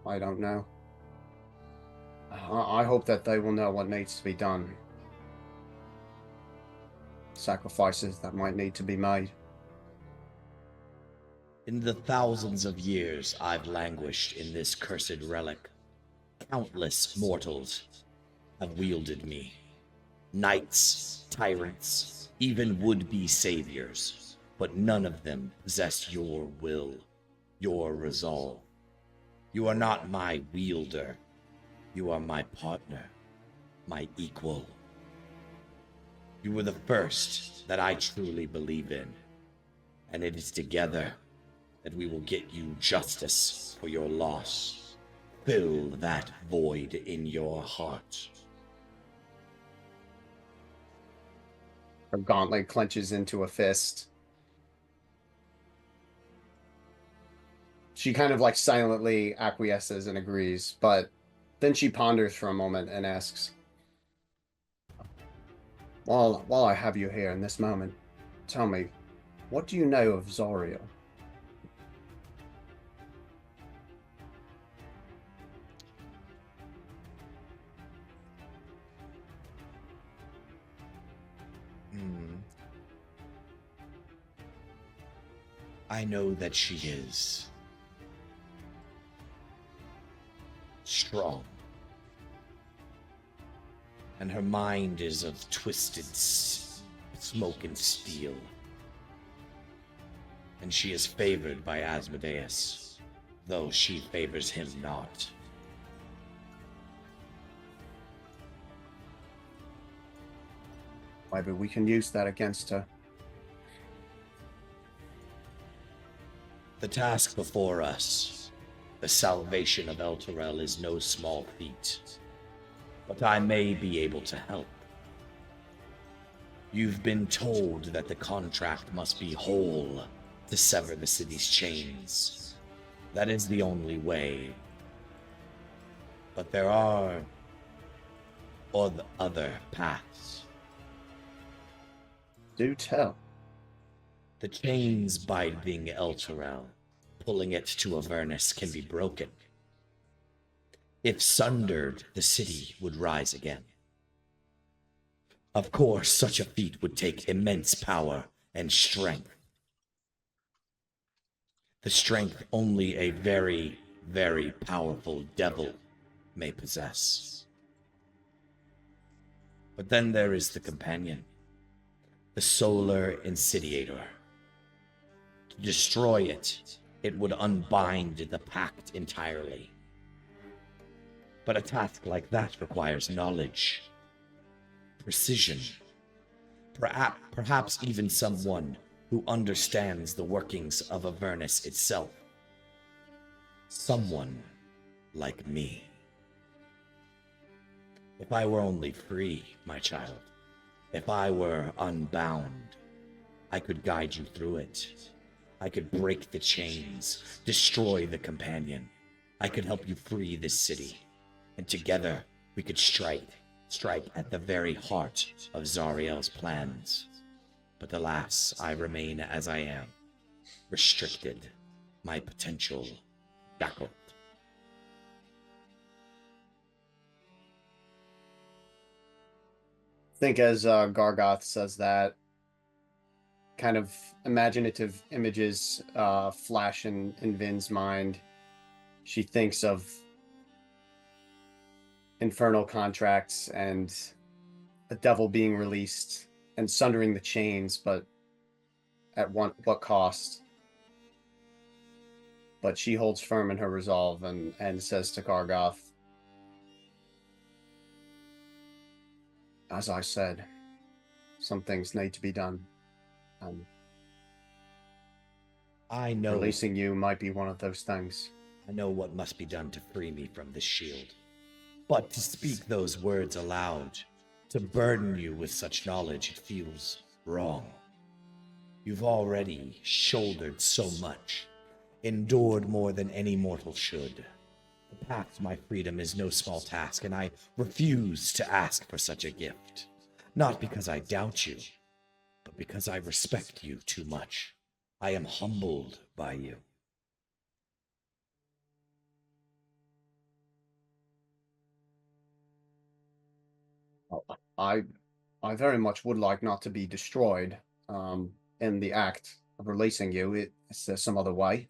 I don't know. I hope that they will know what needs to be done. Sacrifices that might need to be made. In the thousands of years I've languished in this cursed relic, countless mortals have wielded me. Knights, tyrants, even would-be saviors, but none of them possessed your will, your resolve. You are not my wielder. You are my partner, my equal. You were the first that I truly believe in, and it is together that we will get you justice for your loss. Fill that void in your heart. Her gauntlet clenches into a fist. She kind of like silently acquiesces and agrees, but then she ponders for a moment and asks, While I have you here in this moment, tell me, what do you know of Zoriel? I know that she is strong, and her mind is of twisted smoke and steel, and she is favored by Asmodeus, though she favors him not. Maybe we can use that against her. The task before us, the salvation of Elturel, is no small feat, but I may be able to help. You've been told that the contract must be whole to sever the city's chains. That is the only way. But there are other paths. Do tell. The chains binding Elturel, pulling it to Avernus, can be broken. If sundered, the city would rise again. Of course, such a feat would take immense power and strength. The strength only a very, very powerful devil may possess. But then there is the companion, the solar incendiator. To destroy it, it would unbind the pact entirely. But a task like that requires knowledge, precision, perhaps even someone who understands the workings of Avernus itself. Someone like me. If I were only free, my child, if I were unbound, I could guide you through it. I could break the chains, destroy the companion. I could help you free this city, and together we could strike at the very heart of Zariel's plans. But alas, I remain as I am, restricted, my potential shackled. I think as Gargoth says that, kind of imaginative images flash in Vin's mind. She thinks of infernal contracts and a devil being released and sundering the chains, but at what cost? But she holds firm in her resolve and says to Gargoth, as I said, some things need to be done. I know. Releasing you might be one of those things. I know what must be done to free me from this shield. But to speak those words aloud, to burden you with such knowledge, it feels wrong. You've already shouldered so much, endured more than any mortal should. The path to my freedom is no small task, and I refuse to ask for such a gift. Not because I doubt you, but because I respect you too much. I am humbled by you. I very much would like not to be destroyed in the act of releasing you. Is there some other way?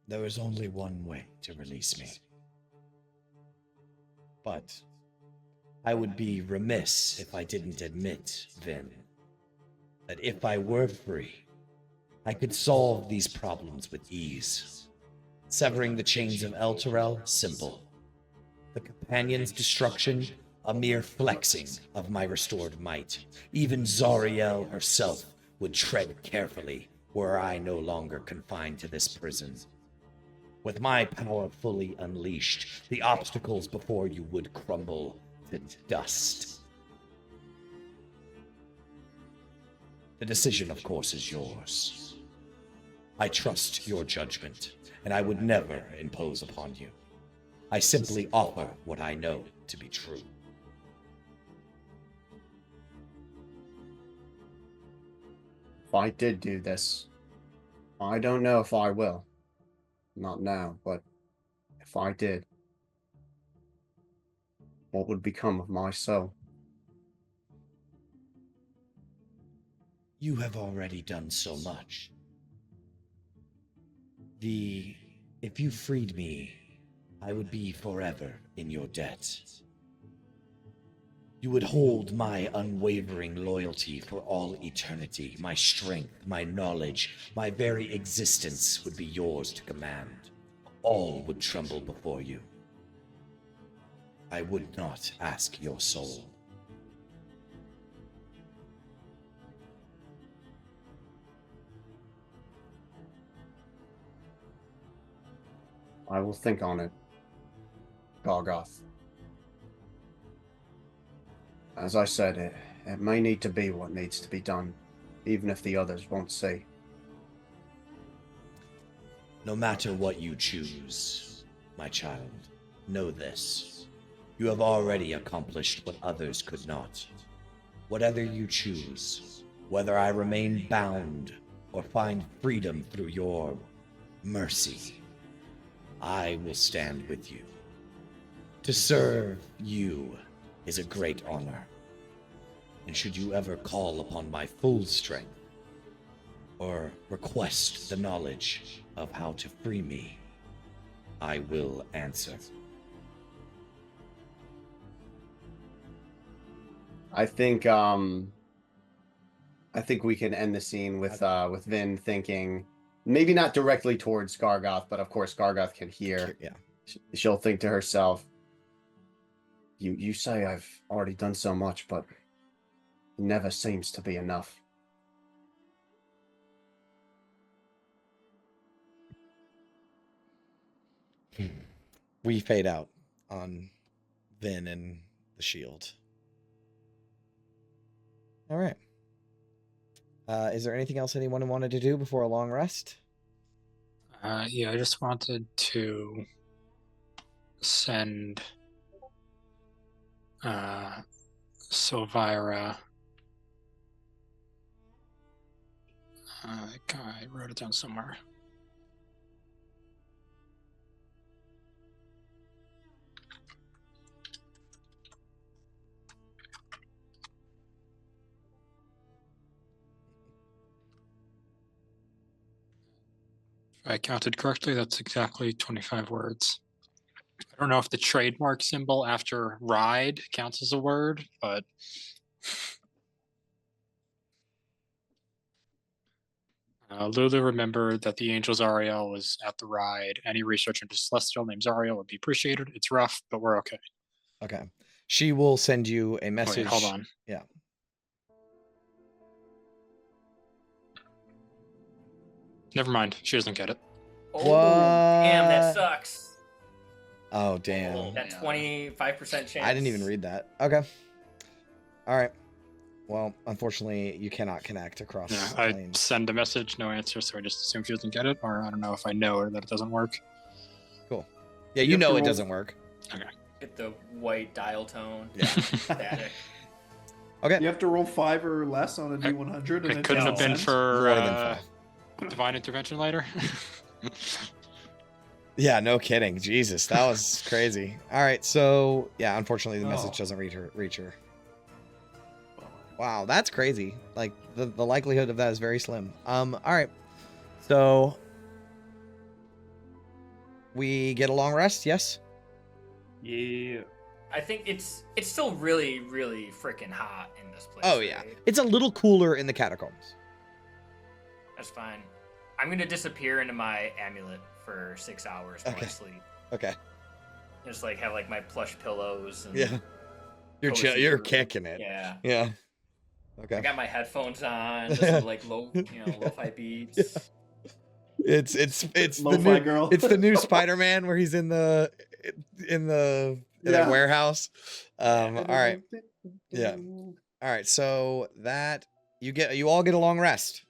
There is only one way to release me. But I would be remiss if I didn't admit, Vin, that if I were free, I could solve these problems with ease. Severing the chains of Elturel, simple. The companion's destruction, a mere flexing of my restored might. Even Zariel herself would tread carefully were I no longer confined to this prison. With my power fully unleashed, the obstacles before you would crumble to dust. The decision, of course, is yours. I trust your judgment, and I would never impose upon you. I simply offer what I know to be true. If I did do this, I don't know if I will. Not now, but if I did, what would become of my soul? You have already done so much. If you freed me, I would be forever in your debt. You would hold my unwavering loyalty for all eternity. My strength, my knowledge, my very existence would be yours to command. All would tremble before you. I would not ask your soul. I will think on it, Gargoth. As I said, it may need to be what needs to be done, even if the others won't see. No matter what you choose, my child, know this. You have already accomplished what others could not. Whatever you choose, whether I remain bound or find freedom through your mercy, I will stand with you. To serve you is a great honor. And should you ever call upon my full strength, or request the knowledge of how to free me, I will answer. I think we can end the scene with Vin thinking, maybe not directly towards Gargoth, but of course Gargoth can hear. Yeah. She'll think to herself, you say I've already done so much, but it never seems to be enough. We fade out on Vin and the shield. All right. Is there anything else anyone wanted to do before a long rest? Yeah, I just wanted to send Silvira. I wrote it down somewhere. If I counted correctly, that's exactly 25 words. I don't know if the trademark symbol after ride counts as a word, but Lulu remembered that the Angel Zariel was at the ride. Any research into Celestial named Zariel would be appreciated. It's rough, but we're okay. Okay. She will send you a message. Wait, hold on. Yeah. Never mind. She doesn't get it. Oh, What? damn, that sucks. Oh, damn. That 25% chance. I didn't even read that. Okay. All right. Well, unfortunately, you cannot connect across Yeah, I planes. send a message, no answer, so I just assume she doesn't get it, or I don't know if I know her that it doesn't work. Cool. Yeah, You you have to know it roll- doesn't work. Get the white dial tone. Yeah. Static. Okay. You have to roll 5 or less on a D100. And It couldn't have been $10. for More than 5. divine intervention later. Yeah, no kidding. Jesus, that was crazy. All right, so yeah, unfortunately, the message Oh. doesn't reach her. Wow, that's crazy. Like the likelihood of that is very slim. All right, so we get a long rest. Yes. Yeah. I think it's still really, really freaking hot in this place. Oh yeah, right? it's a little cooler in the catacombs. That's fine. I'm gonna disappear into my amulet for 6 hours while I Okay. sleep. Okay. Just like have like my plush pillows and Yeah. You're cozy you're room. kicking it. Yeah. Yeah. I Okay. got my headphones on, listen to like lo-fi beats. Yeah. It's the Lo-fi new girl. it's the new Spider-Man where he's in the Yeah. warehouse. All right. Yeah. All right. So that you all get a long rest.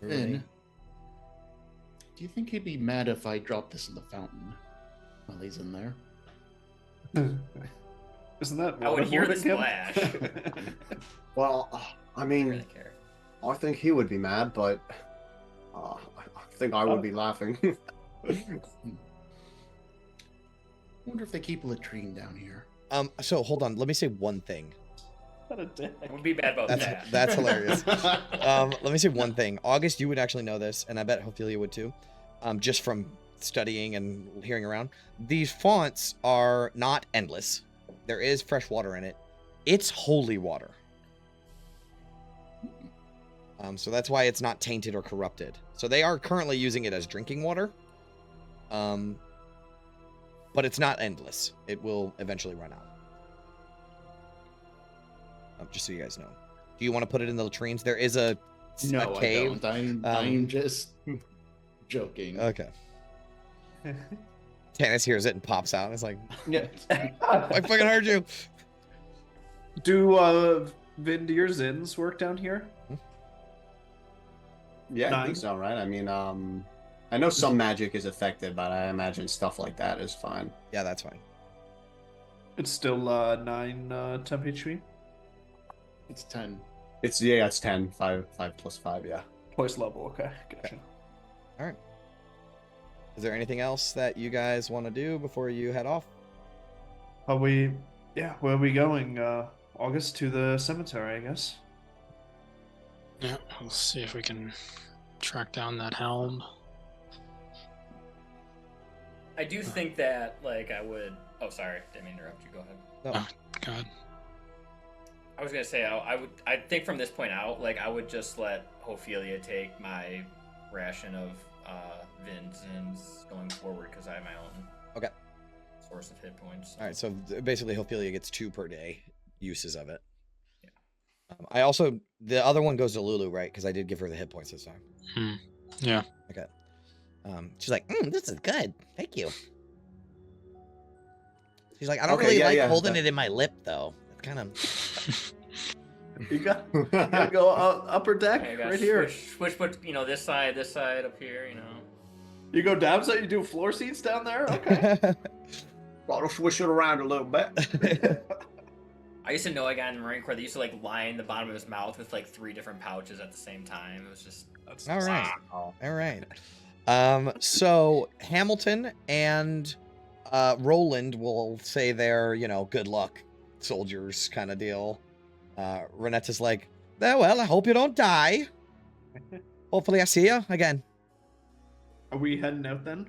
Finn, do you think he'd be mad if I dropped this in the fountain while he's in there? Isn't that I would hear the waterboarding him? splash. Well, I I don't mean, really care. I think he would be mad, but I think I would be laughing. Wonder if they keep latrine down here. So hold on. Let me say one thing. What a dick. It would be bad about that. That's hilarious. Let me say one thing. August, you would actually know this, and I bet Ophelia would too, just from studying and hearing around. These fonts are not endless. There is fresh water in it. It's holy water. So that's why it's not tainted or corrupted. So they are currently using it as drinking water. But it's not endless. It will eventually run out. Just so you guys know. Do you want to put it in the latrines? There is a cave. I don't. I'm just joking. Okay. Tannis hears it and pops out. And it's like, Yeah. I fucking heard you. Do Vindir's inns work down here? Yeah, I Nine. think so, right? I mean, I know some magic is affected, but I imagine stuff like that is fine. Yeah, that's fine. It's still 9 temp HP. It's 10. It's 10. 5 plus 5, yeah. Twice level, okay. Gotcha. All right. Is there anything else that you guys want to do before you head off? Where are we going? August to the cemetery, I guess. Yeah, we'll see if we can track down that helm. I do think that, like, I would... Oh, sorry. Didn't mean to interrupt you. Go ahead. No. Oh, God. I was going to say, I think from this point out, like, I would just let Ophelia take my ration of Vin's going forward, because I have my own Okay. source of hit points. All right, so basically Ophelia gets 2 per day uses of it. Yeah. I also... The other one goes to Lulu, right? Because I did give her the hit points this time. Yeah. Okay. She's like, this is good. Thank you. She's like, I don't really like holding it in my lip, though. It's kind of... You gotta go upper deck Okay, I gotta right here. Switch, this side up here, You go down, so you do floor seats down there? Okay. Gotta switch it around a little bit. I used to know a guy in the Marine Corps that used to, like, line the bottom of his mouth with, like, 3 different pouches at the same time. It was just... All right. All right. So Hamilton and Roland will say their, good luck soldiers kind of deal. Renetta's like, well, I hope you don't die. Hopefully I see you again. Are we heading out then?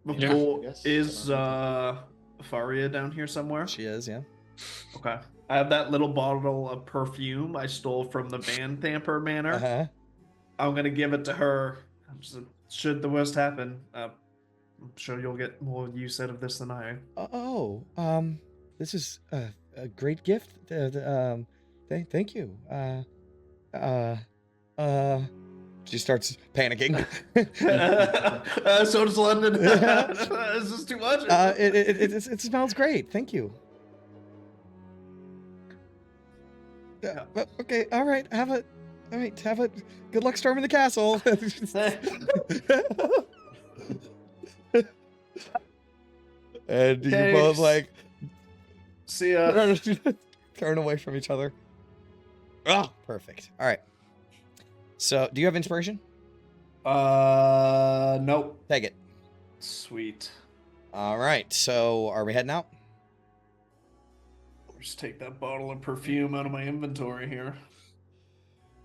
Yeah. Before, Yes. is Faria down here somewhere? She is, yeah. Okay. I have that little bottle of perfume I stole from the Van Thamper Manor. Uh-huh. I'm gonna give it to her. Should the worst happen, I'm sure you'll get more use out of this than I. This is a great gift. Thank you. She starts panicking. So does London. Is this too much? It smells great. Thank you. Okay, all right. Have a good luck storming the castle. And you both like See ya. turn away from each other. Oh, perfect. All right. So, do you have inspiration? Nope. Take it. Sweet. All right. So, are we heading out? Just take that bottle of perfume out of my inventory here.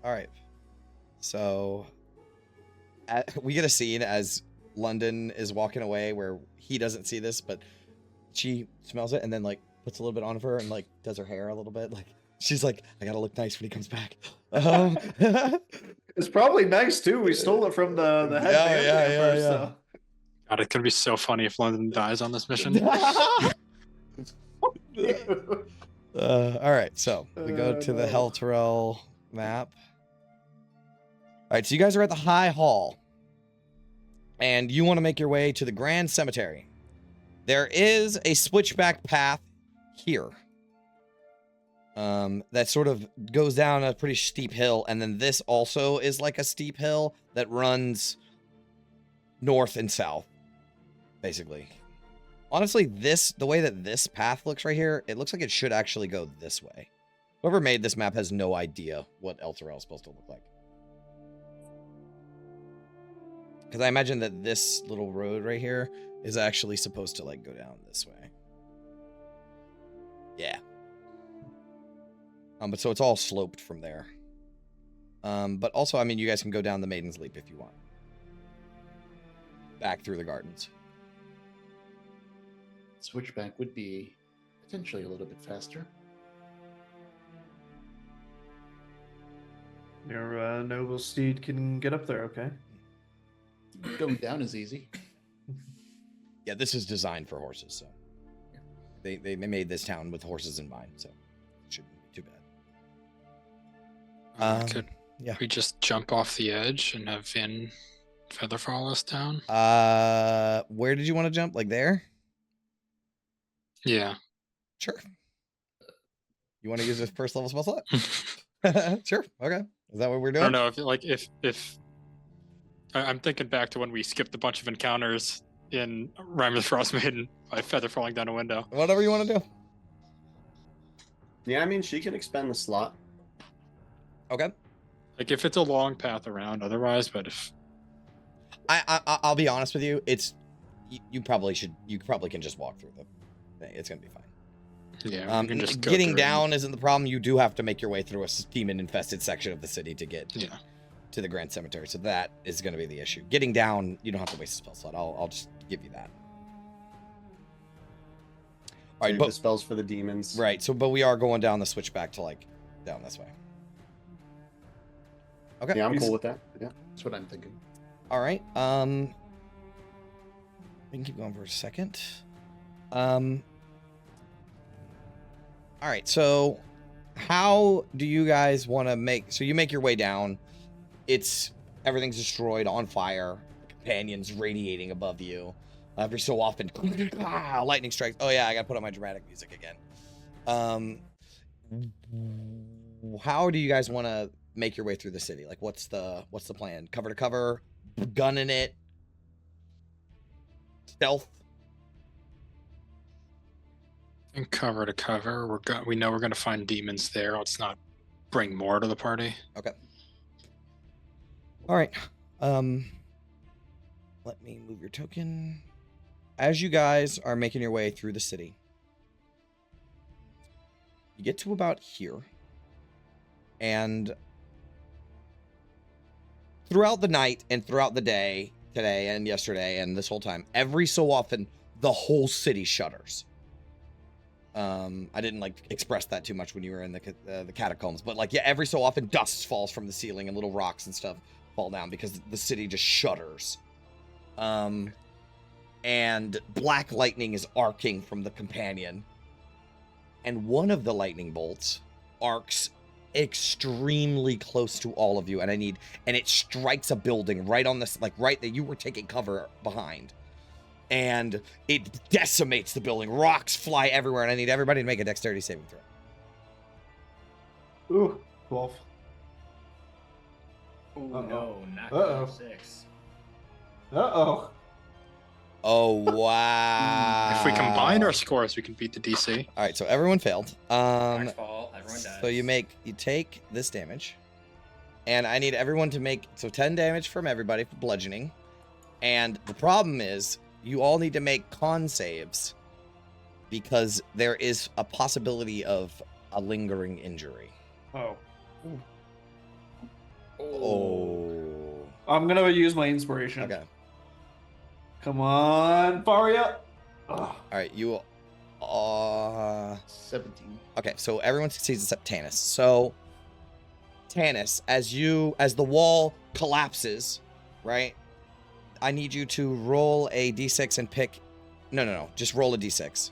All right. So, we get a scene as London is walking away where he doesn't see this, but she smells it and then like puts a little bit on her and like does her hair a little bit. Like she's like, I gotta look nice when he comes back. It's probably nice too. We stole it from the head Yeah. So. God, it could be so funny if London dies on this mission. All right, so we go to the Elturel map. All right, so you guys are at the High Hall, and you want to make your way to the Grand Cemetery. There is a switchback path here that sort of goes down a pretty steep hill, and then this also is like a steep hill that runs north and south, basically. Honestly, the way that this path looks right here, it looks like it should actually go this way. Whoever made this map has no idea what Elturel is supposed to look like. Because I imagine that this little road right here is actually supposed to like go down this way. Yeah. But so it's all sloped from there. But also, I mean, you guys can go down the Maiden's Leap if you want. Back through the gardens. Switchback would be potentially a little bit faster. Your noble steed can get up there, okay? Going down is easy. Yeah, this is designed for horses, so they made this town with horses in mind, so it shouldn't be too bad. Could yeah. we just jump off the edge and have Vin featherfall us down? Where did you want to jump? Like there? Yeah. Sure. You want to use this first level spell slot? Sure. Okay. Is that what we're doing? I don't know if I'm thinking back to when we skipped a bunch of encounters in Rime of the Frost Maiden by feather falling down a window. Whatever you want to do. Yeah, I mean, she can expand the slot. Okay. Like if it's a long path around, otherwise, but if I'll be honest with you, it's you probably can just walk through the thing. It's gonna be fine. yeah, we can just go getting through down isn't the problem. You do have to make your way through a demon-infested section of the city to get Yeah. to the Grand Cemetery, so that is going to be the issue. Getting down, you don't have to waste a spell slot. I'll just give you that. All right, Save the but spells for the demons. right, so but we are going down the switchback to like down this way. Okay. Yeah, I'm cool with that. Yeah. That's what I'm thinking. All right. We can keep going for a second. All right. So, how do you guys want to make? So you make your way down. Everything's destroyed, on fire. The companion's radiating above you. Every so often, lightning strikes. Oh yeah, I gotta put on my dramatic music again. How do you guys want to make your way through the city? Like, what's the plan? Cover to cover, gun in it, stealth. And cover to cover, we know we're gonna find demons there. Let's not bring more to the party. Okay. All right. Let me move your token. As you guys are making your way through the city, you get to about here, and throughout the night and throughout the day, today and yesterday and this whole time, every so often, the whole city shudders. I didn't express that too much when you were in the catacombs, but yeah, every so often dust falls from the ceiling and little rocks and stuff fall down because the city just shudders. And black lightning is arcing from the companion, and one of the lightning bolts arcs extremely close to all of you, and it strikes a building right on this, right that you were taking cover behind. And it decimates the building. Rocks fly everywhere, and I need everybody to make a dexterity saving throw. Ooh, 12. Ooh, Uh-oh. no, not Uh-oh. 6. Uh-oh. Oh, wow. If we combine our scores, we can beat the DC. All right, so everyone failed. Max fall, everyone dies. So you take this damage, and I need everyone to make 10 damage from everybody for bludgeoning. And the problem is, you all need to make con saves because there is a possibility of a lingering injury. Oh. Oh. I'm gonna use my inspiration. Okay. Come on, Faria. Ugh. All right, you 17. okay, so everyone succeeds except Tanis. So Tanis, as the wall collapses, right? I need you to roll a d6 and pick. No. Just roll a d6.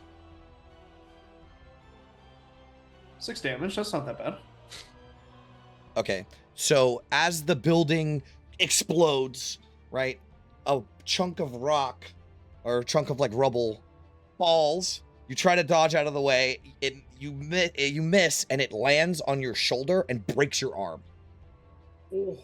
6 damage. That's not that bad. Okay. So as the building explodes, right, a chunk of rock or a chunk of rubble falls. You try to dodge out of the way. You miss, and it lands on your shoulder and breaks your arm. Oh.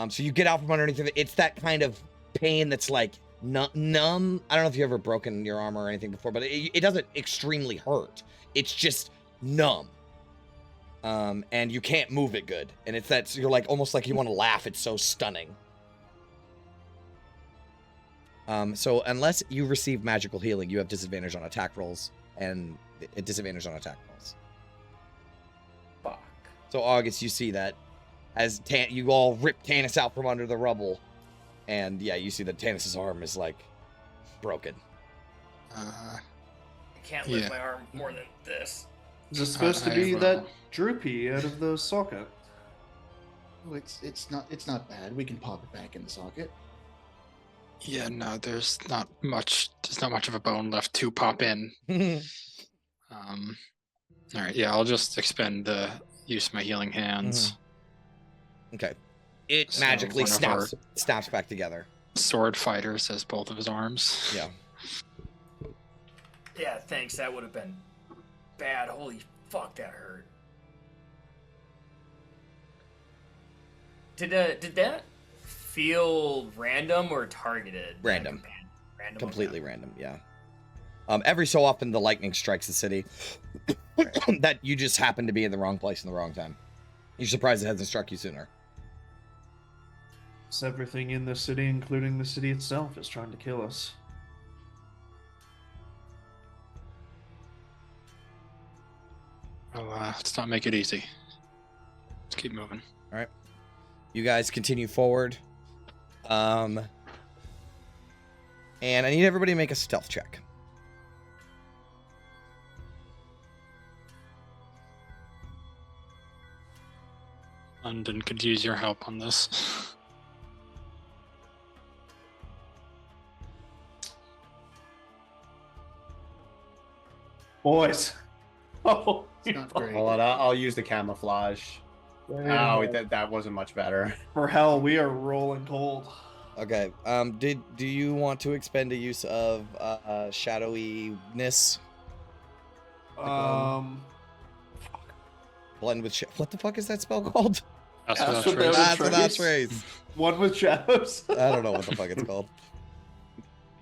So you get out from underneath of it. It's that kind of pain that's numb. I don't know if you've ever broken your arm or anything before, but it doesn't extremely hurt. It's just numb. And you can't move it good. And you're almost like you want to laugh. It's so stunning. So unless you receive magical healing, you have disadvantage on attack rolls and a disadvantage on attack rolls. So August, you see that as you all rip Tanis out from under the rubble, and yeah, you see that Tanis's arm is like broken. I can't lift Yeah. my arm more than this. Is this supposed to I be will- that droopy out of the socket? Oh, it's not bad. We can pop it back in the socket. Yeah, no, there's not much of a bone left to pop in. All right, yeah, I'll just expend the use of my healing hands. Okay. It So magically one of our- snaps back together. Sword fighter says both of his arms. Yeah. Yeah, thanks. That would have been bad. Holy fuck, that hurt. Did that feel random or targeted? Random. Random. Completely okay. random, yeah. Every so often the lightning strikes the city that you just happen to be in the wrong place in the wrong time. You're surprised it hasn't struck you sooner. So everything in the city, including the city itself, is trying to kill us. Well, let's not make it easy. Let's keep moving. All right. You guys continue forward. And I need everybody to make a stealth check. London could use your help on this. Boys! Oh, It's not great. Hold on, I'll use the camouflage. Oh, that wasn't much better. For hell, we are rolling cold. Okay. Do you want to expend a use of shadowiness? Blend with what the fuck is that spell called? That's That's what what they that's would- That's what that's trace? raised. One with shadows. I don't know what the fuck it's called.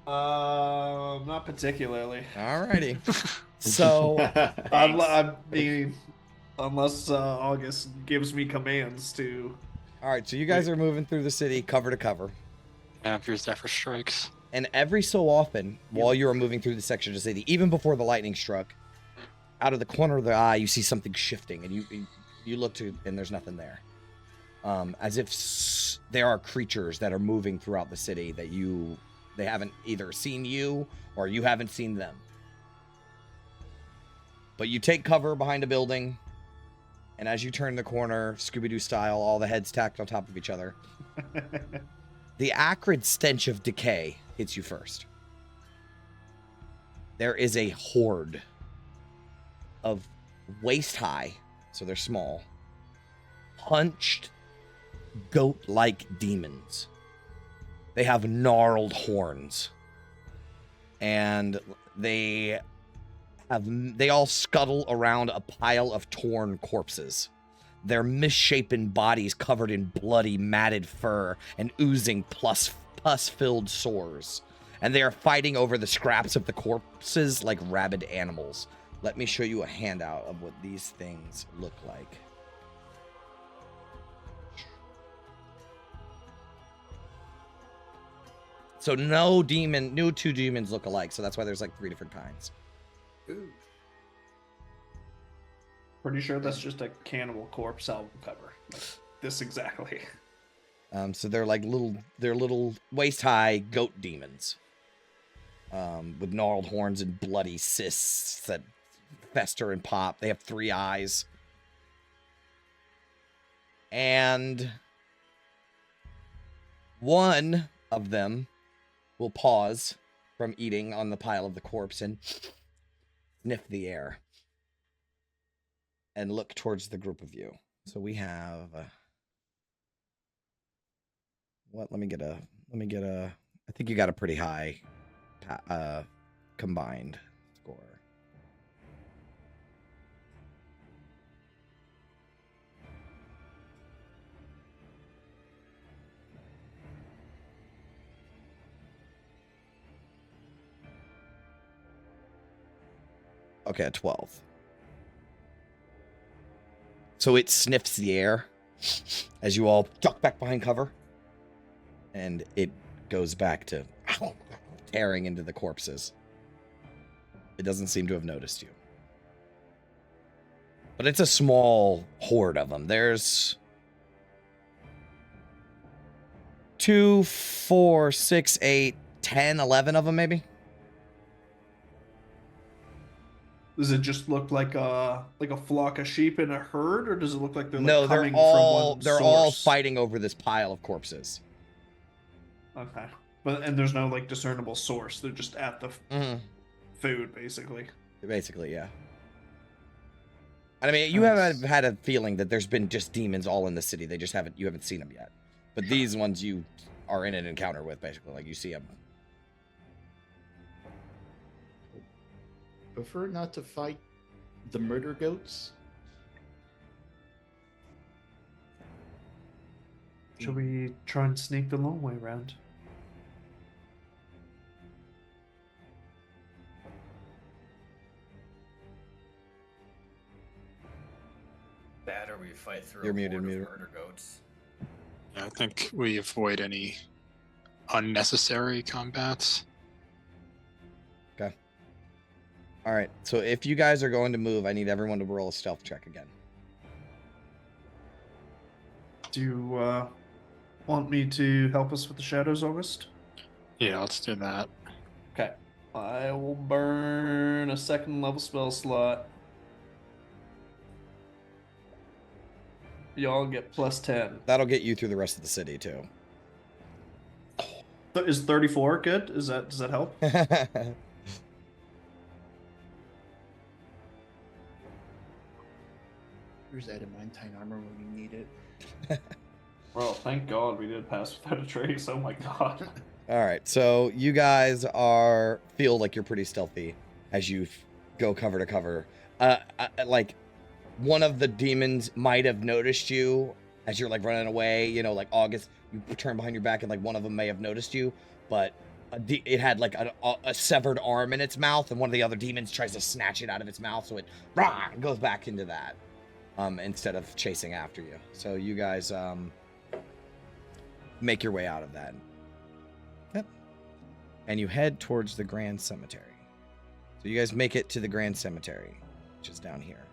Not particularly. Alrighty. So I mean, unless August gives me commands to. all right, so you guys are moving through the city cover to cover. Have your Zephyr strikes. And every so often, while you are moving through the section of the city, even before the lightning struck, out of the corner of the eye, you see something shifting, and you look to, and there's nothing there. As if there are creatures that are moving throughout the city that they haven't either seen you or you haven't seen them. But you take cover behind a building, and as you turn the corner, Scooby-Doo style, all the heads stacked on top of each other, the acrid stench of decay hits you first. There is a horde of waist-high, so they're small, hunched, goat-like demons. They have gnarled horns, and they all scuttle around a pile of torn corpses. Their misshapen bodies covered in bloody, matted fur and oozing pus-filled sores. And they are fighting over the scraps of the corpses like rabid animals. Let me show you a handout of what these things look like. So no two demons look alike, so that's why there's like 3 different kinds. Ooh. Pretty sure that's just a Cannibal Corpse album cover. Like this exactly. So they're like little waist-high goat demons. With gnarled horns and bloody cysts that fester and pop. They have 3 eyes. And one of them will pause from eating on the pile of the corpse and sniff the air and look towards the group of you. So we have what? Let me get a. I think you got a pretty high combined score. Okay, a 12. So it sniffs the air as you all duck back behind cover, and it goes back to tearing into the corpses. It doesn't seem to have noticed you. But it's a small horde of them. There's 2, 4, 6, 8, 10, 11 of them, maybe. Does it just look like a flock of sheep in a herd, or does it look like they're No, like they're coming all from one they're all source? fighting over this pile of corpses. Okay, and there's no like discernible source. They're just at the Mm-hmm. food, basically. Basically, yeah. I mean, you Nice. haven't had a feeling that there's been just demons all in the city. They just you haven't seen them yet. But these ones you are in an encounter with, basically, like you see them. Prefer not to fight the murder goats. Shall we try and sneak the long way round? That or we fight through You're a muted, horde of muted. murder goats. Yeah, I think we avoid any unnecessary combats. Okay. All right. So if you guys are going to move, I need everyone to roll a stealth check again. Do you want me to help us with the shadows, August? Yeah, let's do that. Okay. I will burn a second level spell slot. Y'all get plus 10. That'll get you through the rest of the city too. Is 34 good? Does that help? Where's adamantine armor when we need it? Well, thank God we did pass without a trace. Oh my God. All right, so you guys feel like you're pretty stealthy as you go cover to cover. Like one of the demons might have noticed you as you're like running away. You know, like August, you turn behind your back, and like one of them may have noticed you, but it had like a severed arm in its mouth, and one of the other demons tries to snatch it out of its mouth, so it goes back into that instead of chasing after you. So you guys make your way out of that. Yep. And you head towards the Grand Cemetery. So you guys make it to the Grand Cemetery, which is down here.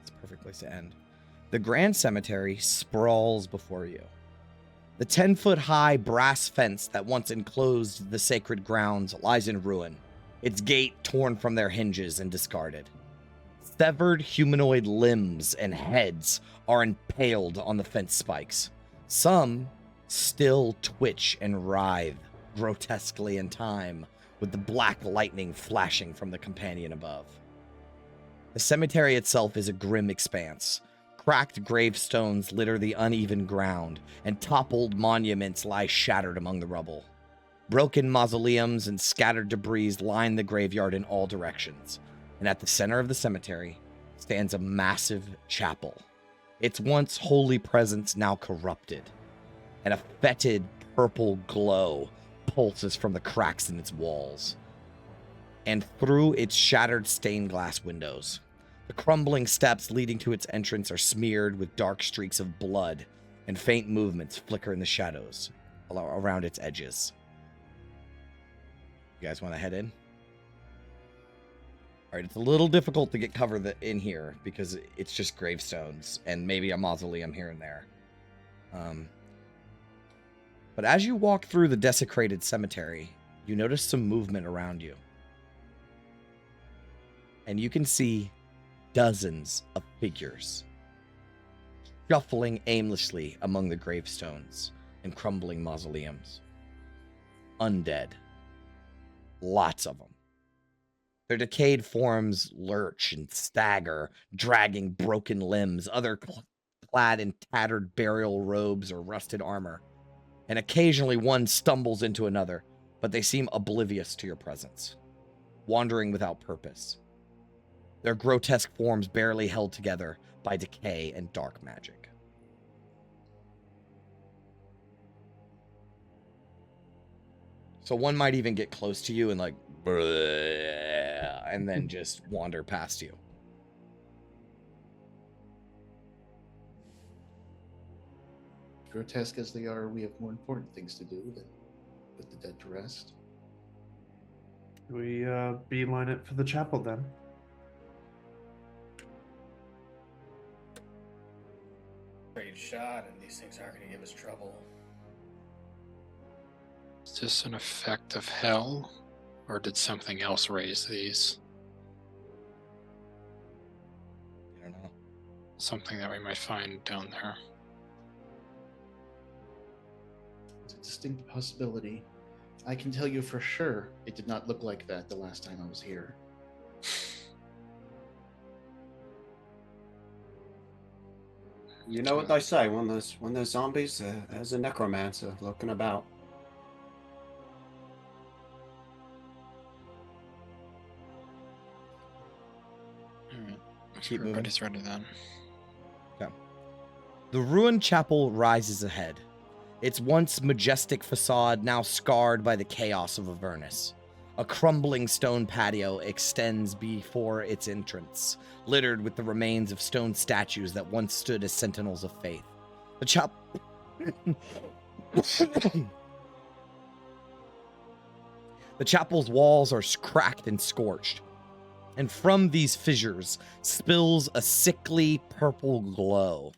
It's a perfect place to end. The Grand Cemetery sprawls before you. The 10-foot-high brass fence that once enclosed the sacred grounds lies in ruin, its gate torn from their hinges and discarded. Severed humanoid limbs and heads are impaled on the fence spikes. Some still twitch and writhe grotesquely in time, with the black lightning flashing from the companion above. The cemetery itself is a grim expanse. Cracked gravestones litter the uneven ground, and toppled monuments lie shattered among the rubble. Broken mausoleums and scattered debris line the graveyard in all directions, and at the center of the cemetery stands a massive chapel, its once holy presence now corrupted, and a fetid purple glow pulses from the cracks in its walls and through its shattered stained glass windows. The crumbling steps leading to its entrance are smeared with dark streaks of blood, and faint movements flicker in the shadows around its edges. You guys want to head in? All right, it's a little difficult to get cover in here because it's just gravestones and maybe a mausoleum here and there. But as you walk through the desecrated cemetery, you notice some movement around you. And you can see dozens of figures shuffling aimlessly among the gravestones and crumbling mausoleums. Undead. Lots of them. Their decayed forms lurch and stagger, dragging broken limbs, other clad in tattered burial robes or rusted armor. And occasionally one stumbles into another, but they seem oblivious to your presence, wandering without purpose. Their grotesque forms barely held together by decay and dark magic. So one might even get close to you and like, and then just wander past you. Grotesque as they are, we have more important things to do than put the dead to rest. We beeline it for the chapel then. Great shot, and these things aren't going to give us trouble. Is this an effect of hell, or did something else raise these? I don't know. Something that we might find down there. It's a distinct possibility. I can tell you for sure it did not look like that the last time I was here. You know what they say, when there's zombies, there's a necromancer looking about. Alright. Keep moving. Everybody's ready then. The ruined chapel rises ahead, its once majestic facade now scarred by the chaos of Avernus. A crumbling stone patio extends before its entrance, littered with the remains of stone statues that once stood as sentinels of faith. The chapel's walls are cracked and scorched, and from these fissures spills a sickly purple glow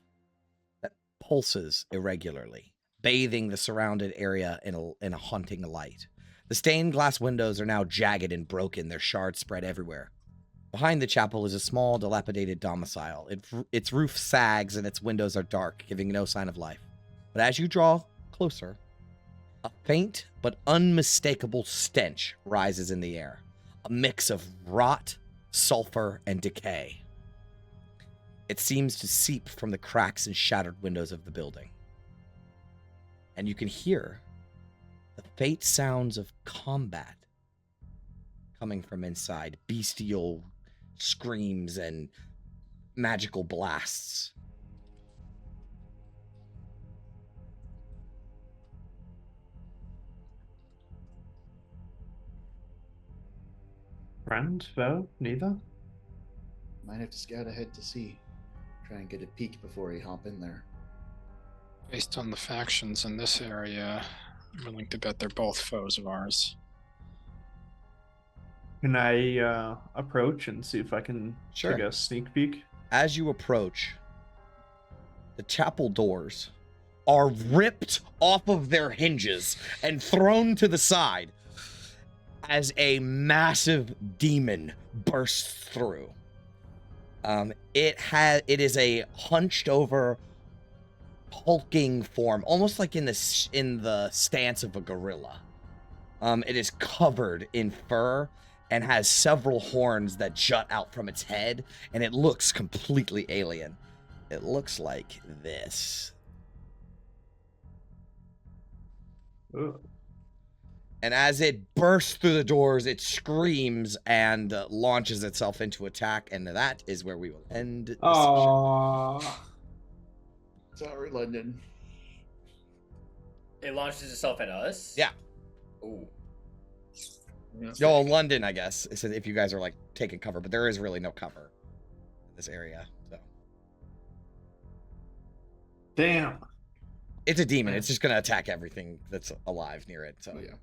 that pulses irregularly, bathing the surrounded area in a haunting light. The stained glass windows are now jagged and broken, their shards spread everywhere. Behind the chapel is a small, dilapidated domicile. Its roof sags and its windows are dark, giving no sign of life. But as you draw closer, a faint but unmistakable stench rises in the air, a mix of rot, sulfur, and decay. It seems to seep from the cracks and shattered windows of the building. And you can hear the faint sounds of combat coming from inside, bestial screams and magical blasts. Friend, foe, neither? Might have to scout ahead to see. Try and get a peek before we hop in there. Based on the factions in this area, I'm willing to bet they're both foes of ours. Can I approach and see if I can Sure. take a sneak peek? As you approach, the chapel doors are ripped off of their hinges and thrown to the side as a massive demon bursts through. It is a hunched over, hulking form, almost like in the stance of a gorilla. It is covered in fur and has several horns that jut out from its head, and it looks completely alien. It looks like this. Ugh. And as it bursts through the doors, it screams and launches itself into attack, and that is where we will end the session. Aww. Sorry, London. It launches itself at us? Yeah. Ooh. Yo, London, I guess. It says if you guys are like taking cover, but there is really no cover in this area. So Damn. it's a demon. It's just gonna attack everything that's alive near it. So Oh, yeah.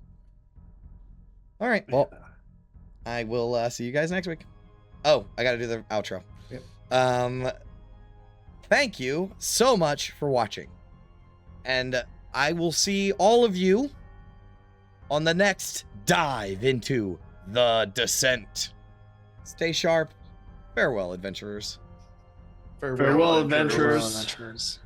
All right. Well, I will see you guys next week. Oh, I gotta do the outro. Yep. Thank you so much for watching, and I will see all of you on the next dive into the descent. Stay sharp. Farewell, adventurers. Farewell, adventurers. Adventurers.